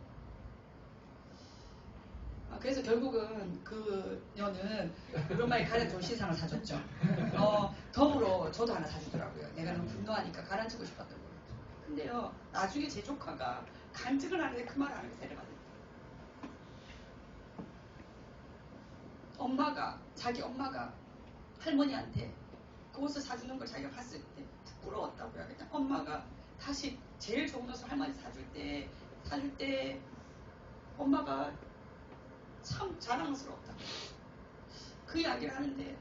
그래서 결국은 그녀는 우리 엄마에 가장 좋은 신상을 사줬죠. 덤으로 저도 하나 사주더라고요. 내가 너무 분노하니까 가라앉히고 싶었던 거예요. 근데요, 나중에 제 조카가 간증을 하는데 그 말 안 하고 세례받았대요. 자기 엄마가 할머니한테 그 옷을 사주는 걸 자기가 봤을 때 부끄러웠다고요. 그냥 엄마가 다시 제일 좋은 옷을 할머니 사줄 때 엄마가 참 자랑스럽다. 그 이야기를 하는데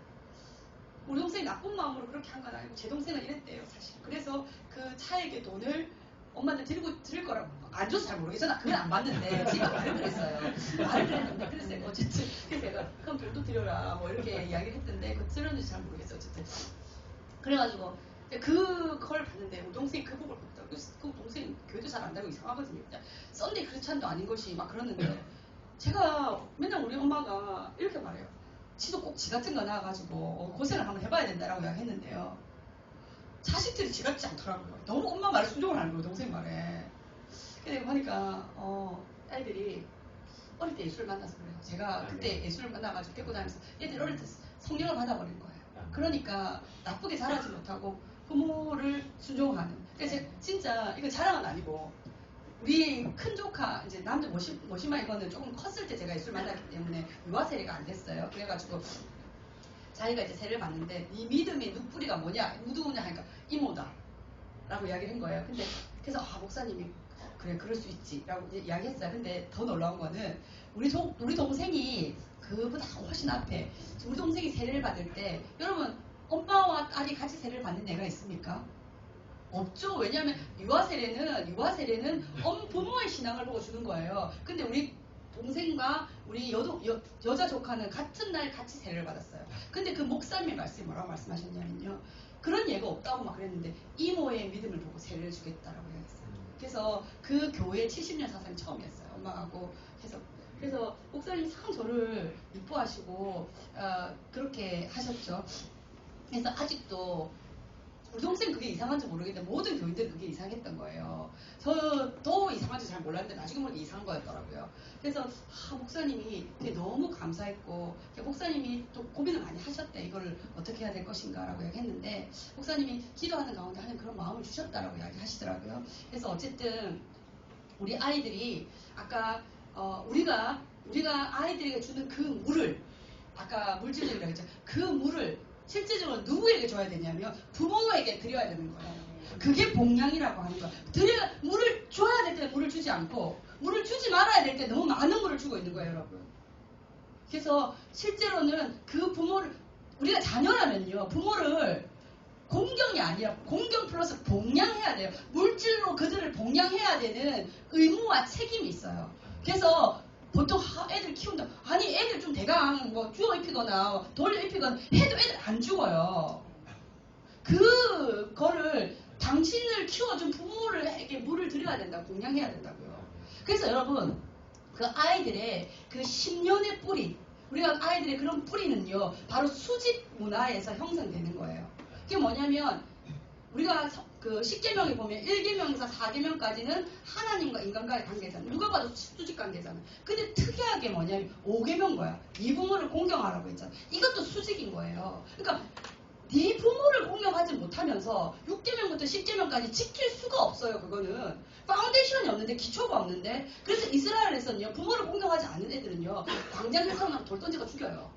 우리 동생이 나쁜 마음으로 그렇게 한 건 아니고 제 동생은 이랬대요 사실. 그래서 그 차에게 돈을 엄마한테 드릴 거라고 안 줘서 잘 모르겠잖아. 그건 안 봤는데 지가 말을 그랬어요. 말을 그랬는데 그래서 어쨌든 그래서 내가 그럼 돈도 드려라 뭐 이렇게 이야기를 했던데 그거 들었는지 잘 모르겠어요. 어쨌든 그래가지고 그걸 봤는데 우리 동생이 그 복을 봤다고. 그 동생이 교회도 잘 안 다니고 이상하거든요. 그냥 썬데이 크리스찬도 아닌 것이 막 그러는데 제가 맨날 우리 엄마가 이렇게 말해요. 지도 꼭 지 같은 거 낳아가지고 고생을 한번 해봐야 된다라고 이야기했는데요. 자식들이 지 같지 않더라고요. 너무 엄마 말에 순종을 하는 거예요. 동생 말에. 근데 보니까 애들이 어릴 때 예수를 만나서 그래요. 제가 그때 예수를 만나가지고 데리고 다니면서 애들이 어릴 때 성령을 받아버린 거예요. 그러니까 나쁘게 자라지 못하고 부모를 순종하는. 그래서 진짜 이거 자랑은 아니고 우리 큰 조카 이제 남들 모시마 이거는 조금 컸을 때 제가 예수를 만났기 때문에 유아 세례가 안 됐어요. 그래가지고 자기가 이제 세례를 받는데 이 믿음의 늑뿌리가 뭐냐 누구냐 하니까 이모다 라고 이야기를 한 거예요. 근데 그래서 목사님이 그래 그럴 수 있지 라고 이야기했어요. 근데 더 놀라운 거는 우리 동생이 그보다 훨씬 앞에 우리 동생이 세례를 받을 때 여러분 엄마와 딸이 같이 세례를 받는 애가 있습니까? 없죠. 왜냐하면 유아 세례는 부모의 신앙을 보고 주는 거예요. 근데 우리 동생과 우리 여자 조카는 같은 날 같이 세례를 받았어요. 근데 그 목사님의 말씀이 뭐라고 말씀하셨냐면요. 그런 예가 없다고 막 그랬는데 이모의 믿음을 보고 세례를 주겠다라고 이야기했어요. 그래서 그 교회 70년 사상이 처음이었어요. 엄마하고 해서. 그래서 목사님이 참 저를 이뻐하시고 그렇게 하셨죠. 그래서 아직도 우리 동생 그게 이상한지 모르겠는데 모든 교인들은 그게 이상했던 거예요. 저도 이상한지 잘 몰랐는데 나중에 보니까 이상한 거였더라고요. 그래서 목사님이 너무 감사했고 목사님이 또 고민을 많이 하셨대. 이걸 어떻게 해야 될 것인가 라고 이야기했는데 목사님이 기도하는 가운데 하는 그런 마음을 주셨다라고 이야기하시더라고요. 그래서 어쨌든 우리 아이들이 아까 우리가 아이들에게 주는 그 물을 아까 물질이라고 했죠. 그 물을 실제적으로 누구에게 줘야 되냐면 부모에게 드려야 되는 거예요. 그게 봉양이라고 하는 거예요. 물을 줘야 될 때 물을 주지 않고 물을 주지 말아야 될 때 너무 많은 물을 주고 있는 거예요, 여러분. 그래서 실제로는 그 부모를 우리가 자녀라면요. 부모를 공경이 아니라 공경 플러스 봉양해야 돼요. 물질로 그들을 봉양해야 되는 의무와 책임이 있어요. 그래서 보통 애들 키운다. 아니 애들 좀 대강 뭐 주워 입히거나 돌려 입히거나 해도 애들 안 죽어요. 그거를 당신을 키워준 부모에게 물을 드려야 된다. 공양해야 된다고요. 그래서 여러분 그 아이들의 그 10년의 뿌리 우리가 아이들의 그런 뿌리는요. 바로 수직 문화에서 형성되는 거예요. 그게 뭐냐면 우리가 그 10계명에 보면 1계명에서 4계명까지는 하나님과 인간과의 관계잖아요. 누가 봐도 수직 관계잖아요. 근데 특이하게 뭐냐면 5계명 거야. 네 부모를 공경하라고 했잖아. 이것도 수직인 거예요. 그러니까 네 부모를 공경하지 못하면서 6계명부터 10계명까지 지킬 수가 없어요. 그거는 파운데이션이 없는데 기초가 없는데 그래서 이스라엘에서는요. 부모를 공경하지 않는 애들은요. 광장에서 나면 돌 던지가 죽여요.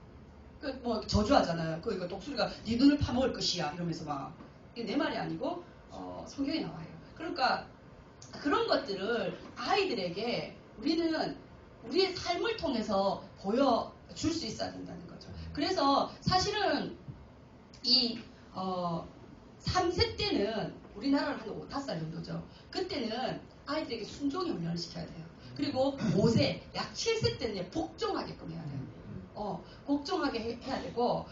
그 뭐 저주하잖아요. 그러니까 독수리가 네 눈을 파먹을 것이야 이러면서 막 이게 내 말이 아니고 성경에 나와요. 그러니까 그런 것들을 아이들에게 우리는 우리의 삶을 통해서 보여줄 수 있어야 된다는 거죠. 그래서 사실은 이 3세 때는 우리나라로 한 5~5살 정도죠. 그때는 아이들에게 순종의 훈련을 시켜야 돼요. 그리고 5세, 약 7세 때는 복종하게끔 해야 돼요. 복종하게 해야 되고,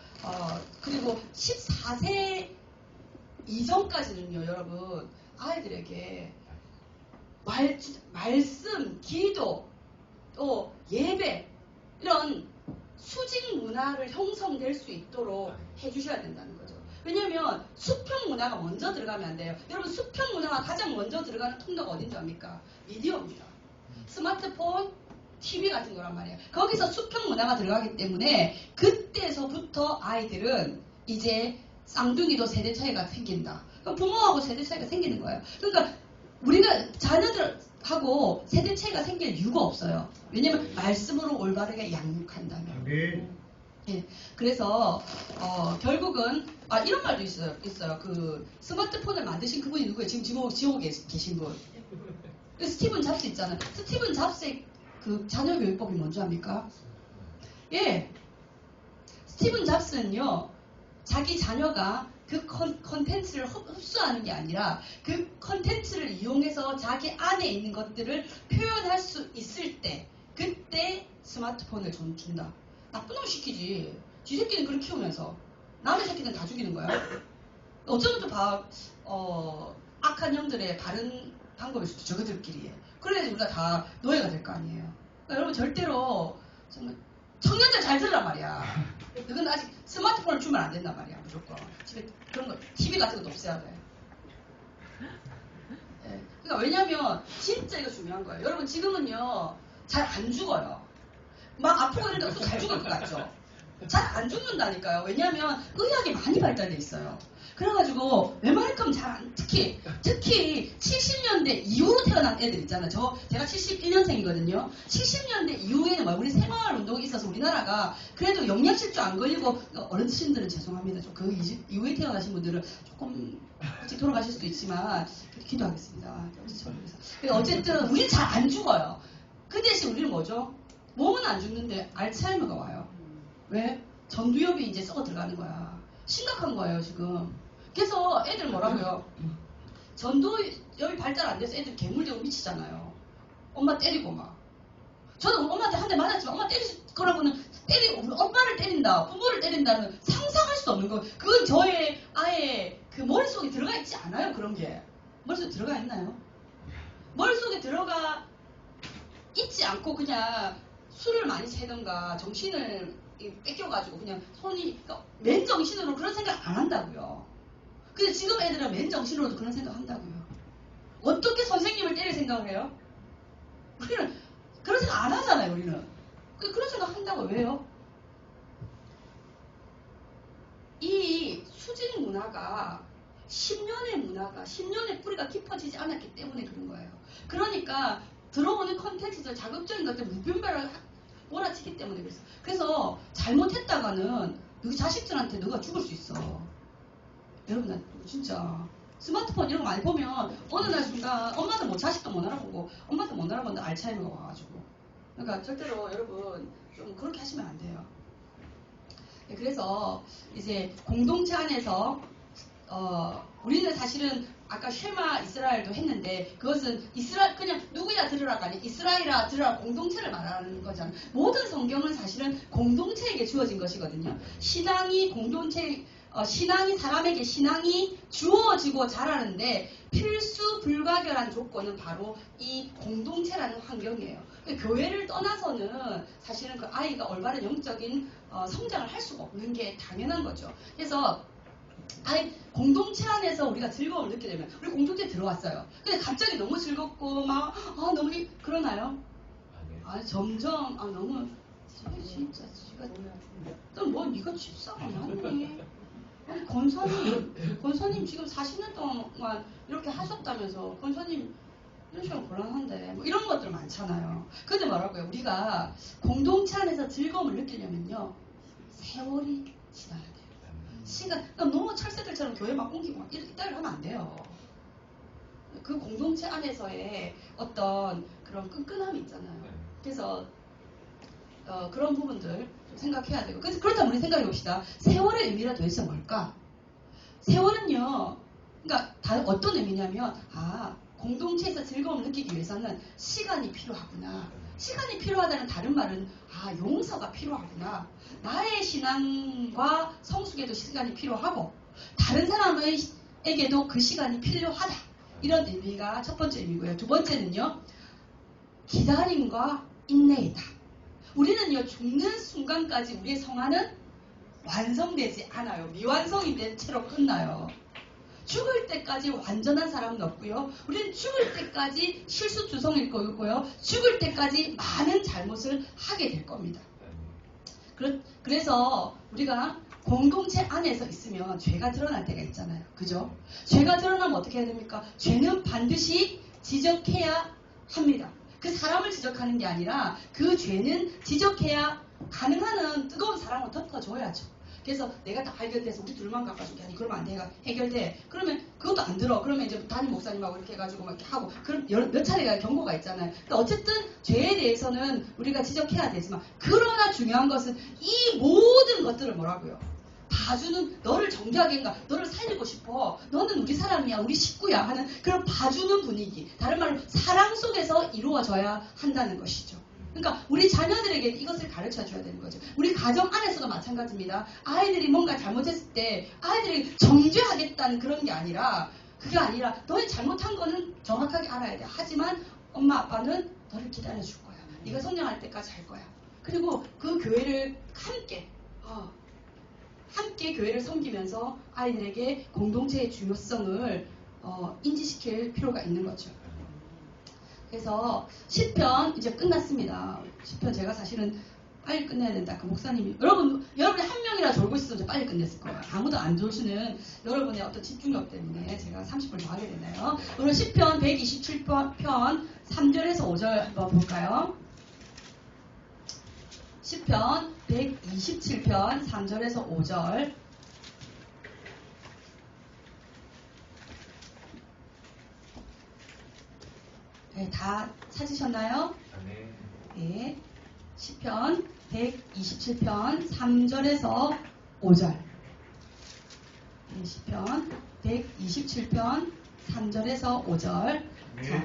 그리고 14세 이전까지는요, 여러분, 아이들에게 말씀, 기도, 또 예배, 이런 수직 문화를 형성될 수 있도록 해주셔야 된다는 거죠. 왜냐면 수평 문화가 먼저 들어가면 안 돼요. 여러분 수평 문화가 가장 먼저 들어가는 통로가 어딘지 압니까? 미디어입니다. 스마트폰, TV 같은 거란 말이에요. 거기서 수평 문화가 들어가기 때문에 그때서부터 아이들은 이제 쌍둥이도 세대 차이가 생긴다. 그럼 부모하고 세대 차이가 생기는 거예요. 그러니까 우리가 자녀들하고 세대 차이가 생길 이유가 없어요. 왜냐면 말씀으로 올바르게 양육한다면. 예, 그래서 결국은 이런 말도 있어요. 그 스마트폰을 만드신 그분이 누구예요? 지금 지옥에 계신 분. 스티븐 잡스 있잖아요. 스티븐 잡스의 그 자녀 교육법이 뭔지 압니까? 예, 스티븐 잡스는요, 자기 자녀가 그 컨텐츠를 흡수하는 게 아니라 그 컨텐츠를 이용해서 자기 안에 있는 것들을 표현할 수 있을 때, 그때 스마트폰을 준다. 나쁜 놈 시키지. 지 새끼는 그렇게 키우면서 남의 새끼는 다 죽이는 거야. 어쩌면 악한 형들의 다른 방법일 수도 저그들끼리. 그래야지 우리가 다 노예가 될 거 아니에요. 그러니까 여러분 절대로 정말 청년들 잘 들으란 말이야. 이건 아직 스마트폰을 주면 안 된단 말이야. 무조건 집에 그런 거 TV 같은 것도 없애야 돼. 네. 그러니까 왜냐면 진짜 이거 중요한 거예요. 여러분 지금은요 잘 안 죽어요. 막 아프고 이런데 또 잘 죽을 것 같죠? 잘 안 죽는다니까요. 왜냐하면 의학이 많이 발달돼 있어요. 그래가지고 웬만큼 특히 70년대 이후로 태어난 애들 있잖아요. 제가 71년생이거든요. 70년대 이후에는 우리 생활운동이 있어서 우리나라가 그래도 영양실조 안 걸리고, 어르신들은 죄송합니다. 좀 그 이후에 태어나신 분들은 조금 일찍 돌아가실 수도 있지만 기도하겠습니다. 어쨌든 우리는 잘 안 죽어요. 그 대신 우리는 뭐죠? 몸은 안 죽는데 알츠하이머가 와요. 왜? 전두엽이 이제 썩어 들어가는 거야. 심각한 거예요 지금. 그래서 애들 뭐라고요? 전두엽이 발달 안 돼서 애들 괴물되고 미치잖아요. 엄마 때리고 막. 저는 엄마한테 한 대 맞았지만 엄마 때릴 거라고는 엄마를 때린다, 부모를 때린다는 상상할 수 없는 거. 그건 저의 아예 그 머릿속에 들어가 있지 않아요. 그런 게 머릿속에 들어가 있나요? 머릿속에 들어가 있지 않고 그냥 술을 많이 채던가 정신을 뺏겨가지고 그냥 그러니까 맨정신으로 그런 생각 안 한다고요. 근데 지금 애들은 맨정신으로도 그런 생각 한다고요. 어떻게 선생님을 때릴 생각을 해요? 우리는 그런 생각 안 하잖아요. 우리는 그런 생각 한다고. 왜요? 이 수직 문화가 10년의 뿌리가 깊어지지 않았기 때문에 그런 거예요. 그러니까 들어오는 컨텐츠들, 자극적인 것들 무분별하게 몰아치기 때문에 그래서 잘못했다가는 너희 자식들한테 너가 죽을 수 있어. 여러분, 나 진짜 스마트폰 이런 거 많이 보면 어느 날 순간 엄마도 뭐 자식도 못 알아보고 엄마도 못 알아보는데 알츠하이머가 와가지고. 그러니까 절대로 여러분 좀 그렇게 하시면 안 돼요. 네, 그래서 이제 공동체 안에서 우리는 사실은 아까 쉐마 이스라엘도 했는데 그것은 그냥 누구야 들으라가 아니라 이스라엘아 들으라 공동체를 말하는 거잖아요. 모든 성경은 사실은 공동체에게 주어진 것이거든요. 신앙이 사람에게 신앙이 주어지고 자라는데 필수 불가결한 조건은 바로 이 공동체라는 환경이에요. 교회를 떠나서는 사실은 그 아이가 올바른 영적인 성장을 할 수가 없는 게 당연한 거죠. 그래서 공동체 안에서 우리가 즐거움을 느끼게 되면 우리 공동체에 들어왔어요. 근데 갑자기 너무 즐겁고 막 너무 그러나요? 점점 너무 진짜 너 네가 집사가 맞니? 권사님 지금 40년 동안 이렇게 하셨다면서 권사님 이런 식으로 곤란한데 뭐 이런 것들 많잖아요. 근데 뭐라고요? 우리가 공동체 안에서 즐거움을 느끼려면요 세월이 지나야 돼요. 그러니까 너무 철새들처럼 교회 막 옮기고 막 이따위로 하면 안 돼요. 그 공동체 안에서의 어떤 그런 끈끈함이 있잖아요. 그래서 그런 부분들 좀 생각해야 되고. 그래서 그렇다면 우리 생각해 봅시다. 세월의 의미가 도대체 뭘까? 세월은요, 그러니까 어떤 의미냐면 공동체에서 즐거움을 느끼기 위해서는 시간이 필요하구나. 시간이 필요하다는 다른 말은 용서가 필요하구나. 나의 신앙과 성숙에도 시간이 필요하고 다른 사람에게도 그 시간이 필요하다. 이런 의미가 첫 번째 의미고요. 두 번째는요. 기다림과 인내이다. 우리는요. 죽는 순간까지 우리의 성화는 완성되지 않아요. 미완성이 된 채로 끝나요. 죽을 때까지 완전한 사람은 없고요. 우리는 죽을 때까지 실수투성일 거고요. 죽을 때까지 많은 잘못을 하게 될 겁니다. 그래서 우리가 공동체 안에서 있으면 죄가 드러날 때가 있잖아요. 그죠? 죄가 드러나면 어떻게 해야 됩니까? 죄는 반드시 지적해야 합니다. 그 사람을 지적하는 게 아니라 그 죄는 지적해야 가능한 한 뜨거운 사랑을 덮어줘야죠. 그래서 내가 다 해결돼서 우리 둘만 갚아줄게. 아니 그러면 안 돼. 해결돼. 그러면 그것도 안 들어. 그러면 이제 담임 목사님하고 이렇게 해가지고 막 이렇게 하고 그럼 몇 차례가 경고가 있잖아요. 그러니까 어쨌든 죄에 대해서는 우리가 지적해야 되지만 그러나 중요한 것은 이 모든 것들을 뭐라고요? 봐주는 너를 정결하게인가 너를 살리고 싶어. 너는 우리 사람이야. 우리 식구야. 하는 그런 봐주는 분위기. 다른 말로 사랑 속에서 이루어져야 한다는 것이죠. 그러니까 우리 자녀들에게 이것을 가르쳐줘야 되는 거죠. 우리 가정 안에서도 마찬가지입니다. 아이들이 뭔가 잘못했을 때 아이들이 정죄하겠다는 그런 게 아니라 그게 아니라 너의 잘못한 거는 정확하게 알아야 돼. 하지만 엄마 아빠는 너를 기다려줄 거야. 네가 성장할 때까지 할 거야. 그리고 그 교회를 함께 교회를 섬기면서 아이들에게 공동체의 중요성을 인지시킬 필요가 있는 거죠. 그래서 시편 이제 끝났습니다. 시편 제가 사실은 빨리 끝내야 된다. 그 목사님이 여러분이 한 명이라 졸고 있어도 빨리 끝냈을 거예요. 아무도 안 졸수는 여러분의 어떤 집중력 때문에 제가 30분 더 하게 되나요? 오늘 시편 127편 3절에서 5절 한번 볼까요? 시편 127편 3절에서 5절. 네, 다 찾으셨나요? 네. 시편 127편 3절에서 5절. 네, 시편 127편 3절에서 5절. 자,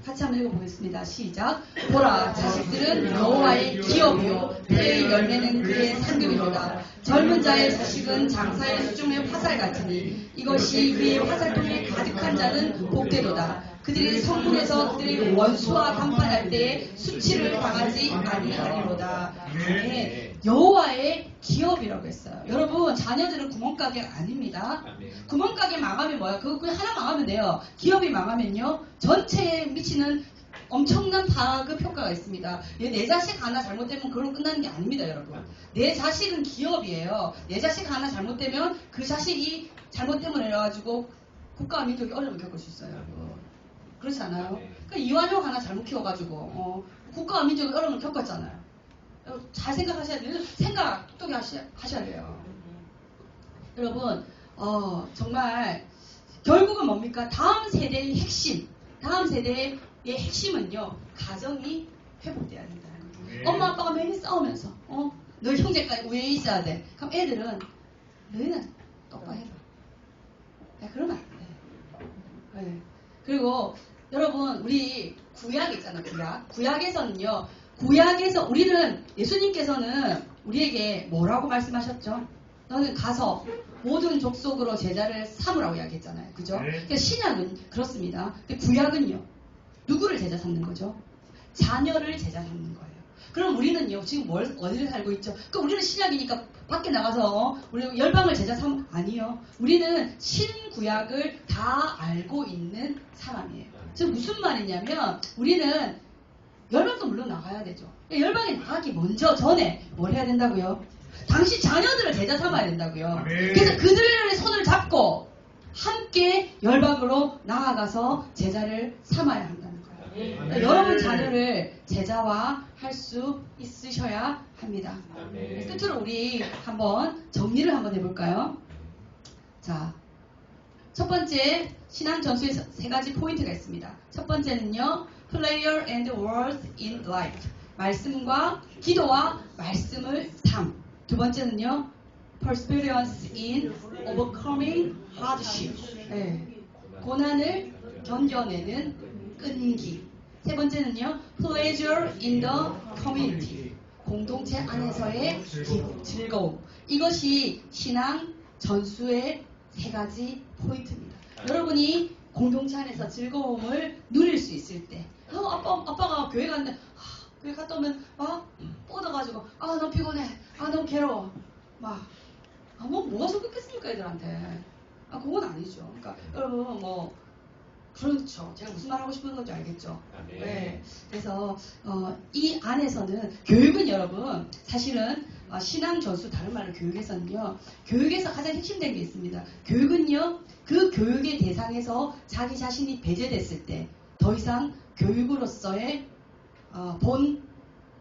같이 한번 읽어보겠습니다. 시작. 보라, 자식들은 여호와의 기업이요 그의 열매는 그의 상급이로다. 젊은 자의 자식은 장사의 수중의 화살 같으니 이것이 그의 화살통에 가득한 자는 복되도다. 그들이 성문에서 그들의 원수와 담판할 때에 수치를 당하지 아니하리로다. 네, 여호와의 기업이라고 했어요. 여러분 자녀들은 구멍가게가 아닙니다. 구멍가게 망하면 뭐야? 그거 하나 망하면 돼요. 기업이 망하면요 전체에 미치는 엄청난 파급 효과가 있습니다. 내 자식 하나 잘못되면 그걸로 끝나는 게 아닙니다, 여러분. 내 자식은 기업이에요. 내 자식 하나 잘못되면 그 자식이 잘못됨을 해가지고 국가와 민족이 어려움을 겪을 수 있어요, 여러분. 그렇지 않아요? 그러니까 이완용 하나 잘못 키워가지고 국가와 민족이 어려움을 겪었잖아요. 잘 생각하셔야 돼요. 생각 똑똑히 하셔야 돼요. 여러분 정말 결국은 뭡니까? 다음 세대의 핵심은요 가정이 회복돼야 된다는 거예요. 엄마 아빠가 매일 싸우면서 너 형제까지 위에 있어야 돼. 그럼 애들은 너희는 똑바로 해봐. 야, 그러면 안 돼. 네. 그리고 여러분 우리 구약 있잖아요. 구약에서 우리는 예수님께서는 우리에게 뭐라고 말씀하셨죠? 너는 가서 모든 족속으로 제자를 삼으라고 이야기했잖아요. 그죠? 그러니까 신약은 그렇습니다. 근데 구약은요. 누구를 제자 삼는 거죠? 자녀를 제자 삼는 거예요. 그럼 우리는요. 지금 어디를 살고 있죠? 그러니까 우리는 신약이니까 밖에 나가서 우리 열방을 제자 삼 아니요. 우리는 신구약을 다 알고 있는 사람이에요. 지금 무슨 말이냐면 우리는 열방도 물론 나가야 되죠. 열방에 나가기 전에 뭘 해야 된다고요? 당시 자녀들을 제자 삼아야 된다고요. 그래서 그들의 손을 잡고 함께 열방으로 나아가서 제자를 삼아야 한다는 거예요. 그러니까 여러분 자녀를 제자화 할 수 있으셔야 합니다. 끝으로 우리 한번 정리를 한번 해볼까요? 자, 첫 번째 신앙 전수에 3가지 포인트가 있습니다. 첫 번째는요. Prayer and words in life. 말씀과 기도와 말씀을 삶. 두 번째는요. Perseverance in overcoming hardship. 네. 고난을 견뎌내는 끈기. 세 번째는요, pleasure in the community. 공동체 안에서의 즐거움. 이것이 신앙 전수의 세 가지 포인트입니다. 여러분이 공동체 안에서 즐거움을 누릴 수 있을 때, 아빠가 교회 갔는데, 교회 갔다 오면 막 뻗어가지고, 너무 피곤해, 너무 괴로워, 뭐가 좋겠습니까 애들한테? 그건 아니죠. 그러니까 여러분 그렇죠. 제가 무슨 말 하고 싶은 건지 알겠죠. 네. 네. 그래서 이 안에서는 교육은 여러분 사실은 신앙 전수 다른 말로 교육에서는요. 교육에서 가장 핵심된 게 있습니다. 교육은요. 그 교육의 대상에서 자기 자신이 배제됐을 때 더 이상 교육으로서의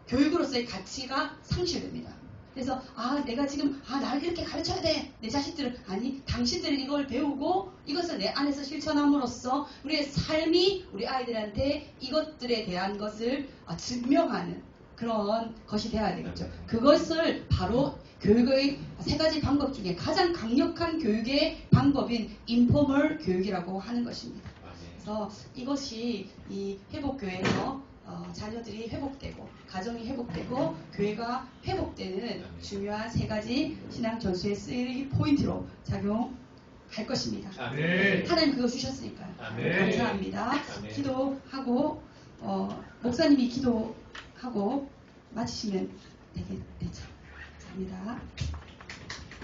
교육으로서의 가치가 상실됩니다. 그래서 내가 지금 나를 이렇게 가르쳐야 돼. 내 자식들은 아니 당신들은 이걸 배우고 이것을 내 안에서 실천함으로써 우리의 삶이 우리 아이들한테 이것들에 대한 것을 증명하는 그런 것이 돼야 되겠죠. 그것을 바로 교육의 세 가지 방법 중에 가장 강력한 교육의 방법인 인포멀 교육이라고 하는 것입니다. 그래서 이것이 이 회복교회에서 자녀들이 회복되고 가정이 회복되고 교회가 회복되는 중요한 세 가지 신앙 전수의 3 포인트로 작용할 것입니다. 하나님 그거 주셨으니까요. 감사합니다. 기도하고 목사님이 기도하고 마치시면 되죠. 감사합니다.